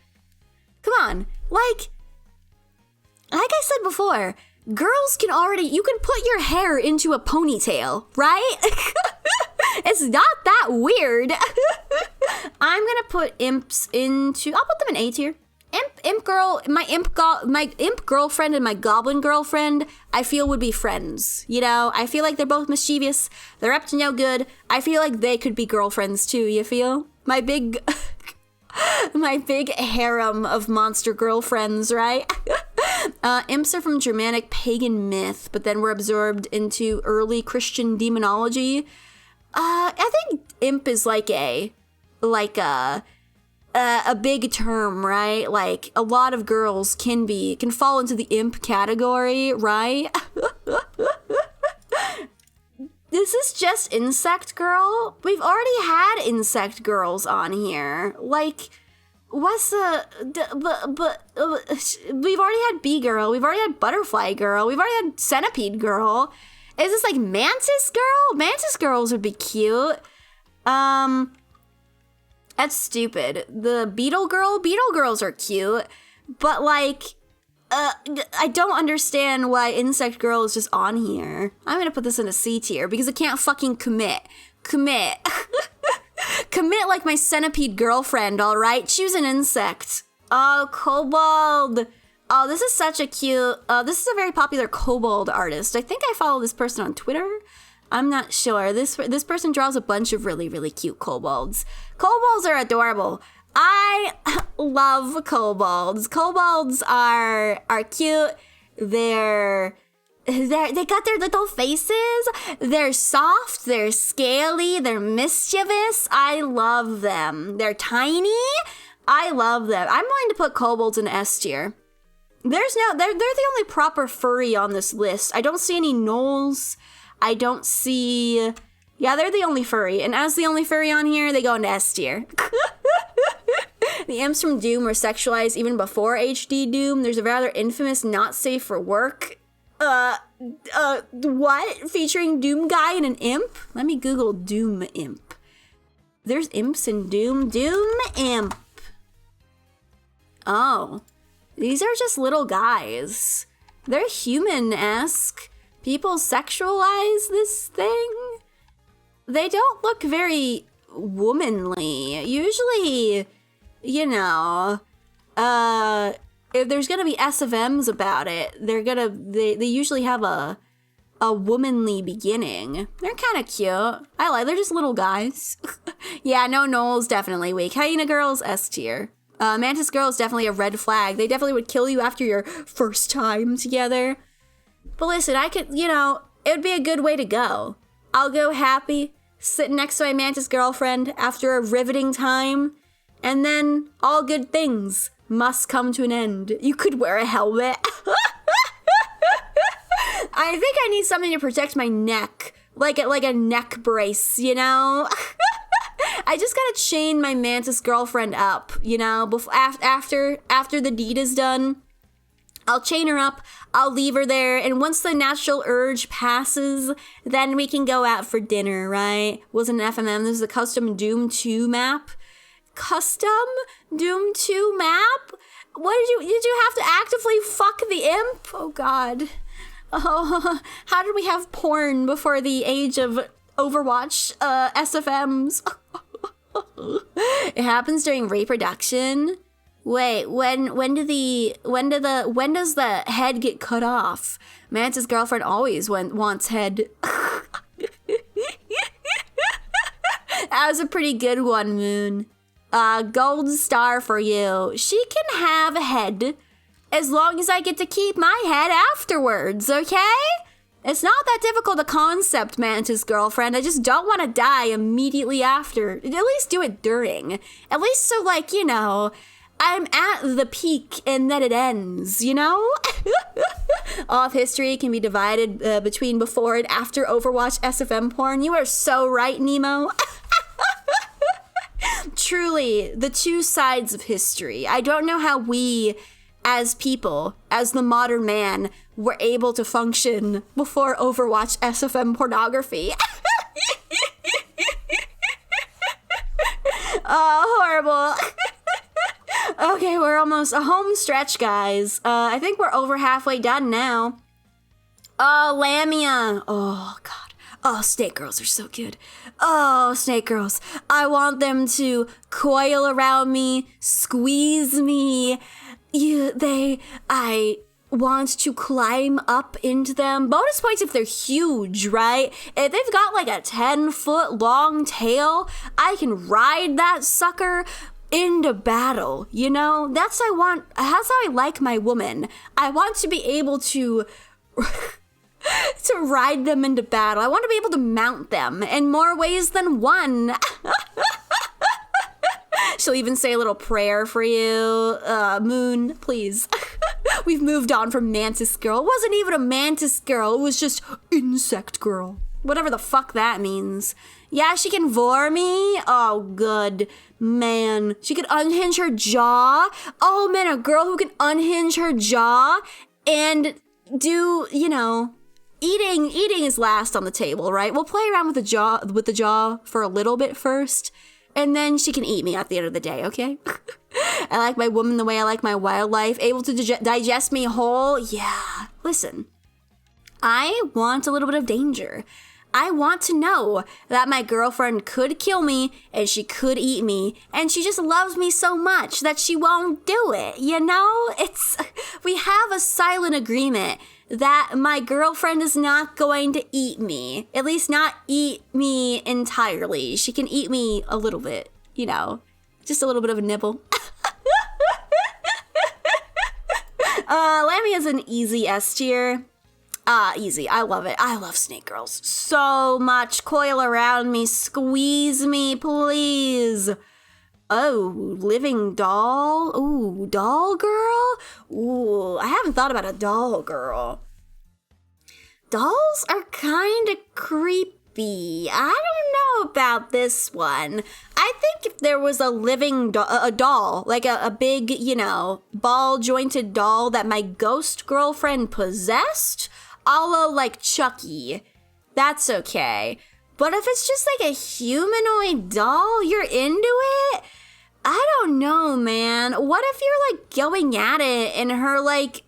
Come on. Like I said before, girls can you can put your hair into a ponytail, right? It's not that weird. I'm gonna put imps I'll put them in A tier. Imp girl, my imp girlfriend and my goblin girlfriend, I feel would be friends. I feel like they're both mischievous. They're up to no good. I feel like they could be girlfriends too. You feel? My big harem of monster girlfriends, right? Imps are from Germanic pagan myth, but then were absorbed into early Christian demonology. I think imp is like a big term, right? Like a lot of girls can fall into the imp category, right? This is just insect girl. We've already had insect girls on here. Like, what's we've already had bee girl. We've already had butterfly girl. We've already had centipede girl. Is this like mantis girl? Mantis girls would be cute. That's stupid. The beetle girls are cute, but like, I don't understand why insect girl is just on here. I'm gonna put this in a C tier because it can't fucking commit. Commit like my centipede girlfriend, alright? Choose an insect. Oh, kobold. Oh, this is such a cute, this is a very popular kobold artist. I think I follow this person on Twitter. I'm not sure. This person draws a bunch of really, really cute kobolds. Kobolds are adorable. I love kobolds. Kobolds are cute. They got their little faces. They're soft. They're scaly. They're mischievous. I love them. They're tiny. I love them. I'm going to put kobolds in S tier. They're the only proper furry on this list. I don't see any gnolls. I don't see... Yeah, they're the only furry. And as the only furry on here, they go into S tier. The imps from Doom were sexualized even before HD Doom. There's a rather infamous not safe for work. What? Featuring Doom guy and an imp? Let me Google Doom imp. There's imps in Doom. Doom imp. Oh. These are just little guys. They're human-esque. People sexualize this thing. They don't look very womanly. Usually, if there's gonna be S of M's about it, they usually have a a womanly beginning. They're kind of cute. They're just little guys. Yeah, no, Noel's definitely weak. Hyena girls, S tier. Mantis girl is definitely a red flag. They definitely would kill you after your first time together. But listen, it would be a good way to go. I'll go happy, sitting next to my Mantis girlfriend after a riveting time, and then all good things must come to an end. You could wear a helmet. I think I need something to protect my neck, like a neck brace, I just gotta chain my Mantis girlfriend up, after the deed is done. I'll chain her up, I'll leave her there, and once the natural urge passes, then we can go out for dinner, right? Wasn't an FMM, this is a custom Doom 2 map. Custom Doom 2 map? Did you have to actively fuck the imp? Oh god. Oh, how did we have porn before the age of Overwatch SFMs? It happens during reproduction. Wait, when does the head get cut off? Mantis girlfriend always wants head. That was a pretty good one, Moon. Gold star for you. She can have a head as long as I get to keep my head afterwards, okay? It's not that difficult a concept, Mantis girlfriend. I just don't want to die immediately after. At least do it during. At least so, I'm at the peak and then it ends, All of history can be divided between before and after Overwatch SFM porn. You are so right, Nemo. Truly, the two sides of history. I don't know how we, as people, as the modern man, were able to function before Overwatch SFM pornography. Oh, horrible. Okay, we're almost a home stretch, guys. I think we're over halfway done now. Oh, Lamia. Oh, God. Oh, snake girls are so good. Oh, snake girls. I want them to coil around me, squeeze me. I want to climb up into them. Bonus points if they're huge, right? If they've got a 10-foot long tail, I can ride that sucker into battle, That's how I like my woman. I want to be able to to ride them into battle. I want to be able to mount them in more ways than one. She'll even say a little prayer for you. Moon, please. We've moved on from Mantis Girl. It wasn't even a Mantis Girl. It was just Insect Girl. Whatever the fuck that means. Yeah, she can vor me. Oh, good. Man. She can unhinge her jaw. Oh, man, a girl who can unhinge her jaw and do, eating is last on the table, right? We'll play around with the jaw for a little bit first, and then she can eat me at the end of the day, okay? I like my woman the way I like my wildlife, able to digest me whole. Yeah, listen, I want a little bit of danger. I want to know that my girlfriend could kill me and she could eat me, and she just loves me so much that she won't do it, we have a silent agreement that my girlfriend is not going to eat me. At least not eat me entirely. She can eat me a little bit, just a little bit of a nibble. Lamia's an easy S tier. Easy. I love it. I love snake girls so much. Coil around me, squeeze me, please. Oh, living doll? Ooh, doll girl? Ooh, I haven't thought about a doll girl. Dolls are kind of creepy. I don't know about this one. I think if there was a living a doll, like a big, ball-jointed doll that my ghost girlfriend possessed, a la Chucky, that's okay. But if it's just a humanoid doll, you're into it? I don't know, man. What if you're going at it and her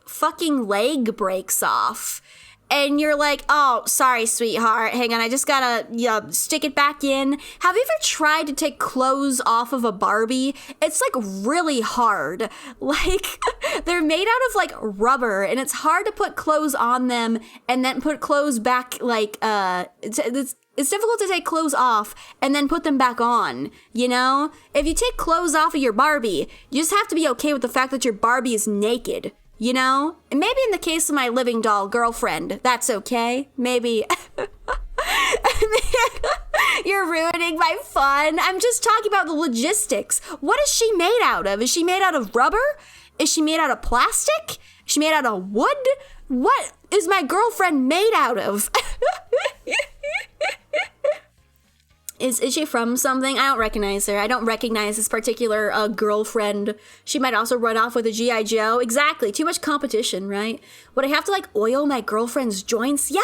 fucking leg breaks off? and you're like, oh, sorry, sweetheart. Hang on, I just gotta stick it back in. Have you ever tried to take clothes off of a Barbie? It's like really hard. Like, they're made out of like rubber, and it's hard to put clothes on them and then put clothes back. Like, it's difficult to take clothes off and then put them back on, you know? If you take clothes off of your Barbie, you just have to be okay with the fact that your Barbie is naked. You know? And maybe in the case of my living doll girlfriend, that's okay. Maybe. You're ruining my fun. I'm just talking about the logistics. What is she made out of? Is she made out of rubber? Is she made out of plastic? Is she made out of wood? What is my girlfriend made out of? Is she from something? I don't recognize her. I don't recognize this particular girlfriend. She might also run off with a G.I. Joe. Exactly. Too much competition, right? Would I have to, like, oil my girlfriend's joints? Yeah!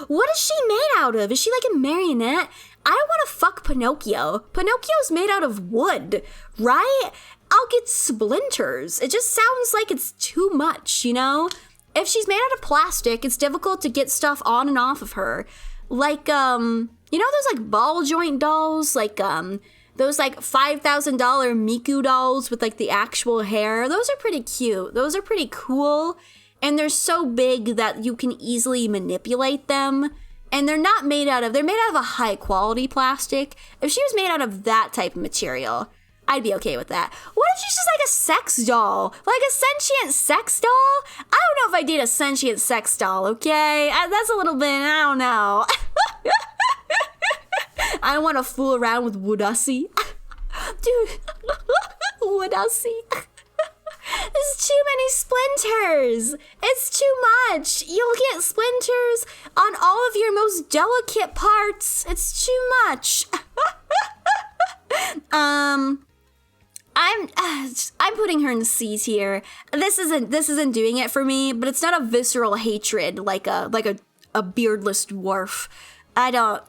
What is she made out of? Is she, like, a marionette? I don't want to fuck Pinocchio. Pinocchio's made out of wood, right? I'll get splinters. It just sounds like it's too much, you know? If she's made out of plastic, it's difficult to get stuff on and off of her. Like, you know those, like, ball joint dolls? Like, those, like, $5,000 Miku dolls with, like, the actual hair? Those are pretty cute. Those are pretty cool. And they're so big that you can easily manipulate them. And they're not made out of, they're made out of a high-quality plastic. If she was made out of that type of material, I'd be okay with that. What if she's just like a sex doll? Like a sentient sex doll? I don't know if I did a sentient sex doll, okay? That's a little bit, I don't know. I don't want to fool around with Woodussie. Dude, Woodussie. There's too many splinters. It's too much. You'll get splinters on all of your most delicate parts. It's too much. I'm putting her in the C tier. This isn't doing it for me, but it's not a visceral hatred like a beardless dwarf. I don't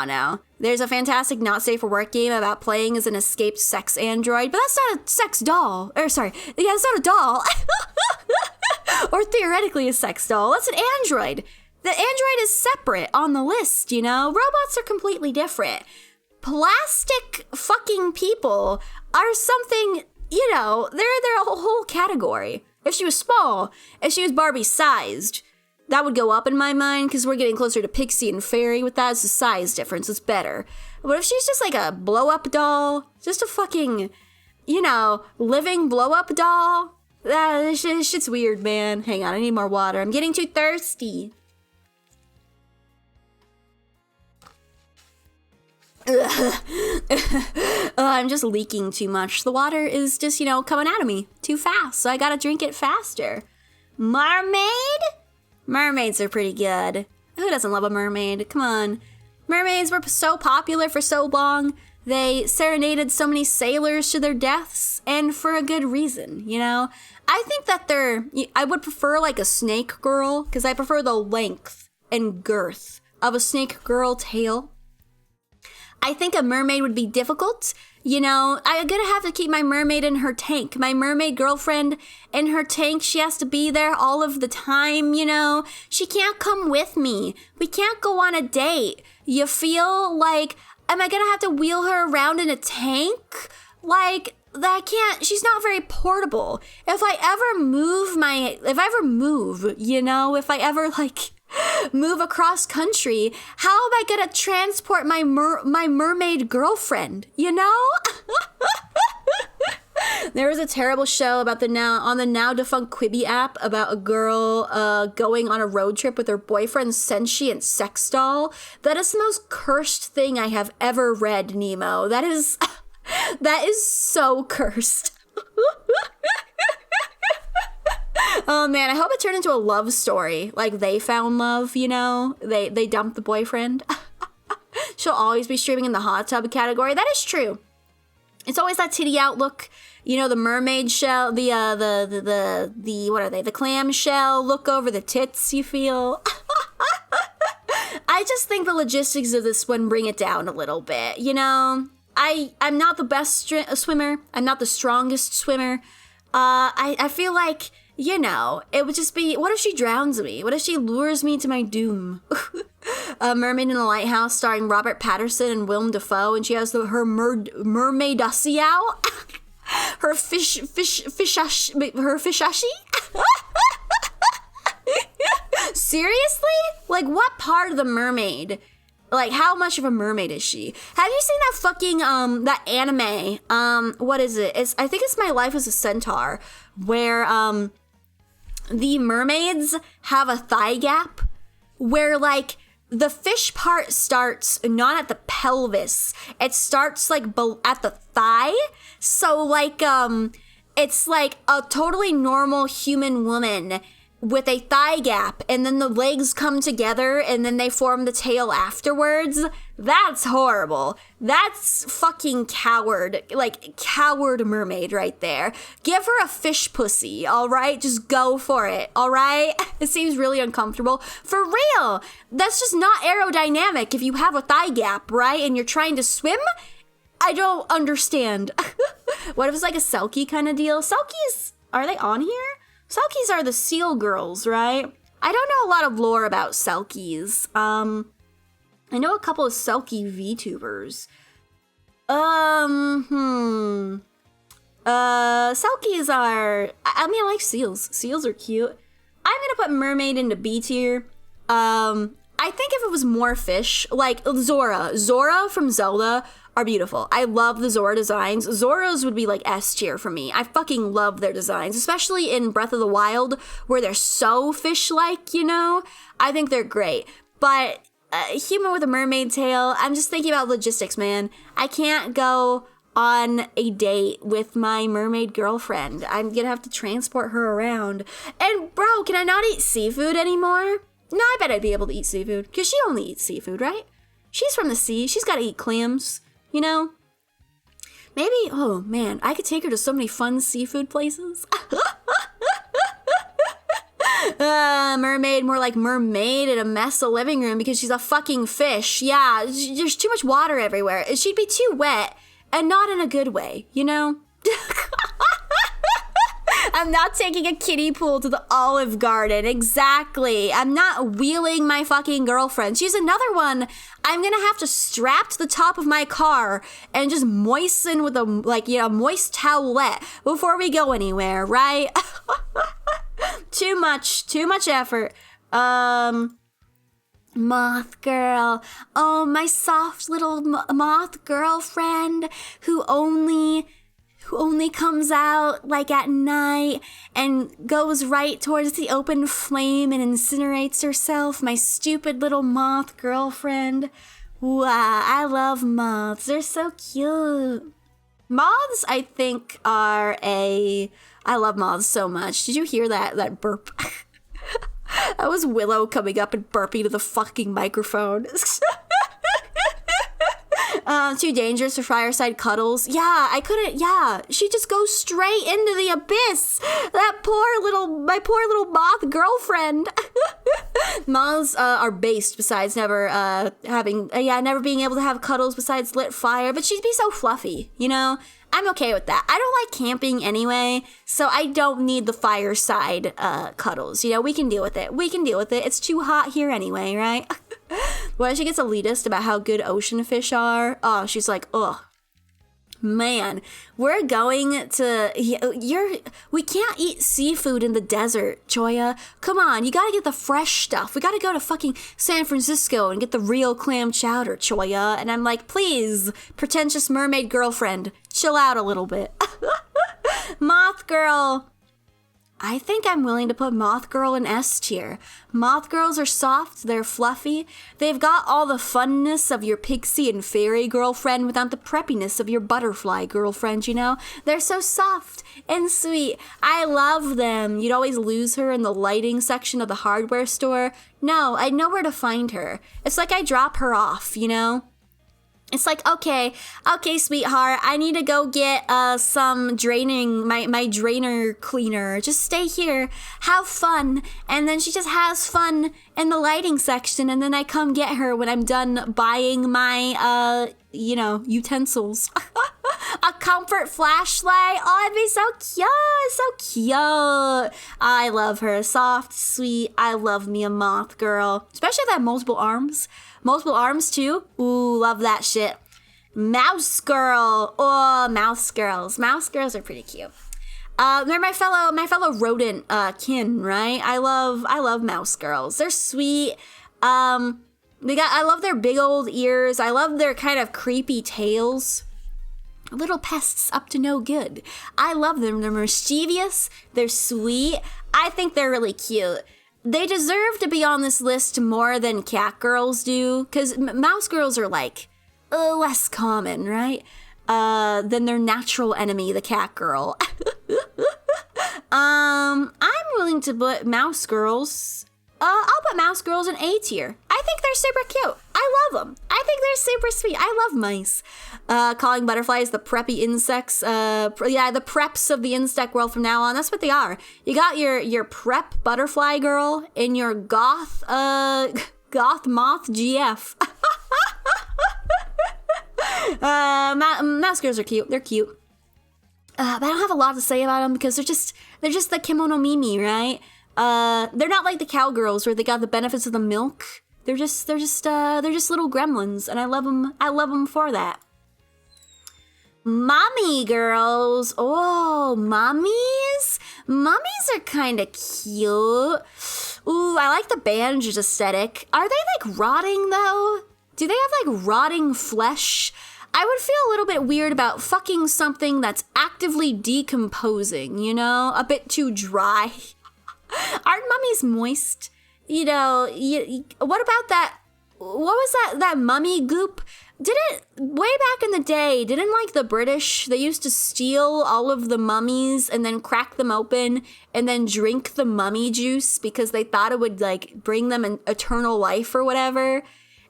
know. There's a fantastic Not Safe for Work game about playing as an escaped sex android, but that's not a sex doll. It's not a doll. Or theoretically a sex doll. That's an android. The android is separate on the list, you know? Robots are completely different. Plastic fucking people are something, you know, they're a whole category. If she was small, if she was Barbie-sized, that would go up in my mind because we're getting closer to Pixie and Fairy with that. It's a size difference. It's better. But if she's just like a blow-up doll, just a fucking, you know, living blow-up doll, that shit's weird, man. Hang on, I need more water. I'm getting too thirsty. I'm just leaking too much. The water is just, you know, coming out of me too fast, so I gotta drink it faster. Mermaid? Mermaids are pretty good. Who doesn't love a mermaid? Come on. Mermaids were so popular for so long. They serenaded so many sailors to their deaths, and for a good reason, you know? I think that I would prefer like a snake girl, because I prefer the length and girth of a snake girl tail. I think a mermaid would be difficult. You know, I'm gonna have to keep my mermaid in her tank. My mermaid girlfriend in her tank, she has to be there all of the time, you know? She can't come with me. We can't go on a date. You feel like, am I gonna have to wheel her around in a tank? Like, that can't, she's not very portable. If I ever move, you know, if I ever like move across country, how am I gonna transport my mermaid girlfriend, you know? There was a terrible show about on the now defunct Quibi app about a girl going on a road trip with her boyfriend's sentient sex doll. That is the most cursed thing I have ever read, Nemo. That is so cursed. Oh man, I hope it turned into a love story. Like they found love, you know? They dumped the boyfriend. She'll always be streaming in the hot tub category. That is true. It's always that titty out look. You know, the mermaid shell, the what are they? The clam shell look over the tits, you feel. I just think the logistics of this one bring it down a little bit, you know? I'm not the best swimmer. I'm not the strongest swimmer. I feel like you know, it would just be, what if she drowns me? What if she lures me to my doom? A Mermaid in the Lighthouse starring Robert Pattinson and Willem Dafoe, and she has her mermaid her fishashi? Seriously? Like, what part of the mermaid? Like, how much of a mermaid is she? Have you seen that fucking, that anime? What is it? I think it's My Life as a Centaur, where, the mermaids have a thigh gap, where, like, the fish part starts not at the pelvis. It starts, like, at the thigh. So, like, it's like a totally normal human woman with a thigh gap, and then the legs come together, and then they form the tail afterwards. That's horrible. That's fucking coward. Like, coward mermaid right there. Give her a fish pussy, all right? Just go for it, all right? It seems really uncomfortable. For real. That's just not aerodynamic if you have a thigh gap, right? And you're trying to swim? I don't understand. What if it's like a Selkie kind of deal? Selkies, are they on here? Selkies are the seal girls, right? I don't know a lot of lore about Selkies. I know a couple of Selkie VTubers. Selkies are, I mean, I like seals. Seals are cute. I'm gonna put mermaid into B tier. I think if it was more fish, like Zora from Zelda are beautiful. I love the Zora designs. Zora's would be like S tier for me. I fucking love their designs, especially in Breath of the Wild, where they're so fish-like, you know? I think they're great. But human with a mermaid tail, I'm just thinking about logistics, man. I can't go on a date with my mermaid girlfriend. I'm gonna have to transport her around. And bro, can I not eat seafood anymore? No, I bet I'd be able to eat seafood, because she only eats seafood, right? She's from the sea. She's gotta eat clams. You know, maybe, oh man, I could take her to so many fun seafood places. Mermaid, more like mermaid in a mess of living room because she's a fucking fish. Yeah, there's too much water everywhere. She'd be too wet, and not in a good way, you know? I'm not taking a kiddie pool to the Olive Garden. Exactly. I'm not wheeling my fucking girlfriend. She's another one I'm gonna have to strap to the top of my car and just moisten with a, like, you know, moist towelette before we go anywhere, right? Too much effort. Moth girl. Oh, my soft little moth girlfriend who only comes out like at night and goes right towards the open flame and incinerates herself. My stupid little moth girlfriend. Wow, I love moths. They're so cute. Moths, I think, I love moths so much. Did you hear that burp? That was Willow coming up and burping to the fucking microphone. Too dangerous for fireside cuddles. Yeah, I couldn't, yeah. She just goes straight into the abyss. My poor little moth girlfriend. Moths are based besides never being able to have cuddles besides lit fire, but she'd be so fluffy, you know? I'm okay with that. I don't like camping anyway, so I don't need the fireside cuddles. You know, we can deal with it. It's too hot here anyway, right? What if she gets elitist about how good ocean fish are? Oh, she's like, ugh. Man, we're going to, we can't eat seafood in the desert, Choya. Come on, you gotta get the fresh stuff. We gotta go to fucking San Francisco and get the real clam chowder, Choya. And I'm like, please, pretentious mermaid girlfriend, chill out a little bit. Moth girl. I think I'm willing to put Moth Girl in S tier. Moth Girls are soft, they're fluffy, they've got all the funness of your pixie and fairy girlfriend without the preppiness of your butterfly girlfriend, you know? They're so soft and sweet. I love them. You'd always lose her in the lighting section of the hardware store. No, I know where to find her. It's like I drop her off, you know? It's like, okay, sweetheart, I need to go get some draining, my drainer cleaner. Just stay here, have fun. And then she just has fun in the lighting section, and then I come get her when I'm done buying my, utensils. A comfort flashlight. Oh, it'd be so cute. So cute. I love her. Soft, sweet. I love me a moth girl. Especially if they have multiple arms. Multiple arms, too. Ooh, love that shit. Mouse girl. Oh, mouse girls. Mouse girls are pretty cute. They're my fellow rodent kin, right? I love mouse girls. They're sweet. I love their big old ears. I love their kind of creepy tails. Little pests up to no good. I love them. They're mischievous. They're sweet. I think they're really cute. They deserve to be on this list more than cat girls do, because mouse girls are like less common, right? Than their natural enemy, the cat girl. I'm willing to put mouse girls. I'll put mouse girls in A tier. I think they're super cute. I love them. I think they're super sweet. I love mice. Calling butterflies the preppy insects. The preps of the insect world from now on. That's what they are. You got your prep butterfly girl and your goth moth GF. Mouse girls are cute. They're cute. But I don't have a lot to say about them because they're just the kimono Mimi, right? They're not like the cowgirls where they got the benefits of the milk. They're just little gremlins, and I love them. I love them for that. Mommy girls. Oh, mommies. Mommies are kind of cute. Ooh, I like the bandages aesthetic. Are they like rotting though? Do they have like rotting flesh? I would feel a little bit weird about fucking something that's actively decomposing, you know? A bit too dry. Aren't mummies moist? You know, what about that? What was that mummy goop? Way back in the day, didn't like the British, they used to steal all of the mummies and then crack them open and then drink the mummy juice because they thought it would like bring them an eternal life or whatever.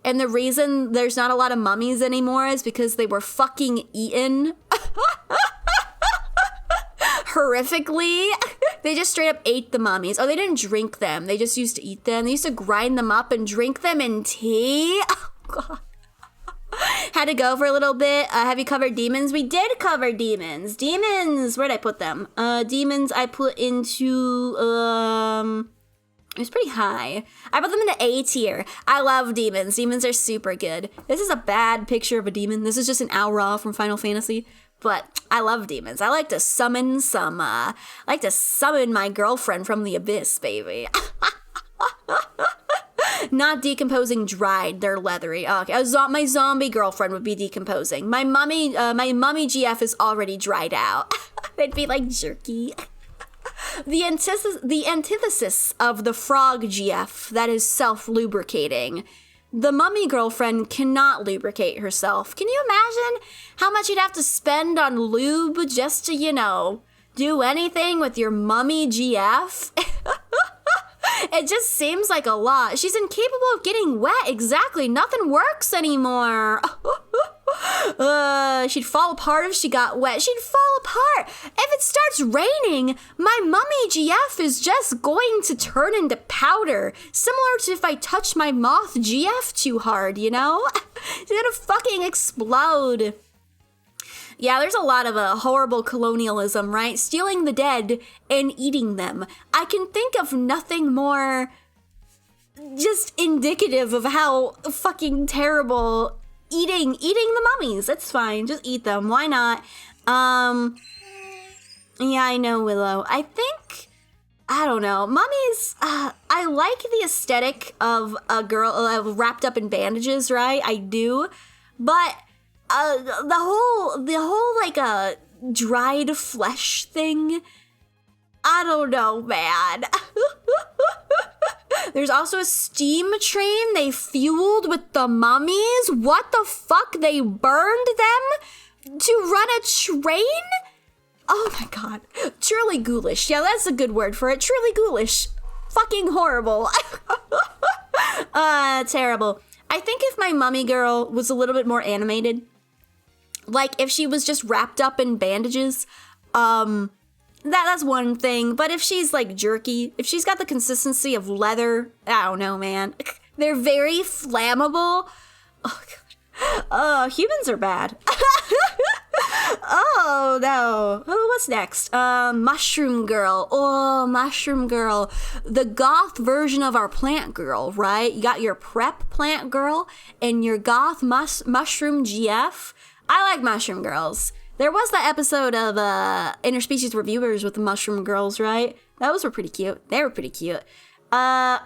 And the reason there's not a lot of mummies anymore is because they were fucking eaten horrifically. They just straight up ate the mummies. Oh, they didn't drink them. They just used to eat them. They used to grind them up and drink them in tea. Oh, God. Had to go for a little bit. Have you covered demons? We did cover demons. Demons. Where'd I put them? Demons I put into, it was pretty high. I put them into A tier. I love demons. Demons are super good. This is a bad picture of a demon. This is just an Aura from Final Fantasy. But I love demons. I like to summon my girlfriend from the abyss, baby. Not decomposing dried. They're leathery. Oh, okay. My zombie girlfriend would be decomposing. My mummy GF is already dried out. They'd be like jerky. The antithesis of the frog GF that is self-lubricating. The mummy girlfriend cannot lubricate herself. Can you imagine how much you'd have to spend on lube just to, you know, do anything with your mummy GF? It just seems like a lot. She's incapable of getting wet. Exactly. Nothing works anymore. She'd fall apart if she got wet. She'd fall apart. If it starts raining, my mummy GF is just going to turn into powder. Similar to if I touch my moth GF too hard, you know? She's gonna fucking explode. Yeah, there's a lot of horrible colonialism, right? Stealing the dead and eating them. I can think of nothing more just indicative of how fucking terrible eating the mummies. It's fine. Just eat them. Why not? Yeah, I know, Willow. I don't know. Mummies, I like the aesthetic of a girl wrapped up in bandages, right? I do. But the whole like dried flesh thing, I don't know, man. There's also a steam train they fueled with the mummies. What the fuck? They burned them to run a train? Oh my God. Truly ghoulish. Yeah, that's a good word for it. Truly ghoulish. Fucking horrible. Terrible. I think if my mummy girl was a little bit more animated, like if she was just wrapped up in bandages, that's one thing. But if she's like jerky, if she's got the consistency of leather, I don't know, man. They're very flammable. Oh, God. Humans are bad. Oh no. Oh, what's next? Mushroom Girl. Oh, Mushroom Girl. The goth version of our plant girl, right? You got your prep plant girl and your goth mushroom GF. I like Mushroom Girls. There was that episode of Interspecies Reviewers with the Mushroom Girls, right? Those were pretty cute. They were pretty cute. I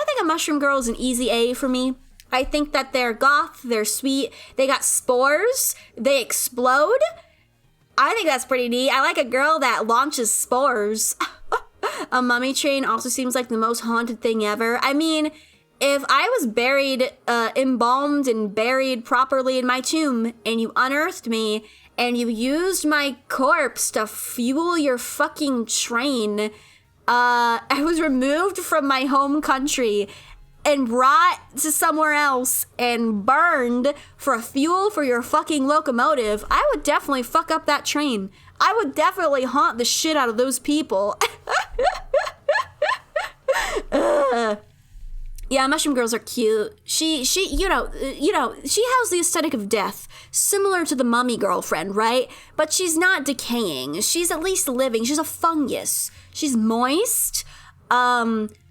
think a Mushroom Girl is an easy A for me. I think that they're goth, they're sweet, they got spores, they explode. I think that's pretty neat. I like a girl that launches spores. A mummy train also seems like the most haunted thing ever. I mean, if I was buried, embalmed and buried properly in my tomb, and you unearthed me, and you used my corpse to fuel your fucking train, I was removed from my home country and brought to somewhere else and burned for a fuel for your fucking locomotive, I would definitely fuck up that train. I would definitely haunt the shit out of those people. Yeah, Mushroom Girls are cute. She has the aesthetic of death, similar to the mummy girlfriend, right? But she's not decaying. She's at least living. She's a fungus. She's moist.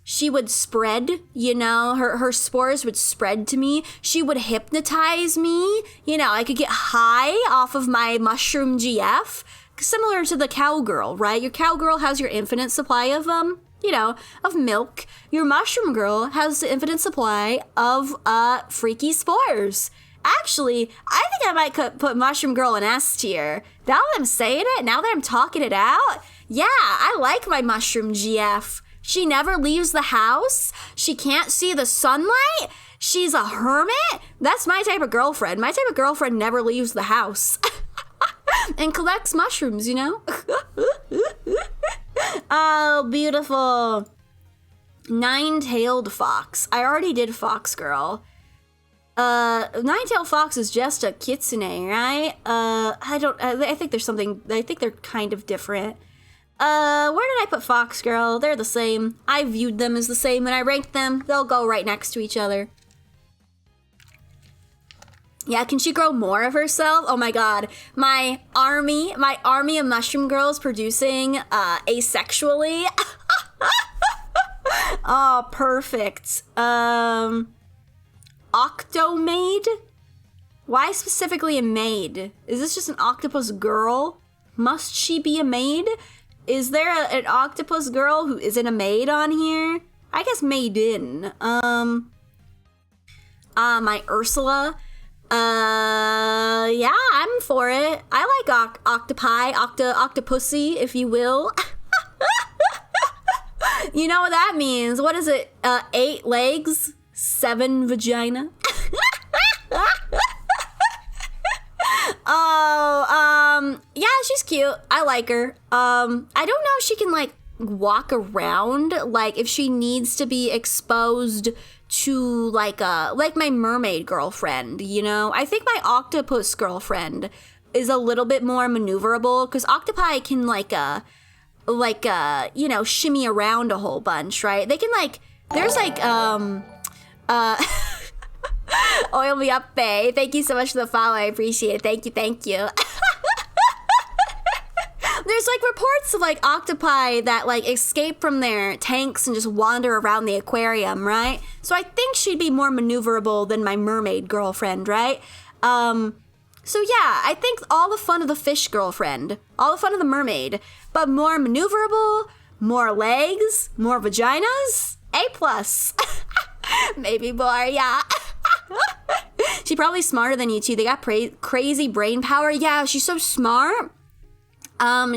She would spread, her spores would spread to me. She would hypnotize me. I could get high off of my mushroom GF, similar to the cowgirl, right? Your cowgirl has your infinite supply of, of milk. Your mushroom girl has the infinite supply of, freaky spores. Actually, I think I might put Mushroom Girl in S tier. Now that I'm saying it, now that I'm talking it out, yeah, I like my mushroom GF. She never leaves the house. She can't see the sunlight. She's a hermit. That's my type of girlfriend. My type of girlfriend never leaves the house. And collects mushrooms, Oh, beautiful. Nine-tailed fox. I already did fox girl. Nine-tailed fox is just a kitsune, right? I think they're kind of different. Where did I put fox girl? They're the same. I viewed them as the same when I ranked them. They'll go right next to each other. Yeah, can she grow more of herself? Oh my god. My army of mushroom girls producing asexually. Oh, perfect. Octomaid? Why specifically a maid? Is this just an octopus girl? Must she be a maid? Is there an octopus girl who isn't a maid on here? I guess maiden. My Ursula. Yeah, I'm for it. I like octopi, octopussy, if you will. You know what that means? What is it? 8 legs, 7 vagina. Yeah, she's cute. I like her. I don't know if she can, walk around, if she needs to be exposed to, like my mermaid girlfriend, I think my octopus girlfriend is a little bit more maneuverable, because octopi can, shimmy around a whole bunch, right? They can, there's, Oil me up, bae. Thank you so much for the follow. I appreciate it. Thank you. There's reports of octopi that escape from their tanks and just wander around the aquarium, right? So I think she'd be more maneuverable than my mermaid girlfriend, right? So yeah, I think all the fun of the fish girlfriend, all the fun of the mermaid, but more maneuverable, more legs, more vaginas, A+. Maybe more, yeah. She's probably smarter than you two. They got crazy brain power. Yeah, she's so smart.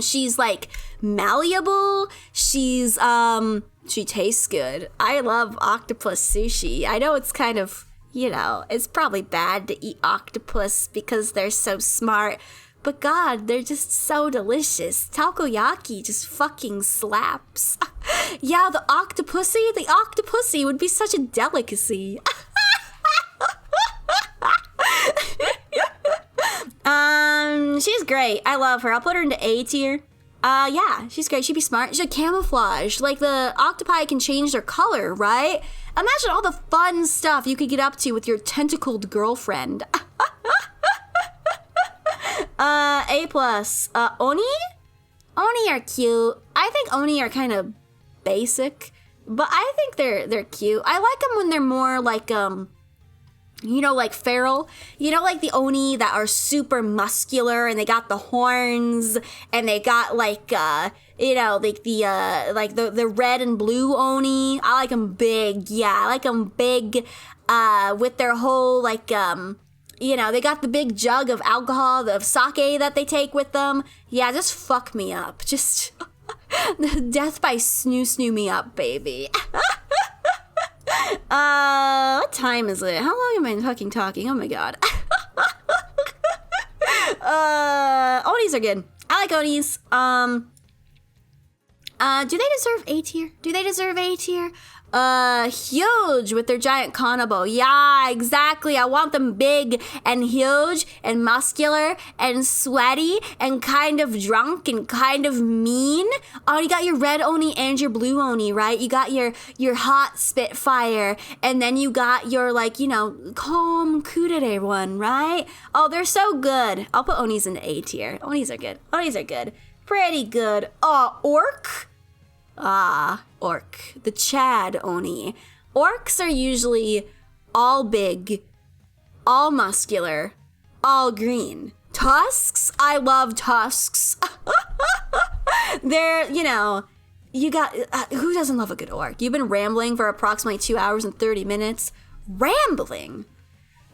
She's malleable. She tastes good. I love octopus sushi. I know it's kind of, it's probably bad to eat octopus because they're so smart. But God, they're just so delicious. Takoyaki just fucking slaps. Yeah, the octopussy would be such a delicacy. She's great. I love her. I'll put her into A tier. Yeah, she's great. She'd be smart. She'd camouflage. The octopi can change their color, right? Imagine all the fun stuff you could get up to with your tentacled girlfriend. A plus. Oni? Oni are cute. I think Oni are kind of basic, but I think they're cute. I like them when they're more like, like feral. Like the Oni that are super muscular and they got the horns and they got like, like the red and blue Oni. I like them big. Yeah, I like them big, with their whole like, they got the big jug of alcohol, of sake that they take with them. Yeah, just fuck me up. Just death by snoo me up, baby. What time is it? How long am I fucking talking? Oh my god. Onis are good. I like Onis. Do they deserve A tier? Do they deserve A tier? Huge with their giant kanabo. Yeah, exactly. I want them big and huge and muscular and sweaty and kind of drunk and kind of mean. Oh, you got your red Oni and your blue Oni, right? You got your hot Spitfire, and then you got your calm Kudere one, right? Oh, they're so good. I'll put Onis in the A tier. Onis are good. Onis are good. Pretty good. Oh, Orc? Ah, Orc. The Chad Oni. Orcs are usually all big, all muscular, all green. Tusks? I love tusks. They're, you got, who doesn't love a good orc? You've been rambling for approximately 2 hours and 30 minutes. Rambling?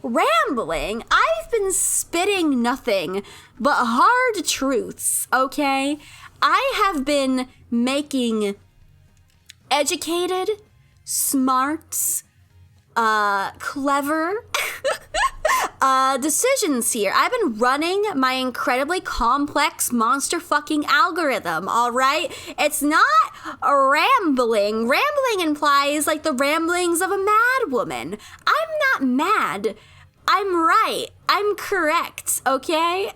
I've been spitting nothing but hard truths, okay? I have been making educated, smart, clever decisions here. I've been running my incredibly complex monster fucking algorithm, all right? It's not rambling. Rambling implies like the ramblings of a mad woman. I'm not mad. I'm right. I'm correct, okay?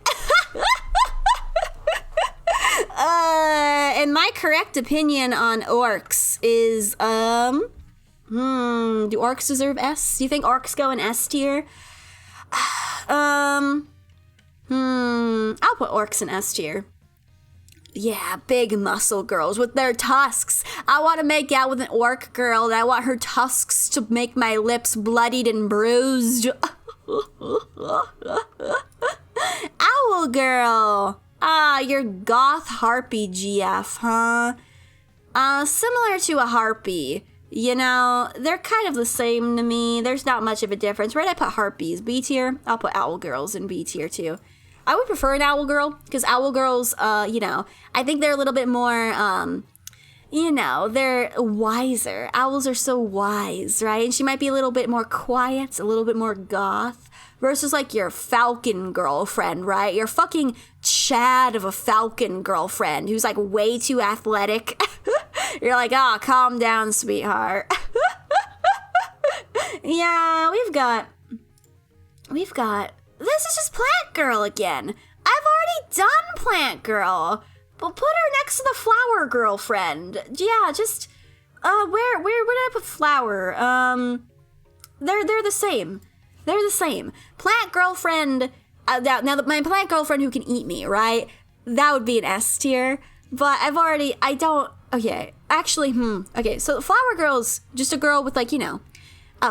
And my correct opinion on orcs is, do orcs deserve S? Do you think orcs go in S tier? I'll put orcs in S tier. Yeah, big muscle girls with their tusks. I want to make out with an orc girl and I want her tusks to make my lips bloodied and bruised. Owl girl. You're goth harpy GF, huh? Similar to a harpy. They're kind of the same to me. There's not much of a difference. Where'd I put harpies? B tier? I'll put owl girls in B tier too. I would prefer an owl girl, because owl girls, I think they're a little bit more, they're wiser. Owls are so wise, right? And she might be a little bit more quiet, a little bit more goth. Versus like your falcon girlfriend, right? Your fucking Chad of a falcon girlfriend who's like way too athletic. You're like, calm down, sweetheart. Yeah, we've got, this is just Plant Girl again. I've already done Plant Girl. But put her next to the Flower Girlfriend. Yeah, just, where did I put Flower? They're the same. They're the same. Plant Girlfriend, now my Plant Girlfriend who can eat me, right? That would be an S tier. But okay, so the Flower Girl's just a girl with like, a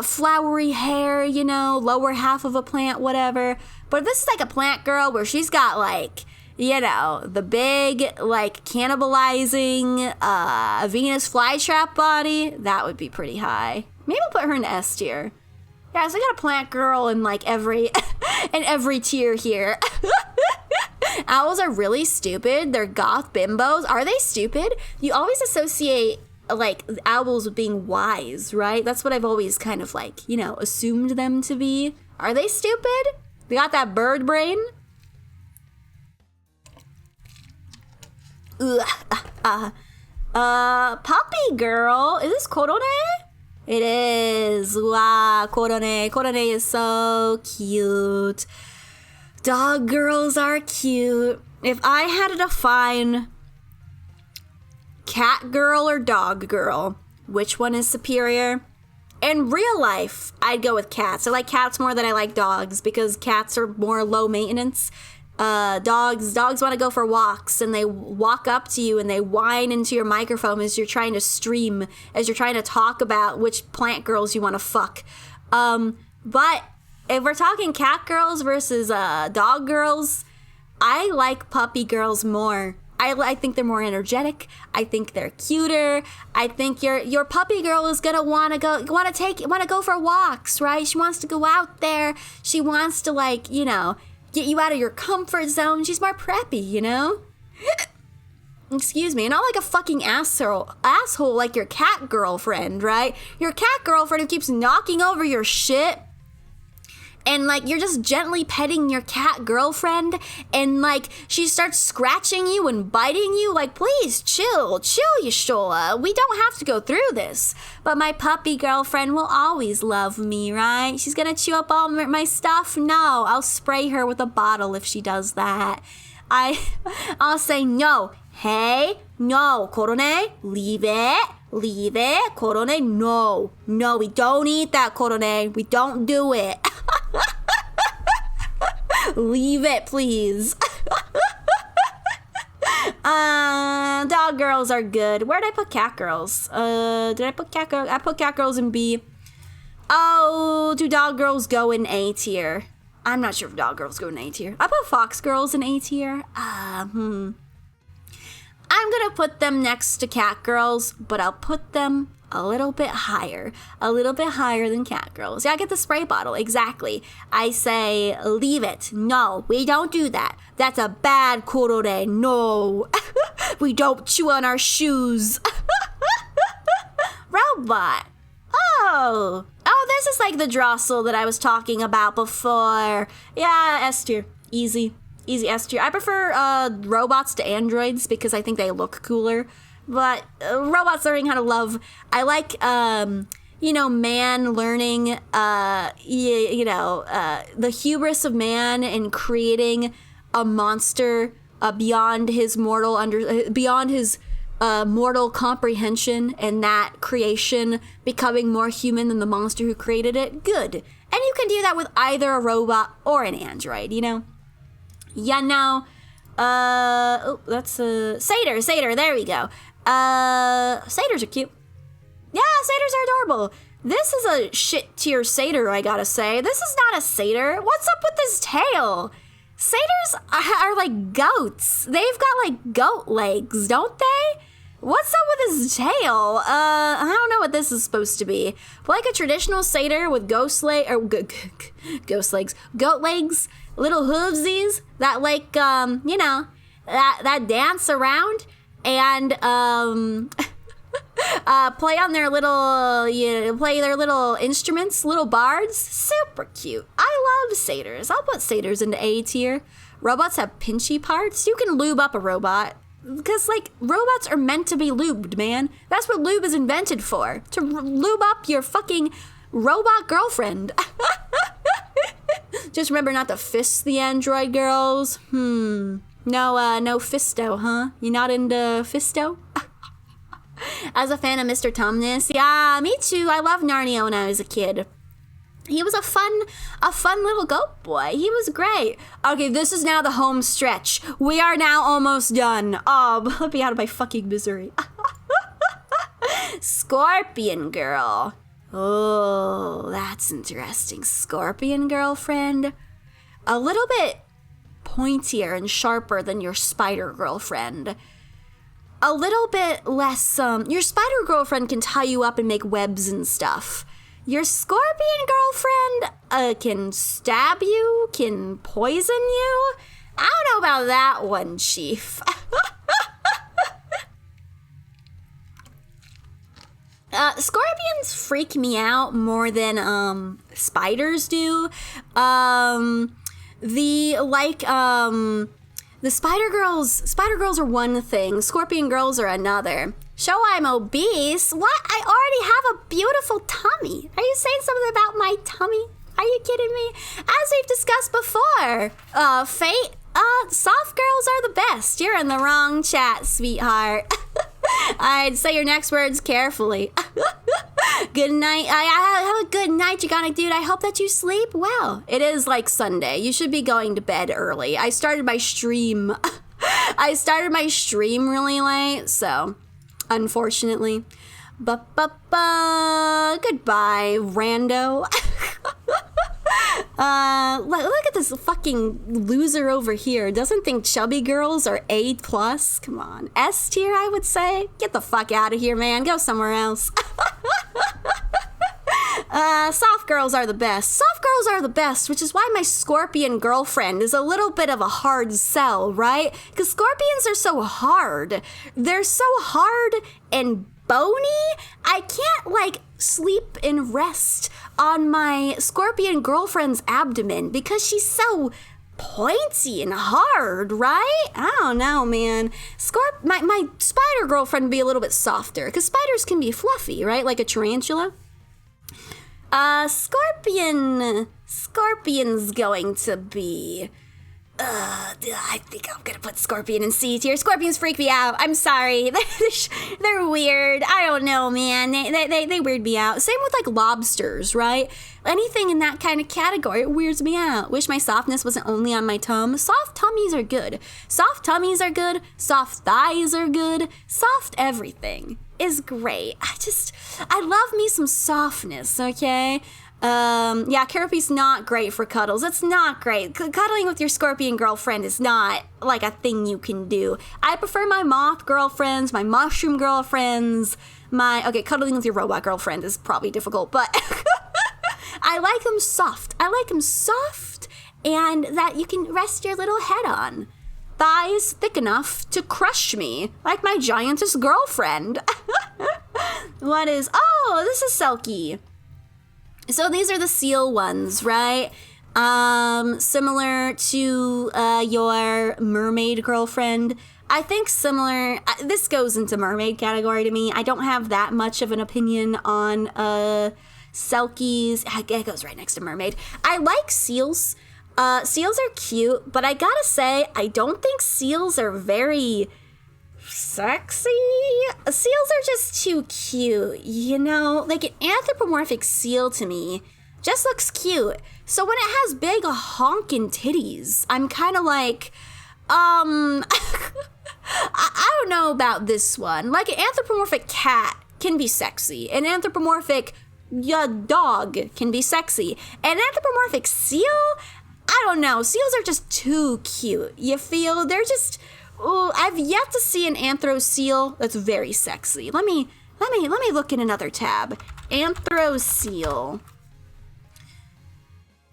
flowery hair, lower half of a plant, whatever. But if this is like a Plant Girl where she's got like, the big, like, cannibalizing, Venus flytrap body, that would be pretty high. Maybe I'll put her in S tier. Yeah, so I got a Plant Girl in like every tier here. Owls are really stupid. They're goth bimbos. Are they stupid? You always associate like owls with being wise, right? That's what I've always kind of like, assumed them to be. Are they stupid? They got that bird brain? Puppy girl. Is this Korone? It is. Wow, Korone. Korone is so cute. Dog girls are cute. If I had to define cat girl or dog girl, which one is superior? In real life, I'd go with cats. I like cats more than I like dogs because cats are more low maintenance. Dogs want to go for walks, and they walk up to you and they whine into your microphone as you're trying to stream, as you're trying to talk about which plant girls you want to fuck. But if we're talking cat girls versus dog girls, I like puppy girls more. I think they're more energetic. I think they're cuter. I think your puppy girl is gonna want to go for walks, right? She wants to go out there. She wants to, like, you know, get you out of your comfort zone. She's more preppy, you know? Excuse me. And not like a fucking asshole like your cat girlfriend, right? Your cat girlfriend who keeps knocking over your shit. And, like, you're just gently petting your cat girlfriend, and, like, she starts scratching you and biting you. Like, please, chill, Yashola. We don't have to go through this. But my puppy girlfriend will always love me, right? She's gonna chew up all my stuff? No, I'll spray her with a bottle if she does that. I'll say, no. Hey, no, Korone, leave it, Korone, no, we don't eat that, Korone, we don't do it. Leave it, please. Dog girls are good. Where'd I put cat girls? Did I put cat girls? I put cat girls in B. Oh, do dog girls go in A tier? I'm not sure if dog girls go in A tier. I put fox girls in A tier. I'm gonna put them next to cat girls, but I'll put them a little bit higher than cat girls. Yeah, I get the spray bottle, exactly. I say, leave it. No, we don't do that. That's a bad Korore. No, we don't chew on our shoes. Robot. Oh, this is like the Drossel that I was talking about before. Yeah, S tier, easy S tier. I prefer robots to androids because I think they look cooler. But robots learning how to love. I like, man learning, the hubris of man in creating a monster beyond his mortal comprehension, and that creation becoming more human than the monster who created it. Good. And you can do that with either a robot or an android, you know? Yeah, no. That's a satyr. There we go. Satyrs are cute. Yeah, satyrs are adorable. This is a shit tier satyr, I gotta say. This is not a satyr. What's up with this tail? Satyrs are like goats. They've got like goat legs, don't they? What's up with his tail? I don't know what this is supposed to be. But like a traditional satyr with goat legs, little hoovesies that like, that dance around and play on their little, play their little instruments, little bards. Super cute. I love satyrs. I'll put satyrs into A tier. Robots have pinchy parts. You can lube up a robot. Because, like, robots are meant to be lubed, man. That's what lube is invented for. To lube up your fucking robot girlfriend. Just remember not to fist the android girls. No fisto, huh? You not into fisto? As a fan of Mr. Tumnus, yeah, me too. I loved Narnio when I was a kid. He was a fun little goat boy. He was great. Okay, this is now the home stretch. We are now almost done. Oh, let me out of my fucking misery. Scorpion girl. Oh, that's interesting. Scorpion girlfriend. A little bit pointier and sharper than your spider girlfriend. A little bit less, your spider girlfriend can tie you up and make webs and stuff. Your scorpion girlfriend can stab you, can poison you. I don't know about that one, Chief. Scorpions freak me out more than spiders do. The spider girls are one thing, scorpion girls are another. Show I'm obese? What? I already have a beautiful tummy. Are you saying something about my tummy? Are you kidding me? As we've discussed before, Fate, soft girls are the best. You're in the wrong chat, sweetheart. I'd say your next words carefully. Good night. Have a good night, Gigantic Dude. I hope that you sleep well. It is like Sunday. You should be going to bed early. I started my stream. I started my stream really late, so unfortunately. Goodbye, rando. Look at this fucking loser over here. Doesn't think chubby girls are A+. Come on. S tier, I would say. Get the fuck out of here, man. Go somewhere else. Soft girls are the best. Soft girls are the best, which is why my scorpion girlfriend is a little bit of a hard sell, right? Because scorpions are so hard. They're so hard and bony. I can't, like, sleep and rest on my scorpion girlfriend's abdomen because she's so pointy and hard, right? I don't know, man. My spider girlfriend would be a little bit softer because spiders can be fluffy, right? Like a tarantula. Scorpion's going to be, I think I'm gonna put Scorpion in C tier. Scorpions freak me out. I'm sorry. They're weird. I don't know, man. They weird me out. Same with, like, lobsters, right? Anything in that kind of category, it weirds me out. Wish my softness wasn't only on my tum. Soft tummies are good. Soft tummies are good. Soft thighs are good. Soft everything is great. I love me some softness, okay? Yeah, Caterpie's not great for cuddles. It's not great. Cuddling with your scorpion girlfriend is not, like, a thing you can do. I prefer my moth girlfriends, my mushroom girlfriends, okay, cuddling with your robot girlfriend is probably difficult, but I like them soft. I like them soft and that you can rest your little head on. Thighs thick enough to crush me, like my giantess girlfriend. This is Selkie. So these are the seal ones, right? Similar to your mermaid girlfriend. I think similar, this goes into mermaid category to me. I don't have that much of an opinion on Selkies. It goes right next to mermaid. I like seals. Seals are cute, but I gotta say, I don't think seals are very sexy. Seals are just too cute, you know? Like, an anthropomorphic seal to me just looks cute. So when it has big honkin' titties, I'm kind of like, I don't know about this one. Like, an anthropomorphic cat can be sexy. An anthropomorphic dog can be sexy. An anthropomorphic seal? I don't know. Seals are just too cute. You feel? They're just... Ooh, I've yet to see an anthro seal that's very sexy. Let me look in another tab. Anthro seal.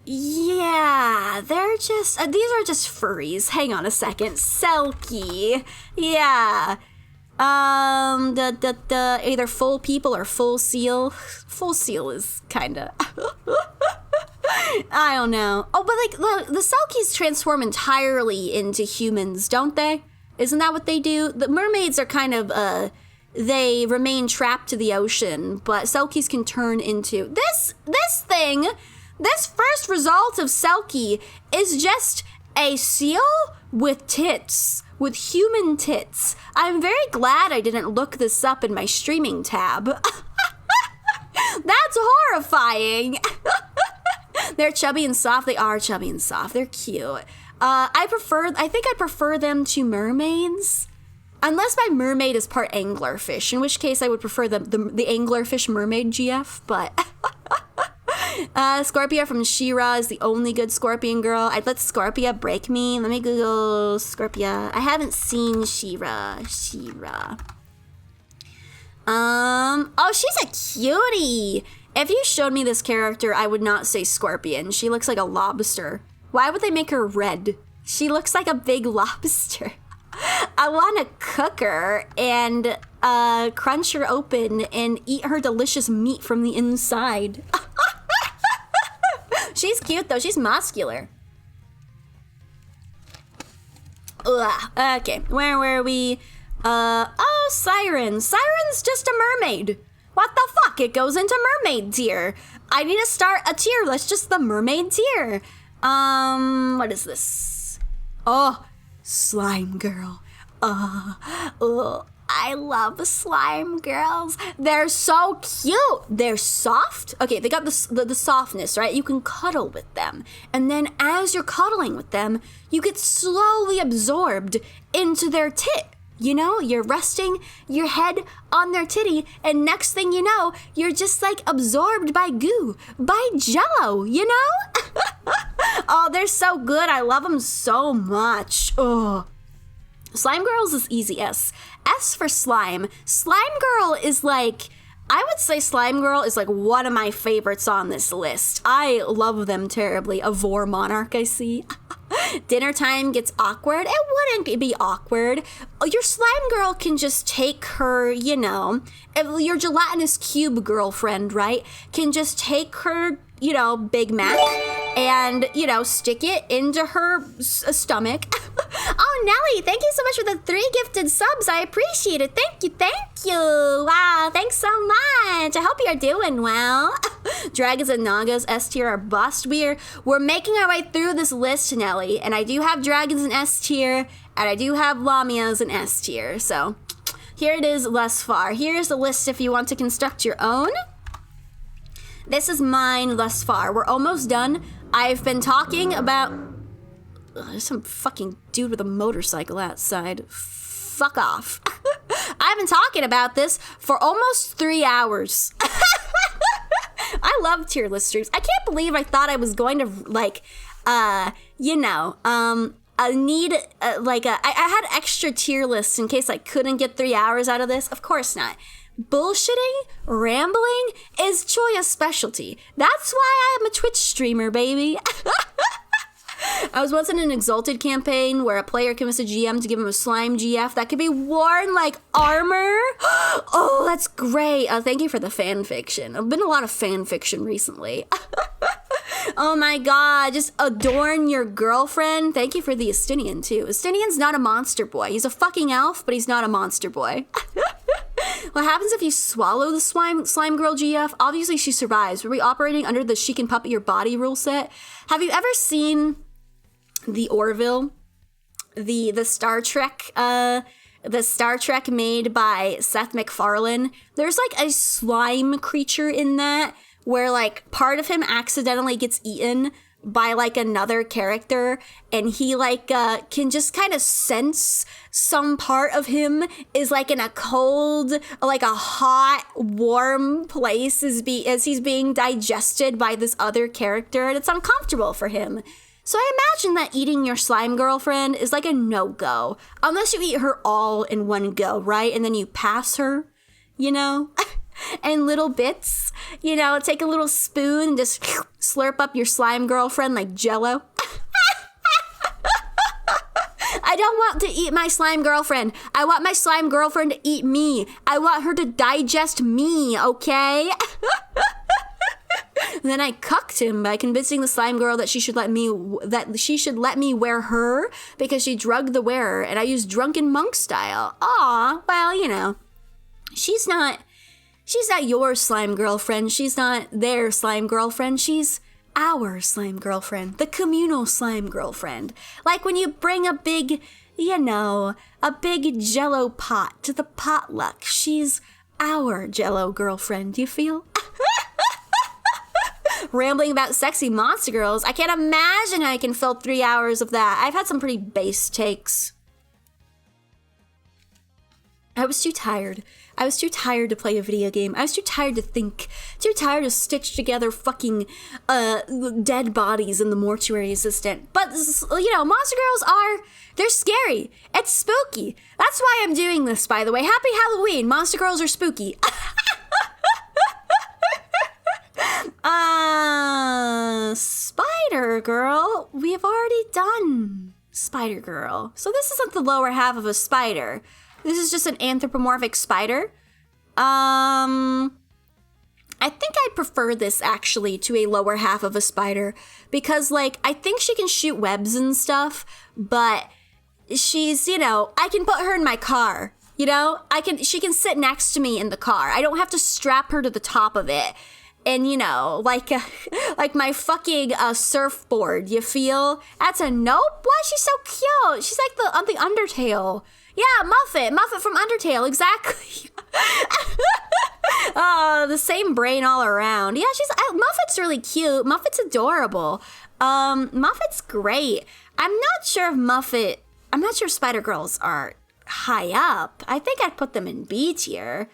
Yeah, they're just these are just furries. Hang on a second. Selkie. Yeah. Either full people or full seal. Full seal is kinda I don't know. Oh, but like the Selkies transform entirely into humans, don't they? Isn't that what they do? The mermaids are kind of, they remain trapped to the ocean, but Selkies can turn into... This first result of Selkie is just a seal with tits, with human tits. I'm very glad I didn't look this up in my streaming tab. That's horrifying. They're chubby and soft. They are chubby and soft. They're cute. I think I prefer them to mermaids. Unless my mermaid is part anglerfish, in which case I would prefer the anglerfish mermaid GF, but... Scorpia from She-Ra is the only good scorpion girl. I'd let Scorpia break me. Let me Google Scorpia. I haven't seen She-Ra. Oh, she's a cutie! If you showed me this character, I would not say scorpion. She looks like a lobster. Why would they make her red? She looks like a big lobster. I want to cook her and crunch her open and eat her delicious meat from the inside. She's cute though. She's muscular. Ugh. Okay, where were we? Siren. Siren's just a mermaid. What the fuck? It goes into mermaid tier. I need to start a tier list, just the mermaid tier. What is this? Oh, slime girl. I I love slime girls. They're so cute. They're soft. Okay, they got the softness, right? You can cuddle with them. And then as you're cuddling with them, you get slowly absorbed into their tit. You know, you're resting your head on their titty, and next thing you know, you're just like absorbed by goo, by jello, you know? Oh, they're so good. I love them so much. Oh. Slime Girls is easy S. S for slime. Slime Girl is like, I would say Slime Girl is like one of my favorites on this list. I love them terribly. A Vor Monarch, I see. Dinner time gets awkward. It wouldn't be awkward. Your slime girl can just take her, you know, your gelatinous cube girlfriend, right, can just take her, you know, Big Mac and, you know, stick it into her stomach. Oh, Nelly, thank you so much for the 3 gifted subs. I appreciate it. Thank you. Wow, thanks so much. I hope you're doing well. Dragons and Nagas S tier are bust. We're making our way through this list, Nelly, and I do have Dragons in S tier, and I do have Lamias in S tier. So here it is thus far. Here's the list if you want to construct your own. This is mine thus far. We're almost done. I've been talking about... There's some fucking dude with a motorcycle outside. Fuck off. I've been talking about this for almost 3 hours. I love tier list streams. I can't believe I thought I was going to, like, you know, I need, I had extra tier lists in case I couldn't get 3 hours out of this. Of course not. Bullshitting, rambling is Choya's specialty. That's why I'm a Twitch streamer, baby. I was once in an Exalted campaign where a player convinced a GM to give him a slime GF that could be worn like armor. Oh, that's great. Thank you for the fan fiction. I've been a lot of fan fiction recently. Oh my god, just adorn your girlfriend. Thank you for the Estinian too. Estinian's not a monster boy. He's a fucking elf, but he's not a monster boy. What happens if you swallow the slime girl GF? Obviously she survives. Were we operating under the she can puppet your body rule set? Have you ever seen the Orville? The Star Trek made by Seth MacFarlane? There's like a slime creature in that where like part of him accidentally gets eaten by like another character, and he like can just kind of sense some part of him is like in a cold, like a hot, warm place as he's being digested by this other character, and it's uncomfortable for him. So I imagine that eating your slime girlfriend is like a no-go, unless you eat her all in one go, right? And then you pass her, you know? And little bits, you know, take a little spoon and just slurp up your slime girlfriend like Jello. I don't want to eat my slime girlfriend. I want my slime girlfriend to eat me. I want her to digest me, okay? And then I cucked him by convincing the slime girl that she should let me wear her because she drugged the wearer, and I used drunken monk style. Aw, well, you know, she's not your slime girlfriend. She's not their slime girlfriend. She's our slime girlfriend. The communal slime girlfriend. Like when you bring a big, you know, a big Jello pot to the potluck. She's our Jello girlfriend. You feel? Rambling about sexy monster girls. I can't imagine how I can fill 3 hours of that. I've had some pretty base takes. I was too tired. I was too tired to play a video game. I was too tired to think. Too tired to stitch together fucking dead bodies in the mortuary assistant. But, you know, monster girls they're scary. It's spooky. That's why I'm doing this, by the way. Happy Halloween. Monster girls are spooky. Spider Girl. We have already done Spider Girl. So this isn't the lower half of a spider. This is just an anthropomorphic spider. I think I'd prefer this actually to a lower half of a spider because, like, I think she can shoot webs and stuff, but she's, you know, I can put her in my car, you know? She can sit next to me in the car. I don't have to strap her to the top of it. And, you know, like my fucking surfboard, you feel? That's a nope? Why? She's so cute. She's like the Undertale. Yeah, Muffet from Undertale, exactly. Oh, the same brain all around. Yeah, Muffet's really cute. Muffet's adorable. Muffet's great. I'm not sure if Spider-Girls are high up. I think I'd put them in B tier.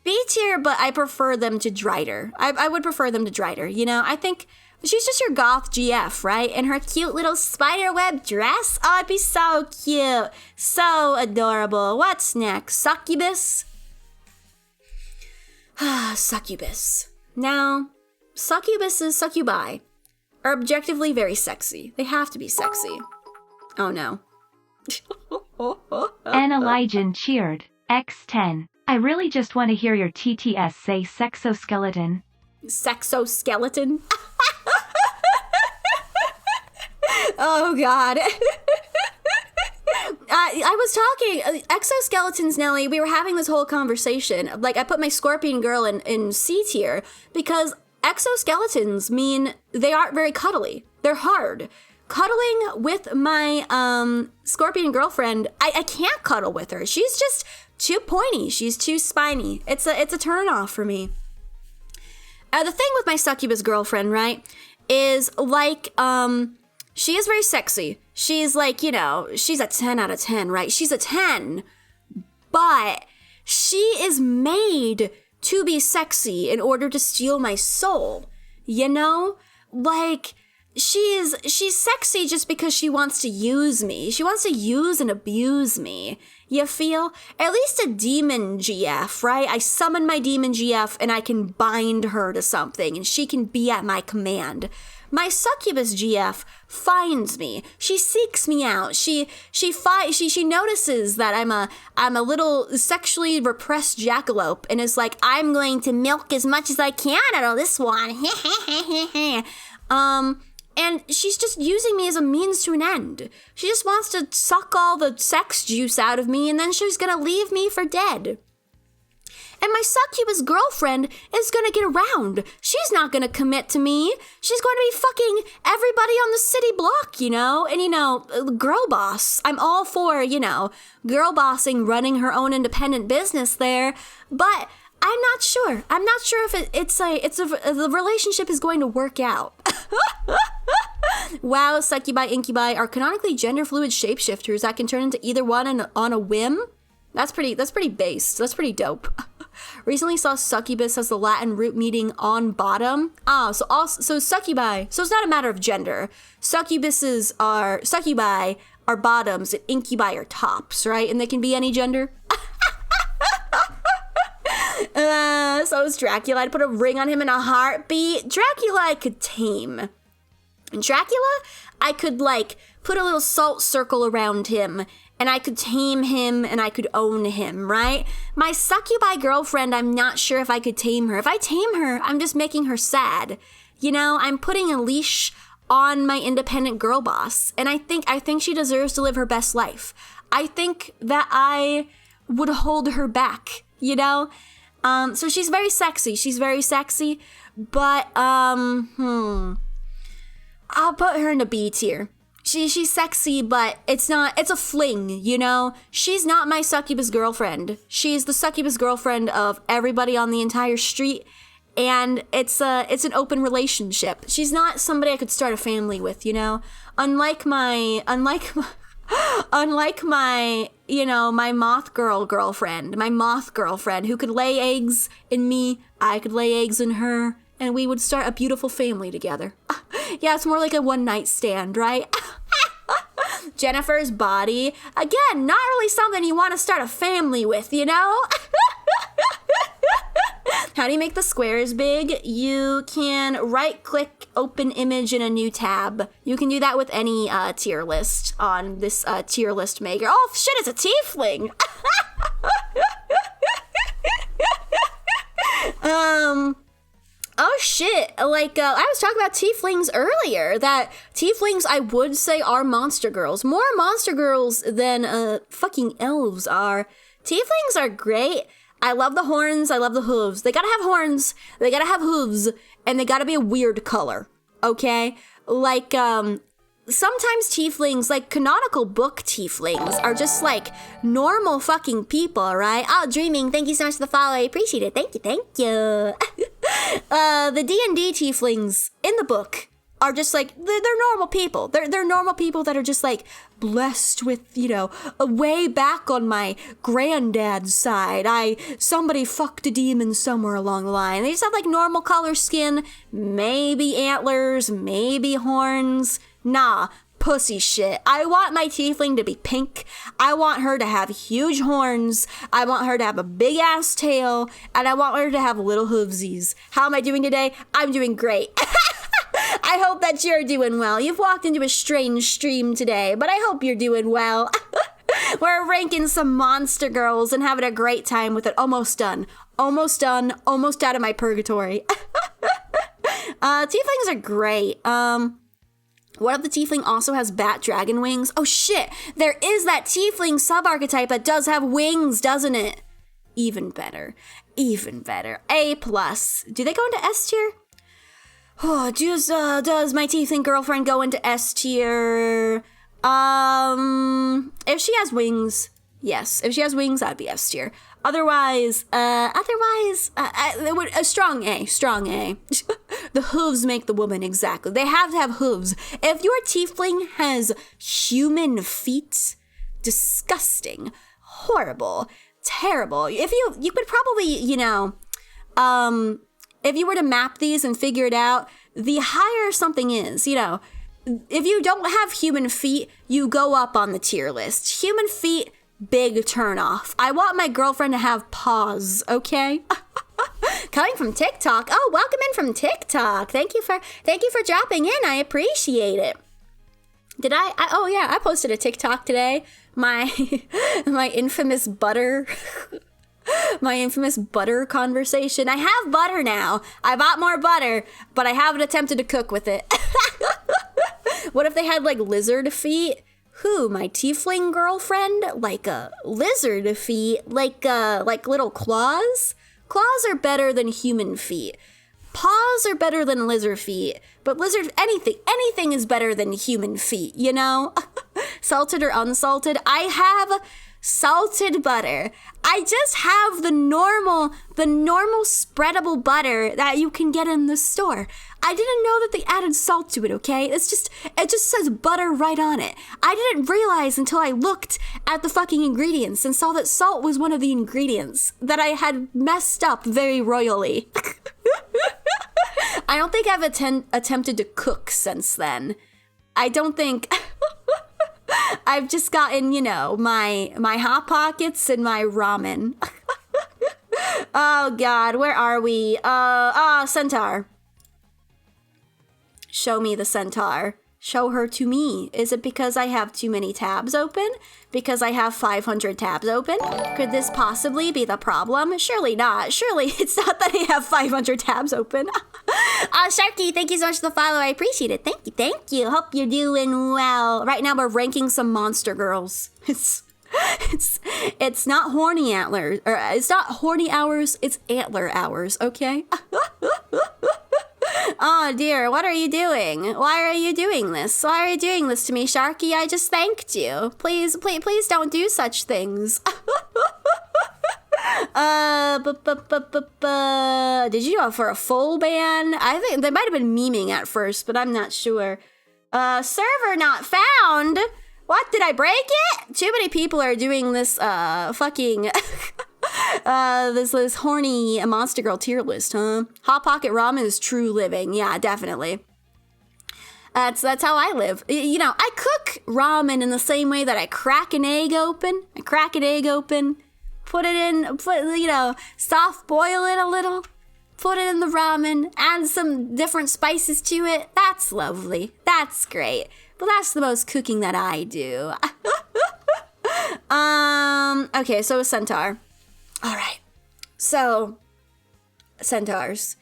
B tier, but I prefer them to Drider. I would prefer them to Drider, you know? I think she's just your goth GF, right? And her cute little spiderweb dress. Oh, it'd be so cute. So adorable. What's next? Succubus? Succubus. Now, succubuses, succubi, are objectively very sexy. They have to be sexy. Oh no. Anna Lygen cheered. X10. I really just want to hear your TTS say sexoskeleton. Sexoskeleton? Oh god. I was talking exoskeletons, Nelly. We were having this whole conversation. Like, I put my Scorpion Girl in C tier because exoskeletons mean they aren't very cuddly. They're hard. Cuddling with my Scorpion girlfriend, I can't cuddle with her. She's just too pointy. She's too spiny. It's a turn off for me. The thing with my succubus girlfriend, right, is like she is very sexy. She's like, you know, she's a 10 out of 10, right? She's a 10, but she is made to be sexy in order to steal my soul, you know? Like, she's sexy just because she wants to use me. She wants to use and abuse me. You feel? At least a demon GF, right? I summon my demon GF and I can bind her to something and she can be at my command. My succubus GF finds me. She seeks me out. She notices that I'm a little sexually repressed jackalope and is like, I'm going to milk as much as I can out of this one. And she's just using me as a means to an end. She just wants to suck all the sex juice out of me and then she's gonna leave me for dead. And my succubus girlfriend is gonna get around. She's not gonna commit to me. She's going to be fucking everybody on the city block, you know? And, you know, girl boss. I'm all for, you know, girl bossing, running her own independent business there. But I'm not sure. I'm not sure if the relationship is going to work out. Wow, succubi, incubi are canonically gender fluid shapeshifters that can turn into either one on a whim. That's pretty based. That's pretty dope. Recently saw succubus as the Latin root meaning on bottom. So succubi. So it's not a matter of gender. Succubi are bottoms and incubi are tops, right? And they can be any gender. So is Dracula. I'd put a ring on him in a heartbeat. Dracula I could tame. And Dracula, I could, like, put a little salt circle around him, and I could tame him, and I could own him, right? My succubi girlfriend, I'm not sure if I could tame her. If I tame her, I'm just making her sad. You know, I'm putting a leash on my independent girl boss, and I think she deserves to live her best life. I think that I would hold her back, you know? So she's very sexy, but, I'll put her in a B tier. She's sexy, but it's a fling, you know? She's not my succubus girlfriend. She's the succubus girlfriend of everybody on the entire street, and it's an open relationship. She's not somebody I could start a family with, you know? Unlike my, you know, my moth girlfriend who could lay eggs in me, I could lay eggs in her, and we would start a beautiful family together. Yeah, it's more like a one-night stand, right? Jennifer's body. Again, not really something you want to start a family with, you know? How do you make the squares big? You can right-click, open image in a new tab. You can do that with any tier list on this tier list maker. Oh, shit, it's a tiefling! Oh shit, like, I was talking about tieflings earlier, that tieflings I would say are monster girls. More monster girls than, fucking elves are. Tieflings are great. I love the horns, I love the hooves. They gotta have horns, they gotta have hooves, and they gotta be a weird color, okay? Like, sometimes tieflings, like canonical book tieflings, are just like normal fucking people, right? Oh, Dreaming, thank you so much for the follow. I appreciate it. Thank you. The D&D tieflings in the book are just like, they're normal people. They're normal people that are just like blessed with, you know, way back on my granddad's side. Somebody fucked a demon somewhere along the line. They just have like normal color skin, maybe antlers, maybe horns. Nah, pussy shit. I want my tiefling to be pink. I want her to have huge horns. I want her to have a big ass tail. And I want her to have little hoovesies. How am I doing today? I'm doing great. I hope that you're doing well. You've walked into a strange stream today, but I hope you're doing well. We're ranking some monster girls and having a great time with it. Almost done. Almost done. Almost out of my purgatory. Tieflings are great. What if the tiefling also has bat dragon wings? Oh shit, there is that tiefling sub-archetype that does have wings, doesn't it? Even better. Even better. A+. Do they go into S tier? Oh, does my tiefling girlfriend go into S tier? If she has wings, yes. If she has wings, that'd be S tier. Otherwise, it would a strong A. The hooves make the woman, exactly. They have to have hooves. If your tiefling has human feet, disgusting, horrible, terrible. If you could probably, you know, if you were to map these and figure it out, the higher something is, you know, if you don't have human feet, you go up on the tier list. Human feet, big turn off. I want my girlfriend to have paws, okay? Coming from TikTok. Oh, welcome in from TikTok. Thank you for dropping in. I appreciate it. Did I oh yeah, I posted a TikTok today. My infamous butter my infamous butter conversation. I have butter now. I bought more butter, but I haven't attempted to cook with it. What if they had like lizard feet? Who, my tiefling girlfriend? Like a lizard feet? Like little claws? Claws are better than human feet. Paws are better than lizard feet. But anything is better than human feet, you know? Salted or unsalted? I have salted butter. I just have the normal spreadable butter that you can get in the store. I didn't know that they added salt to it, okay? It just says butter right on it. I didn't realize until I looked at the fucking ingredients and saw that salt was one of the ingredients that I had messed up very royally. I don't think I've attempted to cook since then. I don't think... I've just gotten, you know, my Hot Pockets and my ramen. Oh, God, where are we? Centaur. Show me the centaur. Show her to me. Is it because I have too many tabs open? Because I have 500 tabs open? Could this possibly be the problem? Surely not. Surely it's not that I have 500 tabs open. Sharky, thank you so much for the follow. I appreciate it. Thank you. Hope you're doing well. Right now we're ranking some monster girls. It's not horny antlers, or it's not horny hours, it's antler hours, okay? Oh dear, what are you doing? Why are you doing this? Why are you doing this to me, Sharky? I just thanked you. Please don't do such things. Did you do it for a full ban? I think they might have been memeing at first, but I'm not sure. Server not found? What, did I break it? Too many people are doing this, fucking... this horny monster girl tier list, huh? Hot Pocket Ramen is true living. Yeah, definitely. That's how I live. You know, I cook ramen in the same way that I crack an egg open. Put it in, soft boil it a little. Put it in the ramen. Add some different spices to it. That's lovely. That's great. But that's the most cooking that I do. Okay, so a centaur. All right. So, centaurs.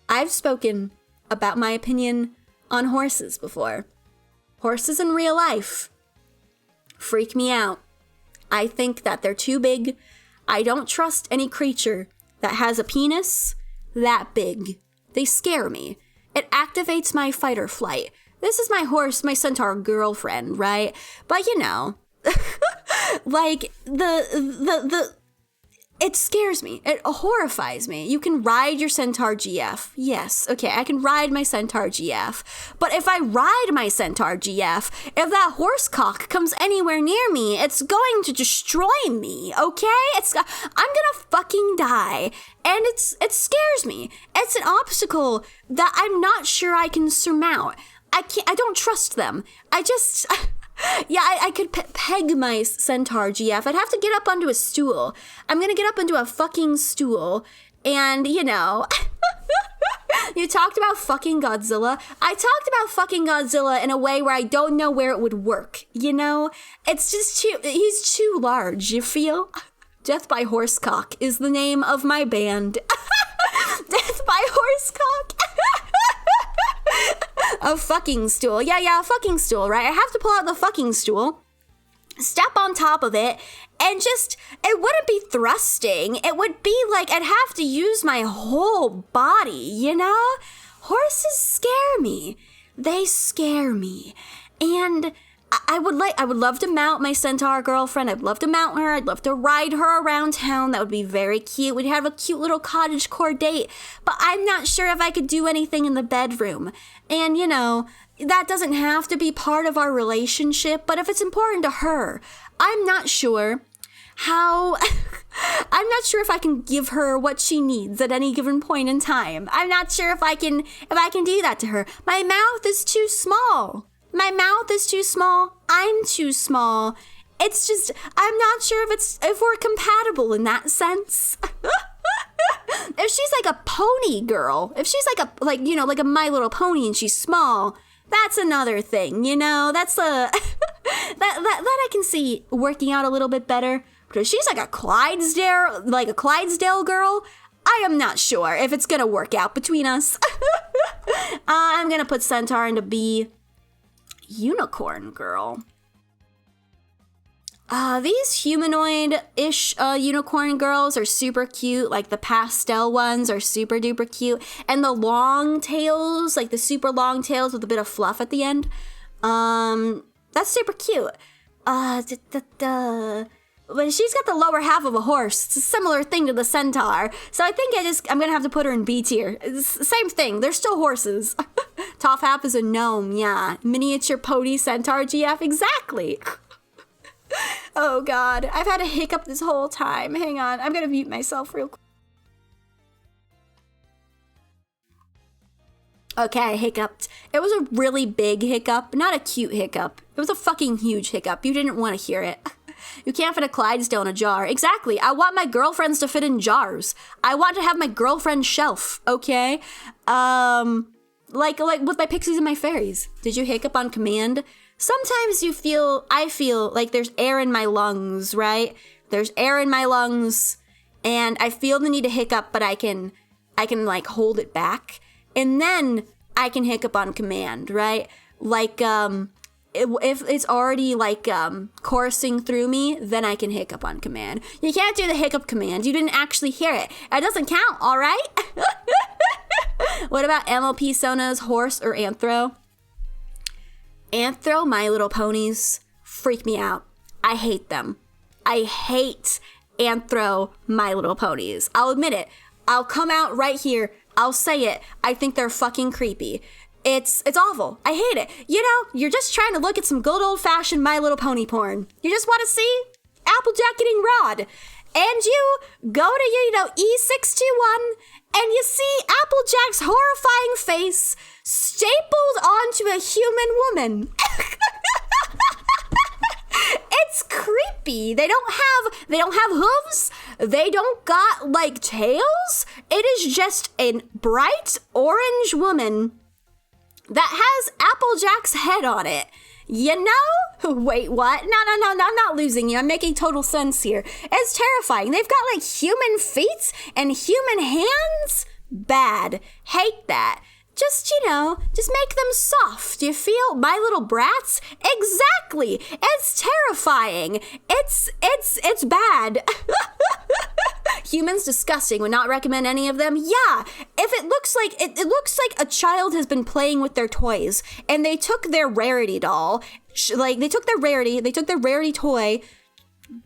I've spoken about my opinion on horses before. Horses in real life freak me out. I think that they're too big. I don't trust any creature that has a penis that big. They scare me. It activates my fight or flight. this is my horse, my centaur girlfriend, right? But you know, like it scares me. It horrifies me. You can ride your Centaur GF. Yes, okay, I can ride my Centaur GF. But if I ride my Centaur GF, if that horse cock comes anywhere near me, it's going to destroy me, okay? I'm gonna fucking die. And it scares me. It's an obstacle that I'm not sure I can surmount. I don't trust them. Yeah, I could peg my Centaur GF. I'd have to get up onto a stool. I'm gonna get up onto a fucking stool, and, you know... You talked about fucking Godzilla. I talked about fucking Godzilla in a way where I don't know where it would work, you know? It's just he's too large, you feel? Death by Horsecock is the name of my band. Death by Horsecock. A fucking stool. Yeah, a fucking stool, right? I have to pull out the fucking stool, step on top of it, and it wouldn't be thrusting. It would be like I'd have to use my whole body, you know? Horses scare me. They scare me. And I would love to mount my centaur girlfriend. I'd love to mount her. I'd love to ride her around town. That would be very cute. We'd have a cute little cottagecore date. But I'm not sure if I could do anything in the bedroom. And, you know, that doesn't have to be part of our relationship. But if it's important to her, I'm not sure how... I'm not sure if I can give her what she needs at any given point in time. I'm not sure if I can do that to her. My mouth is too small. My mouth is too small. I'm too small. It's just, I'm not sure if we're compatible in that sense. If she's like a pony girl, if she's like a My Little Pony and she's small, that's another thing, you know? That's that I can see working out a little bit better. But if she's like a Clydesdale girl, I am not sure if it's gonna work out between us. I'm gonna put Centaur into B. Unicorn girl. These humanoid-ish unicorn girls are super cute. Like the pastel ones are super duper cute. And the long tails, like the super long tails with a bit of fluff at the end. That's super cute. But she's got the lower half of a horse. It's a similar thing to the centaur. So I think I'm gonna have to put her in B tier. It's the same thing. They're still horses. Top half is a gnome, yeah. Miniature pony centaur GF, exactly. Oh God, I've had a hiccup this whole time. Hang on, I'm gonna mute myself real quick. Okay, I hiccuped. It was a really big hiccup, not a cute hiccup. It was a fucking huge hiccup. You didn't want to hear it. You can't fit a Clydesdale in a jar. Exactly. I want my girlfriends to fit in jars. I want to have my girlfriend shelf, okay? Like with my pixies and my fairies. Did you hiccup on command? Sometimes I feel like there's air in my lungs, right? There's air in my lungs, and I feel the need to hiccup, but I can like hold it back. And then I can hiccup on command, right? Like, if it's already like coursing through me, then I can hiccup on command. You can't do the hiccup command. You didn't actually hear it. It doesn't count, all right? What about MLP Sona's horse or Anthro? Anthro My Little Ponies freak me out. I hate them. I hate Anthro My Little Ponies. I'll admit it. I'll come out right here. I'll say it. I think they're fucking creepy. It's awful. I hate it. You know, you're just trying to look at some good old-fashioned My Little Pony porn. You just want to see Applejack getting rod. And you go to, E621, and you see Applejack's horrifying face stapled onto a human woman. It's creepy. They don't have hooves. They don't got, like, tails. It is just a bright orange woman that has Applejack's head on it. You know? Wait, what? No, I'm not losing you. I'm making total sense here. It's terrifying. They've got, like, human feet and human hands? Bad. Hate that. Just make them soft. You feel? My little brats? Exactly. It's terrifying. It's bad. Humans disgusting. Would not recommend any of them. Yeah, if it looks like it looks like a child has been playing with their toys and they took their Rarity doll, they took their Rarity toy,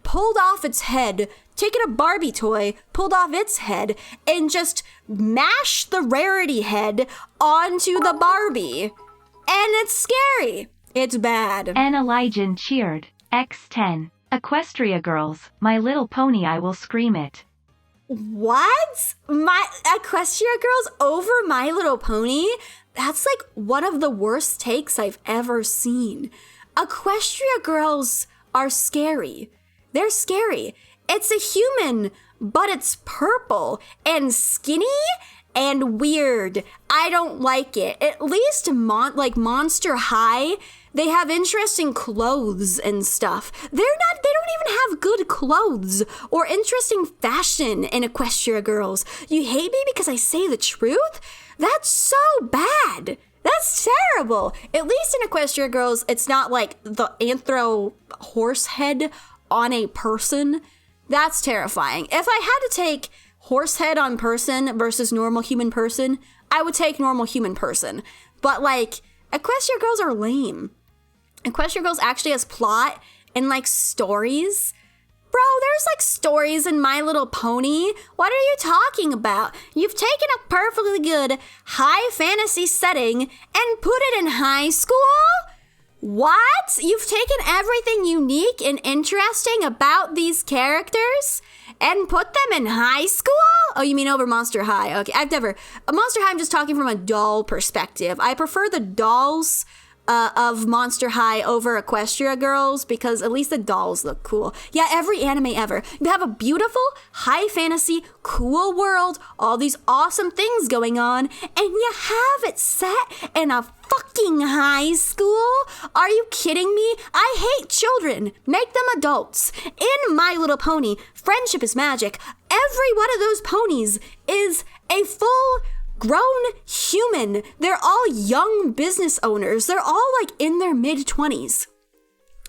pulled off its head, taken a Barbie toy, pulled off its head, and just mashed the Rarity head onto the Barbie. And it's scary. It's bad. Analygen cheered. X10. Equestria girls, My Little Pony, I will scream it. What? My Equestria girls over My Little Pony? That's like one of the worst takes I've ever seen. Equestria girls are scary. They're scary. It's a human, but it's purple and skinny and weird. I don't like it. At least Monster High, they have interesting clothes and stuff. They don't even have good clothes or interesting fashion in Equestria girls. You hate me because I say the truth? That's so bad. That's terrible. At least in Equestria girls, it's not like the anthro horse head on a person. That's terrifying. If I had to take horse head on person versus normal human person, I would take normal human person. But like, Equestria girls are lame. Equestria girls actually has plot and like stories. Bro, there's like stories in My Little Pony. What are you talking about? You've taken a perfectly good high fantasy setting and put it in high school? What? You've taken everything unique and interesting about these characters and put them in high school? Oh, you mean over Monster High. Okay, Monster High, I'm just talking from a doll perspective. I prefer the dolls of Monster High over Equestria girls because at least the dolls look cool. Yeah, every anime ever. You have a beautiful, high fantasy, cool world, all these awesome things going on, and you have it set in a fucking high school? Are you kidding me? I hate children. Make them adults. In My Little Pony, friendship is magic. Every one of those ponies is a full grown human. They're all young business owners. They're all like in their mid-20s.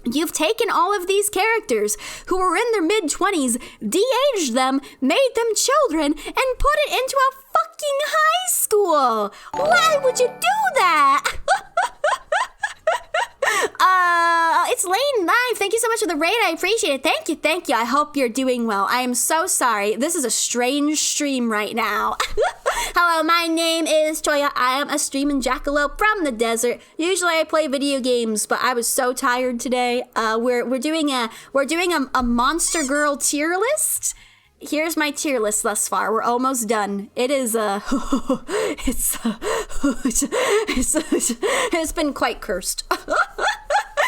You've taken all of these characters who were in their mid-20s, de-aged them, made them children, and put it into a fucking high school. Why would you do that? It's Lane Live. Thank you so much for the raid. I appreciate it. Thank you. I hope you're doing well. I am so sorry. This is a strange stream right now. Hello, my name is Toya. I am a streaming jackalope from the desert. Usually I play video games, but I was so tired today. We're doing a Monster Girl tier list. Here's my tier list thus far. We're almost done. It is it's been quite cursed.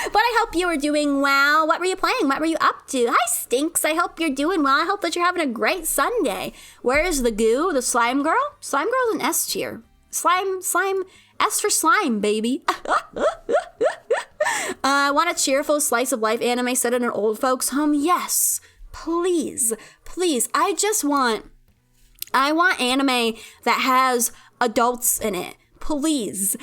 But I hope you are doing well. What were you playing? What were you up to? Hi, Stinks. I hope you're doing well. I hope that you're having a great Sunday. Where is the goo? The slime girl? Slime girl's an S tier. Slime, S for slime, baby. I want a cheerful slice of life anime set in an old folks' home. Yes. Please. I want anime that has adults in it. Please.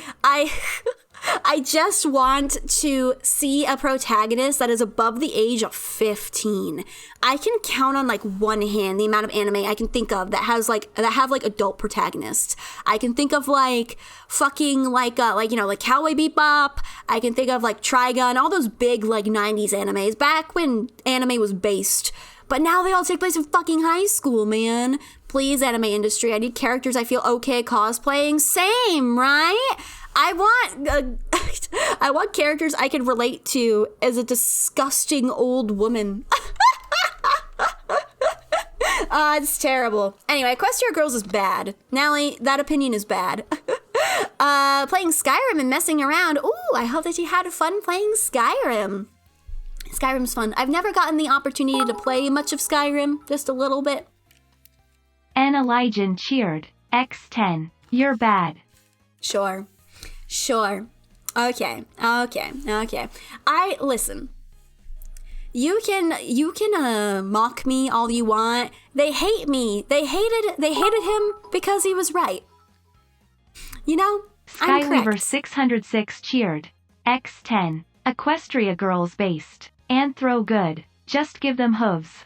I just want to see a protagonist that is above the age of 15. I can count on like one hand the amount of anime I can think of that have adult protagonists. I can think of like fucking like Cowboy Bebop. I can think of like Trigun, all those big like 90s animes back when anime was based. But now they all take place in fucking high school, man. Please, anime industry, I need characters I feel okay cosplaying. Same, right? I want characters I can relate to as a disgusting old woman. It's terrible. Anyway, Equestria Girls is bad. Nally, that opinion is bad. Playing Skyrim and messing around. Ooh, I hope that you had fun playing Skyrim. Skyrim's fun. I've never gotten the opportunity to play much of Skyrim, just a little bit. Analygen cheered. X10. You're bad. Sure. Okay. Listen. You can mock me all you want. They hate me. They hated him because he was right. You know? Skyweaver 606 cheered. X10. Equestria girls based. Anthro good. Just give them hooves.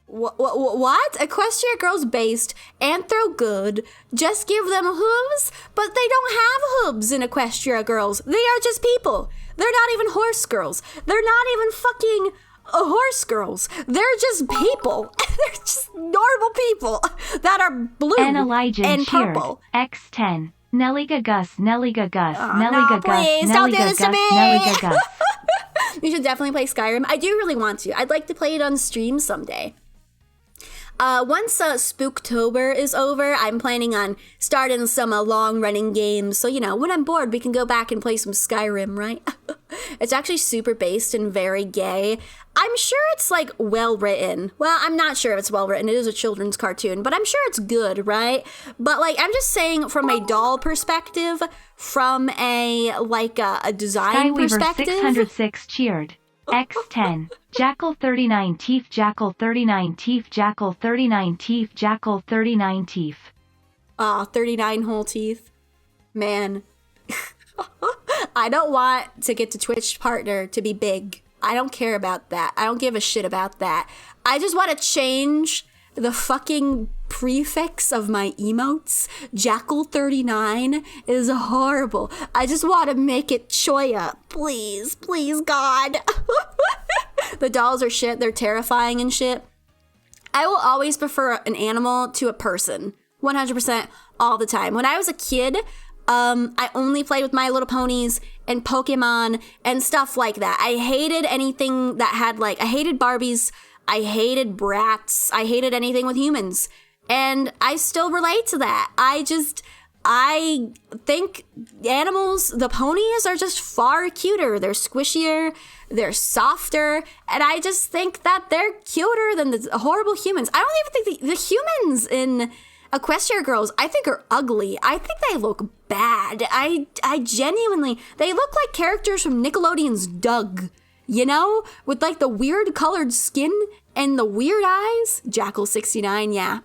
What? Equestria Girls based anthro good. Just give them hooves, but they don't have hooves in Equestria Girls. They are just people. They're not even horse girls. They're not even fucking horse girls. They're just people. They're just normal people that are blue and Elijah and cheered. purple. X10. Nelliga Gus, Nelliga Gus, Oh, Nelliga no, Gus, please, don't do Nelliga this to Gus, me. Nelliga Gus. You should definitely play Skyrim. I do really want to. I'd like to play it on stream someday. Once Spooktober is over, I'm planning on starting some long-running games. So, when I'm bored, we can go back and play some Skyrim, right? It's actually super based and very gay. I'm sure it's, well-written. Well, I'm not sure if it's well-written. It is a children's cartoon, but I'm sure it's good, right? But, I'm just saying from a doll perspective, from a design Skyweaver perspective. 606 cheered. X10. Jackal 39 teeth, Jackal 39 teeth, Jackal 39 teeth, Jackal 39 teeth. 39 whole teeth. Man. I don't want to get to Twitch partner to be big. I don't care about that. I don't give a shit about that. I just want to change the fucking prefix of my emotes. Jackal 39 is horrible. I just want to make it Choya. Please, please, God. The dolls are shit. They're terrifying and shit. I will always prefer an animal to a person. 100% all the time. When I was a kid, I only played with My Little Ponies and Pokemon and stuff like that. I hated anything that had I hated Barbies. I hated Bratz. I hated anything with humans. And I still relate to that. I think animals, the ponies are just far cuter. They're squishier, they're softer, and I just think that they're cuter than the horrible humans. I don't even think the humans in Equestria Girls, I think, are ugly. I think they look bad. I genuinely, they look like characters from Nickelodeon's Doug, with the weird colored skin and the weird eyes. Jackal 69, yeah.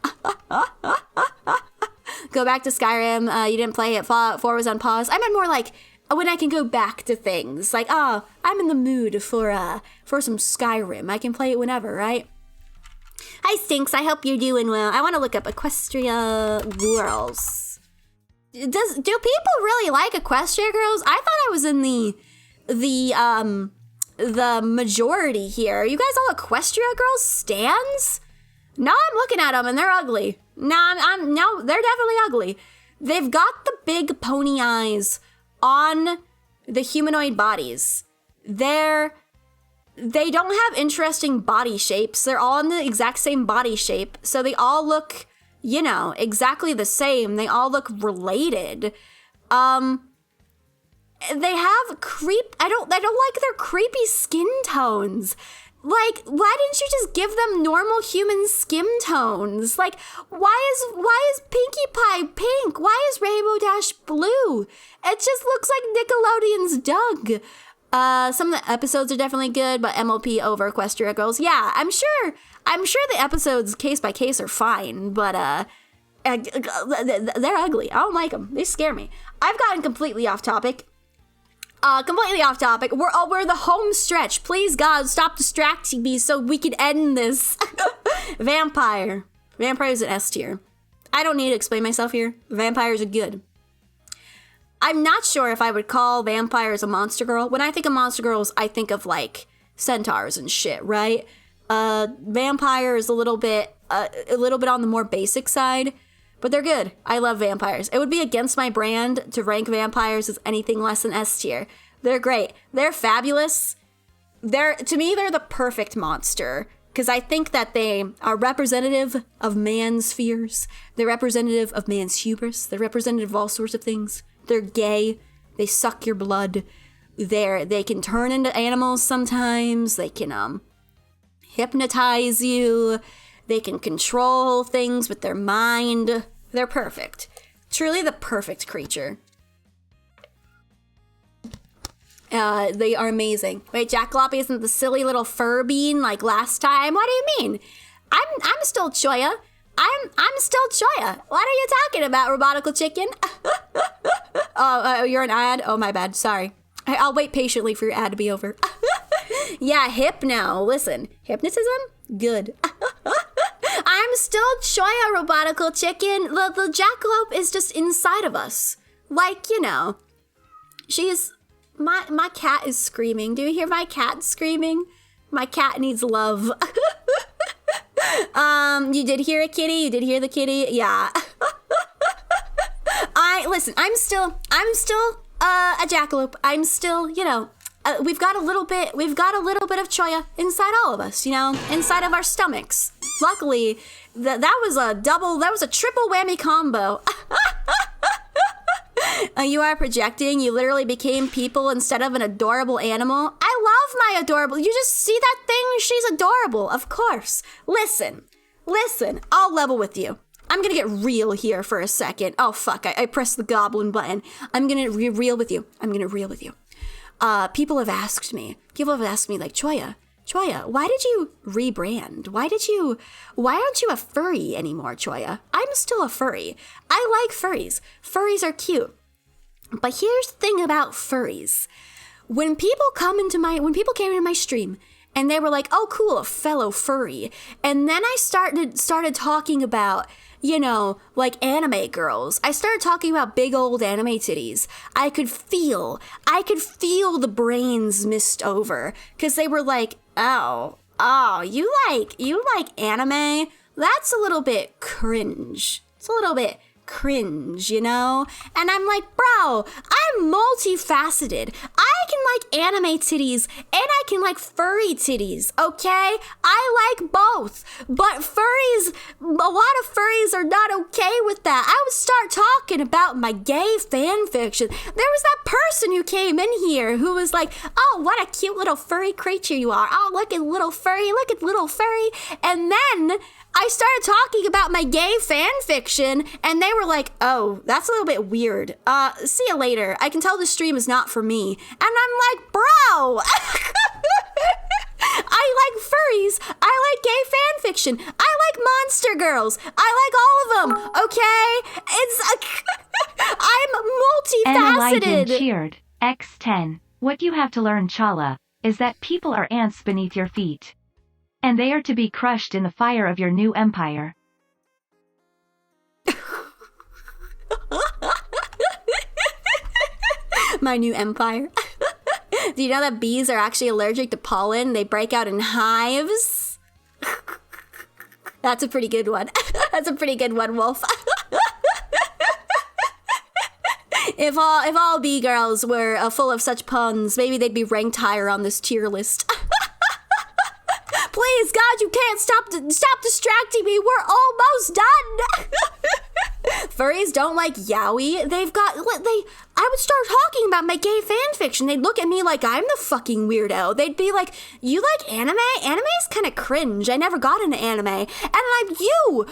Go back to Skyrim. You didn't play it. Fallout 4 was on pause. I meant more when I can go back to things. I'm in the mood for some Skyrim. I can play it whenever, right? Hi, Stinks. I hope you're doing well. I want to look up Equestria Girls. Do people really like Equestria Girls? I thought I was in the majority here. Are you guys all Equestria Girls stans? No, I'm looking at them and they're ugly. No, they're definitely ugly. They've got the big pony eyes on the humanoid bodies. They don't have interesting body shapes. They're all in the exact same body shape. So they all look, exactly the same. They all look related. They have I don't like their creepy skin tones. Why didn't you just give them normal human skin tones? Why is Pinkie Pie pink? Why is Rainbow Dash blue? It just looks like Nickelodeon's Doug. Some of the episodes are definitely good, but MOP over Equestria Girls. Yeah, I'm sure the episodes case by case are fine, but they're ugly. I don't like them. They scare me. I've gotten completely off topic. We're the home stretch. Please, God, stop distracting me so we can end this. Vampire. Vampire is an S tier. I don't need to explain myself here. Vampires are good. I'm not sure if I would call vampires a monster girl. When I think of monster girls, I think of centaurs and shit, right? Vampire is a little bit on the more basic side, but they're good. I love vampires. It would be against my brand to rank vampires as anything less than S tier. They're great. They're fabulous. To me, they're the perfect monster because I think that they are representative of man's fears. They're representative of man's hubris. They're representative of all sorts of things. They're gay. They suck your blood. They can turn into animals sometimes. They can hypnotize you. They can control things with their mind. They're perfect. Truly the perfect creature. They are amazing. Wait, Jackalope isn't the silly little fur bean like last time? What do you mean? I'm still Choya. I'm still Choya. What are you talking about, Robotical Chicken? You're an ad? Oh, my bad. Sorry. I'll wait patiently for your ad to be over. Yeah, hypno. Listen, hypnotism? Good. still Choya Robotical Chicken. The jackalope is just inside of us. Like, you know, she's... My cat is screaming. Do you hear my cat screaming? My cat needs love. You did hear a kitty? You did hear the kitty? Yeah. Listen, I'm still a jackalope. I'm still, you know, we've got a little bit of Choya inside all of us, you know, inside of our stomachs. Luckily, that was a triple whammy combo. You are projecting. You literally became people instead of an adorable animal. I love my adorable. You just see that thing? She's adorable, of course. Listen. I'll level with you. I'm gonna get real here for a second. Oh, fuck. I pressed the goblin button. I'm gonna real with you. People have asked me, like, Choya, why did you rebrand? Why aren't you a furry anymore, Choya? I'm still a furry. I like furries. Furries are cute. But here's the thing about furries. When people came into my stream and they were like, oh, cool, a fellow furry. And then I started talking about, you know, like anime girls. I started talking about big old anime titties. I could feel the brains mist over because they were like, oh, you like anime? That's a little bit cringe. It's a little bit cringe, you know? And I'm like, bro, I'm multifaceted. I can like anime titties and I can like furry titties, okay? I like both. But furries, a lot of furries are not okay with that. I would start talking about my gay fan fiction. There was that person who came in here who was like, oh, what a cute little furry creature you are. Oh, look at little furry. And then I started talking about my gay fan fiction, and they were like, oh, that's a little bit weird. See you later. I can tell the stream is not for me. And I'm like, bro, I like furries. I like gay fan fiction. I like monster girls. I like all of them, okay? I'm multifaceted. Enlightened cheered. X10. What you have to learn, Chala, is that people are ants beneath your feet. And they are to be crushed in the fire of your new empire. My new empire. Do you know that bees are actually allergic to pollen? They break out in hives. That's a pretty good one. That's a pretty good one, Wolf. If all bee girls were full of such puns, maybe they'd be ranked higher on this tier list. Please, God, you can't stop distracting me. We're almost done. Furries don't like yaoi. I would start talking about my gay fan fiction. They'd look at me like I'm the fucking weirdo. They'd be like, you like anime? Anime is kind of cringe. I never got into anime. And I'm you,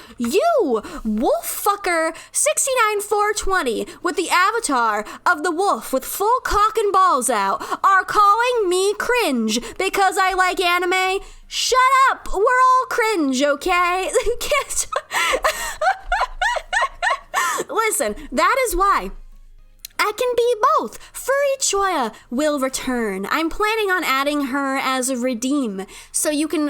wolf fucker 69420 with the avatar of the wolf with full cock and balls out are calling me cringe because I like anime. Shut up. We're all cringe, okay? You can't. Listen, that is why I can be both. Furry Choya will return. I'm planning on adding her as a redeem, so you can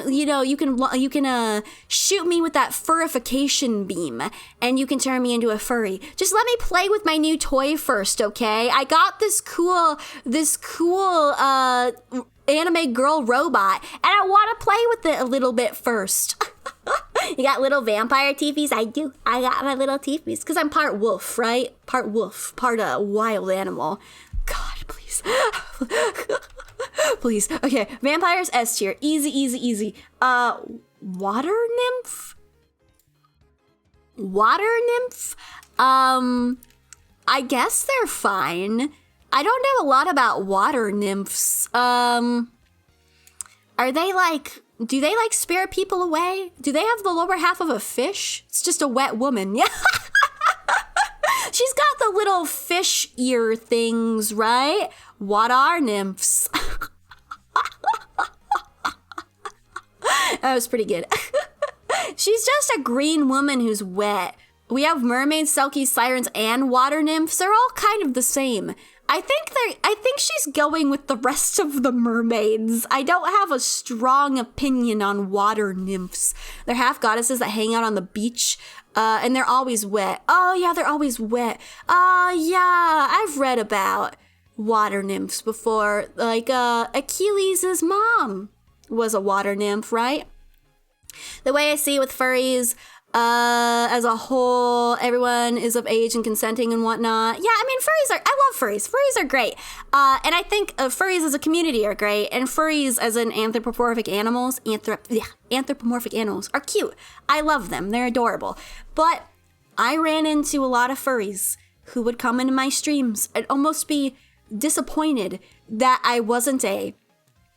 shoot me with that furification beam, and you can turn me into a furry. Just let me play with my new toy first, okay? I got this cool anime girl robot, and I want to play with it a little bit first. You got little vampire teepees? I do. I got my little teepees. Because I'm part wolf, right? Part wolf. Part wild animal. God, please. Please. Okay, vampires S tier. Easy. Water nymph? I guess they're fine. I don't know a lot about water nymphs. Are they like... Do they like spare people away? Do they have the lower half of a fish? It's just a wet woman. Yeah. She's got the little fish ear things, right? What are nymphs? That was pretty good. She's just a green woman who's wet. We have mermaids, selkies, sirens, and water nymphs. They're all kind of the same. I think she's going with the rest of the mermaids. I don't have a strong opinion on water nymphs. They're half goddesses that hang out on the beach, and they're always wet. Oh yeah, they're always wet. Yeah, I've read about water nymphs before. Like Achilles' mom was a water nymph, right? The way I see it with furries, as a whole, everyone is of age and consenting and whatnot. Yeah, I mean, I love furries. Furries are great. And I think furries as a community are great. And furries as an anthropomorphic animals are cute. I love them. They're adorable. But I ran into a lot of furries who would come into my streams and almost be disappointed that I wasn't a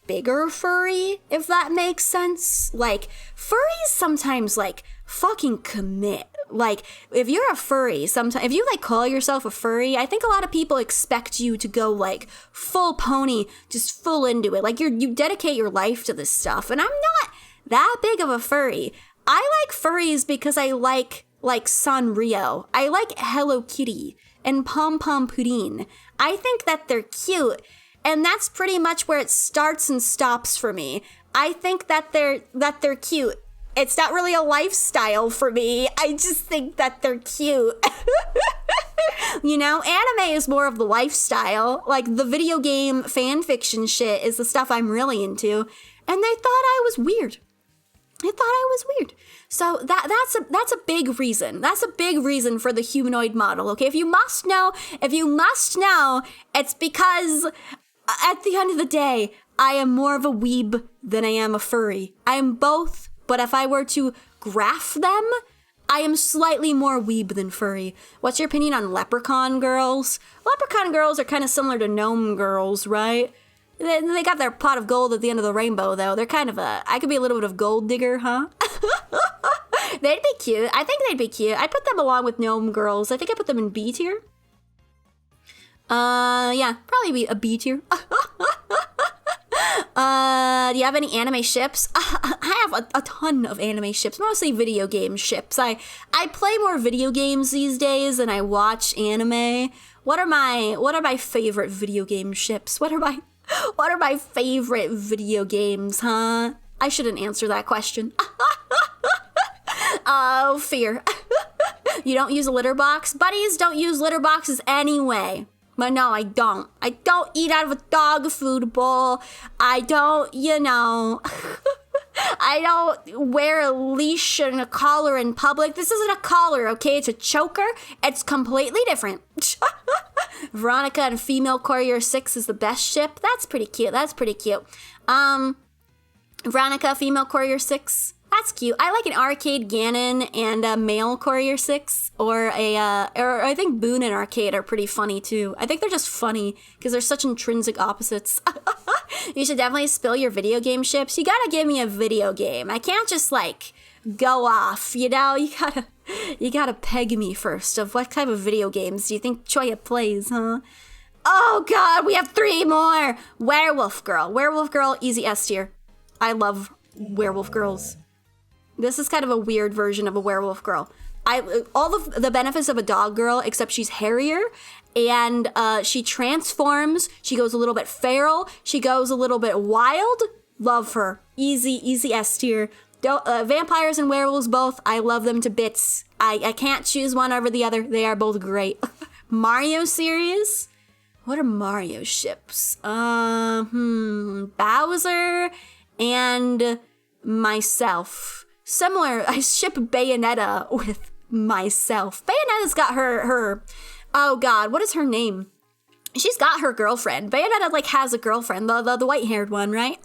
bigger furry, if that makes sense. Like, furries sometimes, like, fucking commit. Like, if you're a furry, sometimes, if you, like, call yourself a furry, I think a lot of people expect you to go, like, full pony, just full into it. Like, you dedicate your life to this stuff, and I'm not that big of a furry. I like furries because I like Sanrio. I like Hello Kitty and Pom Pom Pudding. I think that they're cute, and that's pretty much where it starts and stops for me. I think that they're cute. It's not really a lifestyle for me. I just think that they're cute. You know, anime is more of the lifestyle. Like, the video game fan fiction shit is the stuff I'm really into. And they thought I was weird. So that's a big reason. That's a big reason for the humanoid model, okay? If you must know, it's because at the end of the day, I am more of a weeb than I am a furry. I am both, but if I were to graph them, I am slightly more weeb than furry. What's your opinion on leprechaun girls? Leprechaun girls are kind of similar to gnome girls, right? They got their pot of gold at the end of the rainbow, though. They're kind of I could be a little bit of gold digger, huh? They'd be cute. I think they'd be cute. I'd put them along with gnome girls. I think I put them in B tier. Yeah, probably be a B tier. Do you have any anime ships? I have a ton of anime ships, mostly video game ships. I play more video games these days than I watch anime. What are my favorite video game ships? What are my favorite video games, huh? I shouldn't answer that question. Oh, fear. You don't use a litter box? Buddies don't use litter boxes anyway. But no, I don't. I don't eat out of a dog food bowl. I don't, I don't wear a leash and a collar in public. This isn't a collar, okay? It's a choker. It's completely different. Veronica and Female Courier 6 is the best ship. That's pretty cute. Veronica, Female Courier 6. That's cute. I like an Arcade Ganon and a Male Courier 6, or I think Boone and Arcade are pretty funny too. I think they're just funny because they're such intrinsic opposites. You should definitely spill your video game ships. You gotta give me a video game. I can't just like go off, you gotta peg me first of what type of video games do you think Choya plays, huh? Oh god, we have 3 more! Werewolf Girl, easy S tier. I love werewolf girls. This is kind of a weird version of a werewolf girl. All of the benefits of a dog girl, except she's hairier, and she transforms. She goes a little bit feral. She goes a little bit wild. Love her. Easy S tier. Vampires and werewolves both. I love them to bits. I can't choose one over the other. They are both great. Mario series? What are Mario ships? Bowser and myself. Similar, I ship Bayonetta with myself. Bayonetta's got her oh god, what is her name? She's got her girlfriend. Bayonetta like has a girlfriend, the white-haired one, right?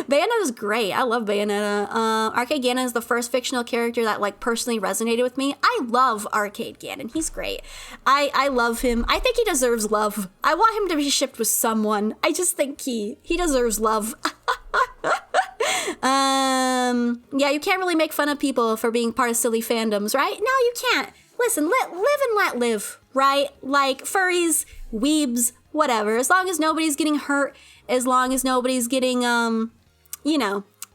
Bayonetta's great. I love Bayonetta. Arcade Ganon is the first fictional character that like personally resonated with me. I love Arcade Ganon. He's great. I love him. I think he deserves love. I want him to be shipped with someone. I just think he deserves love. Yeah, you can't really make fun of people for being part of silly fandoms, right? No, you can't. Listen, live and let live, right? Like furries, weebs, whatever. As long as nobody's getting hurt, as long as nobody's getting,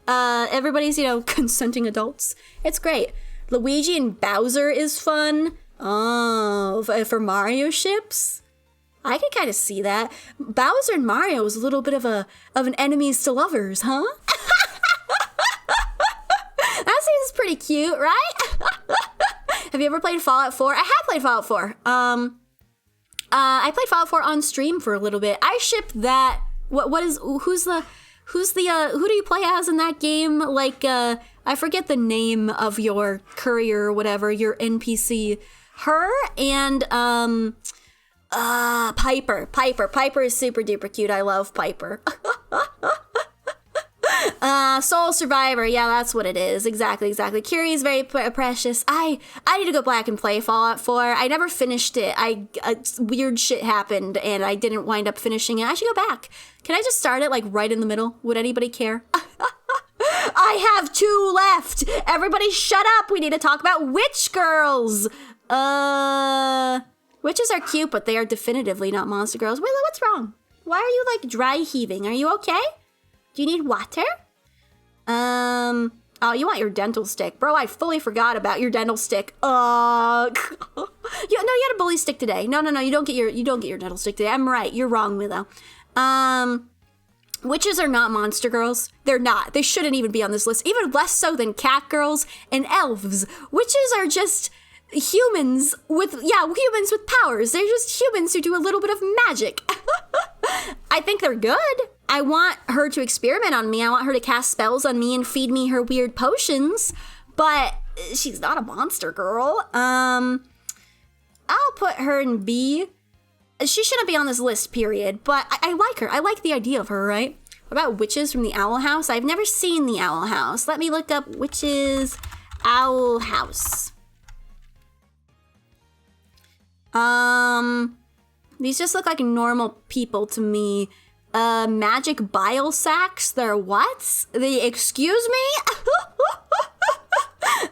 everybody's, consenting adults. It's great. Luigi and Bowser is fun. Oh, for Mario ships? I could kind of see that. Bowser and Mario is a little bit of an enemies to lovers, huh? That seems pretty cute, right? Have you ever played Fallout 4? I have played Fallout 4. I played Fallout 4 on stream for a little bit. I shipped that. Who do you play as in that game? Like, I forget the name of your courier or whatever, your NPC. Her and, Piper. Piper is super duper cute. I love Piper. Soul Survivor. Yeah, that's what it is. Exactly. Curie is very precious. I need to go back and play Fallout 4. I never finished it. Weird shit happened and I didn't wind up finishing it. I should go back. Can I just start it like right in the middle? Would anybody care? I have 2 left. Everybody shut up. We need to talk about witch girls. Witches are cute, but they are definitively not monster girls. Willow, what's wrong? Why are you like dry heaving? Are you okay? Do you need water? Oh, you want your dental stick. Bro, I fully forgot about your dental stick. You had a bully stick today. No, you don't get your dental stick today. I'm right. You're wrong, Willow. Witches are not monster girls. They're not. They shouldn't even be on this list. Even less so than cat girls and elves. Witches are just humans with powers. They're just humans who do a little bit of magic. I think they're good. I want her to experiment on me. I want her to cast spells on me and feed me her weird potions. But she's not a monster girl. I'll put her in B. She shouldn't be on this list, period. But I like her. I like the idea of her, right? What about witches from the Owl House? I've never seen the Owl House. Let me look up witches Owl House. These just look like normal people to me. Magic bile sacks? They're what? Excuse me?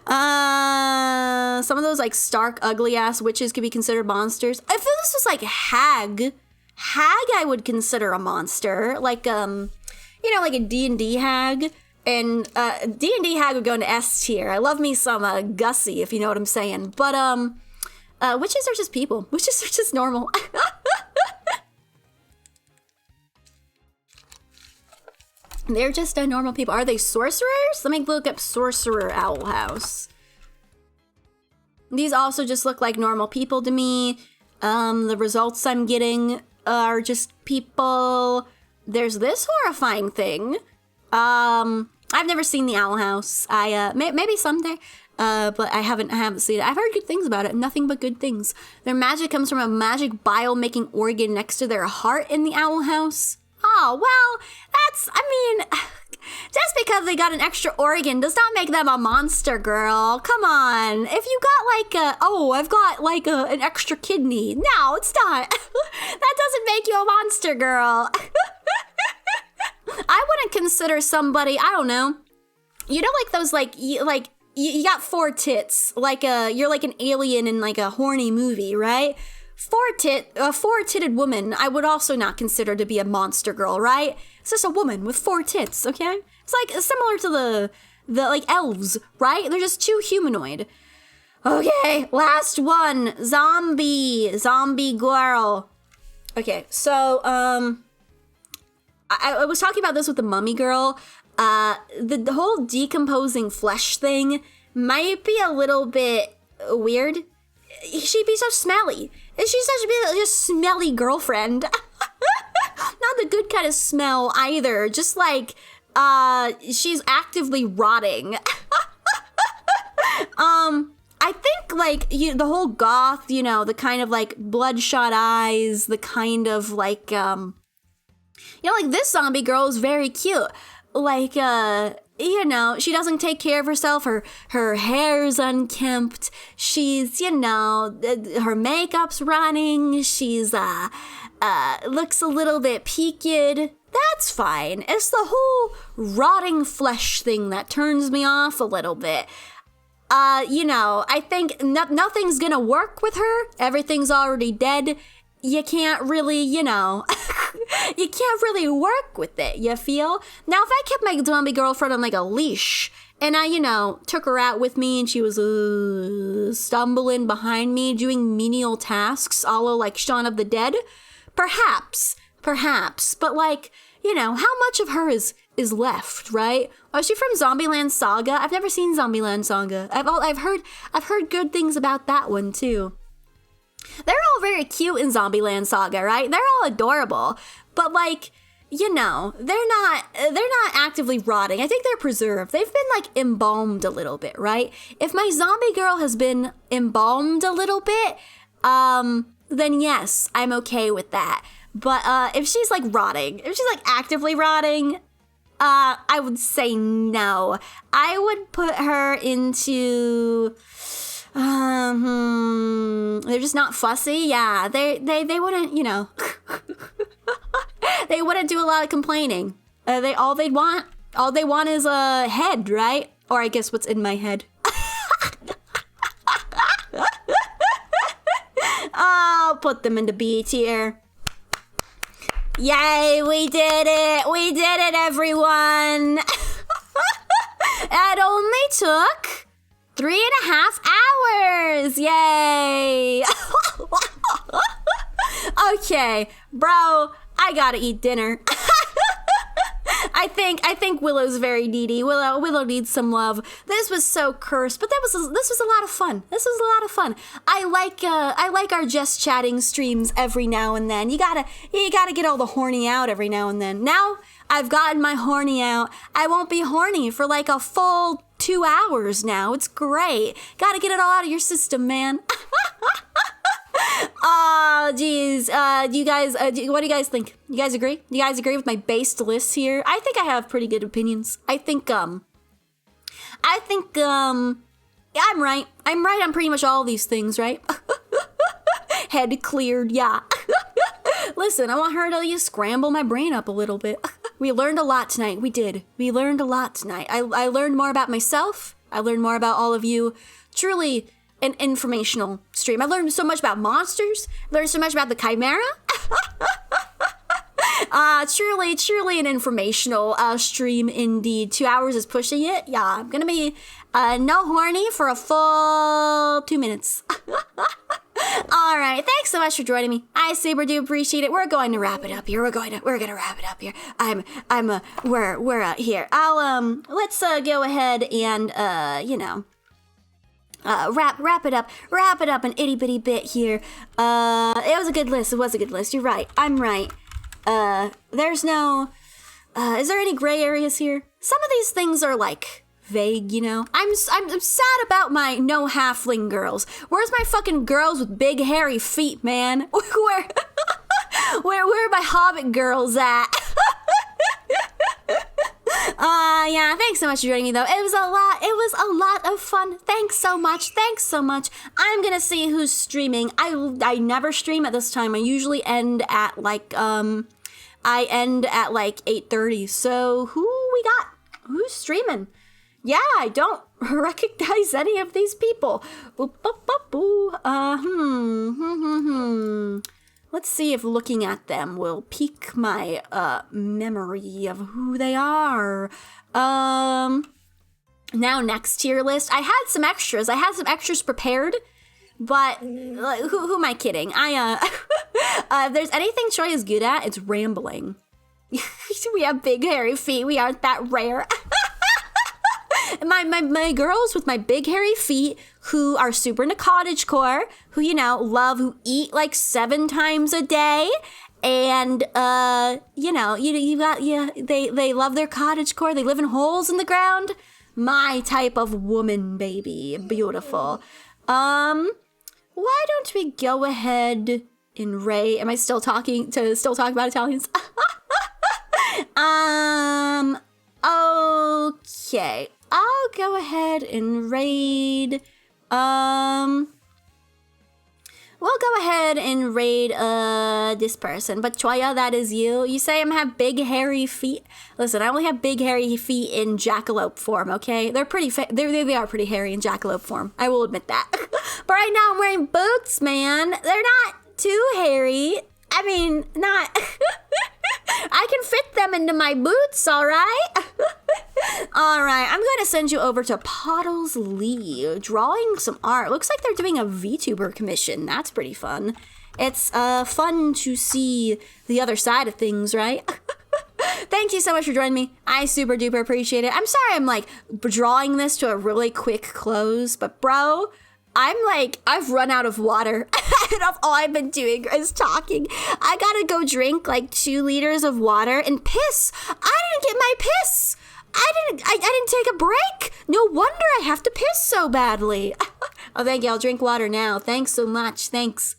Some of those like stark, ugly ass witches could be considered monsters. I feel this was like Hag. Hag I would consider a monster. Like, like a D&D Hag. And, D&D Hag would go into S tier. I love me some, Gussie, if you know what I'm saying. But, witches are just people. Witches are just normal. They're just normal people. Are they sorcerers? Let me look up Sorcerer Owl House. These also just look like normal people to me. The results I'm getting are just people. There's this horrifying thing. I've never seen the Owl House. Maybe someday. But I haven't seen it. I've heard good things about it. Nothing but good things. Their magic comes from a magic bile-making organ next to their heart in the Owl House. Oh, well, just because they got an extra organ does not make them a monster girl. Come on. If you got I've got an extra kidney. No, it's not. That doesn't make you a monster girl. I wouldn't consider somebody, I don't know. You know, like those, you got 4 tits. You're like an alien in like a horny movie, right? A 4-titted woman, I would also not consider to be a monster girl, right? It's just a woman with 4 tits, okay? It's like similar to the like elves, right? They're just too humanoid. Okay, last one. Zombie girl. Okay, so I was talking about this with the mummy girl. The whole decomposing flesh thing might be a little bit weird. She'd be so smelly. She's such a smelly girlfriend. Not the good kind of smell either. Just like, she's actively rotting. I think the whole goth, the kind of like bloodshot eyes, the kind of like, this zombie girl is very cute. Like, she doesn't take care of herself. Her hair's unkempt. She's, her makeup's running. She's, looks a little bit peaked. That's fine. It's the whole rotting flesh thing that turns me off a little bit. I think nothing's gonna work with her. Everything's already dead. You can't really, you can't really work with it, you feel? Now, if I kept my zombie girlfriend on, like, a leash, and I, took her out with me, and she was, stumbling behind me, doing menial tasks, a la, like, Shaun of the Dead, Perhaps, but like, you know, how much of her is left, right? Was she from Zombieland Saga? I've never seen Zombieland Saga. I've heard good things about that one too. They're all very cute in Zombieland Saga, right? They're all adorable, but like, you know, they're not actively rotting. I think they're preserved. They've been like embalmed a little bit, right? If my zombie girl has been embalmed a little bit, then yes, I'm okay with that. But if she's like rotting, if she's like actively rotting, I would say no. I would put her into they're just not fussy. Yeah, they wouldn't, you know. They wouldn't do a lot of complaining. All they want is a head, right? Or I guess what's in my head. I'll put them into B tier. Yay, we did it! We did it, everyone! It only took 3.5 hours! Yay! Okay, bro, I gotta eat dinner. I think Willow's very needy. Willow needs some love. This was so cursed, but this was a lot of fun. This was a lot of fun. I like our just chatting streams every now and then. You gotta get all the horny out every now and then. Now I've gotten my horny out. I won't be horny for like a full 2 hours now. It's great. Gotta get it all out of your system, man. Oh, geez. Do you guys, what do you guys think? You guys agree? Do you guys agree with my based list here? I think I have pretty good opinions. I think, yeah, I'm right. I'm right on pretty much all these things, right? Head cleared, yeah. Listen, I want her to just scramble my brain up a little bit. We learned a lot tonight. We did. We learned a lot tonight. I learned more about myself. I learned more about all of you. Truly an informational stream. I learned so much about monsters. Learned so much about the Chimera. Truly an informational stream indeed. 2 hours is pushing it. Yeah, I'm gonna be no horny for a full 2 minutes. All right, thanks so much for joining me. I super do appreciate it. We're going to wrap it up here. We're gonna wrap it up here. We're here. I'll let's go ahead and wrap it up an itty bitty bit here. It was a good list. You're right. I'm right. There's no, is there any gray areas here? Some of these things are like vague, you know? I'm sad about my no halfling girls. Where's my fucking girls with big hairy feet, man? Where are my hobbit girls at? Yeah, thanks so much for joining me though. It was a lot of fun. Thanks so much. I'm gonna see who's streaming. I never stream at this time. I usually end at like 8:30. So who we got? Who's streaming? Yeah, I don't recognize any of these people. Let's see if looking at them will pique my memory of who they are. Now next tier list. I had some extras prepared, but who am I kidding? If there's anything Choi is good at, it's rambling. We have big hairy feet. We aren't that rare. My girls with my big hairy feet who are super into cottagecore, who, you know, who eat like 7 times a day. And, they love their cottagecore. They live in holes in the ground. My type of woman, baby. Beautiful. Why don't we go ahead and rate? Am I still talking about Italians? Okay. I'll go ahead and raid, we'll go ahead and raid, this person. But Choya, that is you. You say I'm have big hairy feet. Listen, I only have big hairy feet in jackalope form, okay? They're pretty, they are pretty hairy in jackalope form. I will admit that. But right now I'm wearing boots, man. They're not too hairy. I mean, not... I can fit them into my boots, all right? All right, I'm going to send you over to Pottles Lee, drawing some art. Looks like they're doing a VTuber commission. That's pretty fun. It's fun to see the other side of things, right? Thank you so much for joining me. I super duper appreciate it. I'm sorry I'm like drawing this to a really quick close, but bro, I've run out of water. And all I've been doing is talking. I gotta go drink like 2 liters of water and piss. I didn't get my piss. I didn't take a break. No wonder I have to piss so badly. Oh, thank you. I'll drink water now. Thanks so much. Thanks.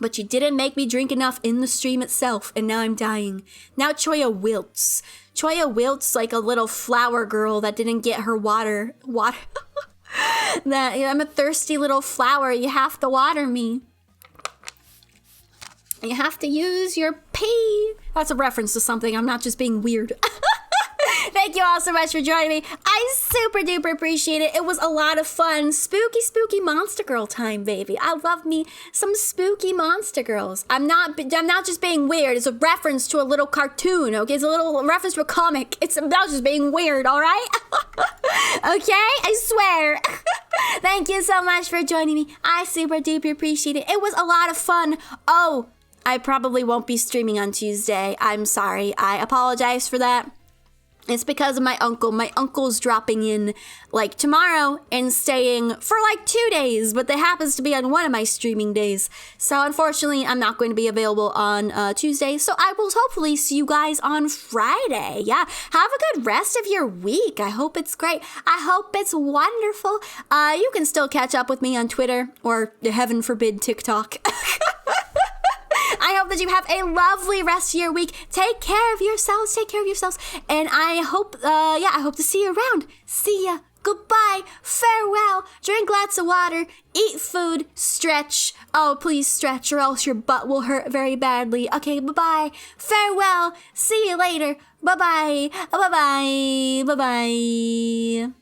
But you didn't make me drink enough in the stream itself, and now I'm dying. Now Choya wilts. Choya wilts like a little flower girl that didn't get her water. I'm a thirsty little flower. You have to water me. You have to use your pee. That's a reference to something. I'm not just being weird. Thank you all so much for joining me. I super duper appreciate it. It was a lot of fun. Spooky, spooky Monster Girl time, baby. I love me some spooky Monster Girls. I'm not just being weird. It's a reference to a little cartoon, okay? It's a little reference to a comic. It's about just being weird, all right? Okay? I swear. Thank you so much for joining me. I super duper appreciate it. It was a lot of fun. Oh, I probably won't be streaming on Tuesday. I'm sorry. I apologize for that. It's because of my uncle. My uncle's dropping in like tomorrow and staying for like 2 days, but that happens to be on one of my streaming days. So unfortunately, I'm not going to be available on Tuesday. So I will hopefully see you guys on Friday. Yeah, have a good rest of your week. I hope it's great. I hope it's wonderful. You can still catch up with me on Twitter or, heaven forbid, TikTok. I hope that you have a lovely rest of your week. Take care of yourselves. And I hope, I hope to see you around. See ya. Goodbye. Farewell. Drink lots of water. Eat food. Stretch. Oh, please stretch or else your butt will hurt very badly. Okay, bye-bye. Farewell. See you later. Bye-bye. Bye-bye. Bye-bye.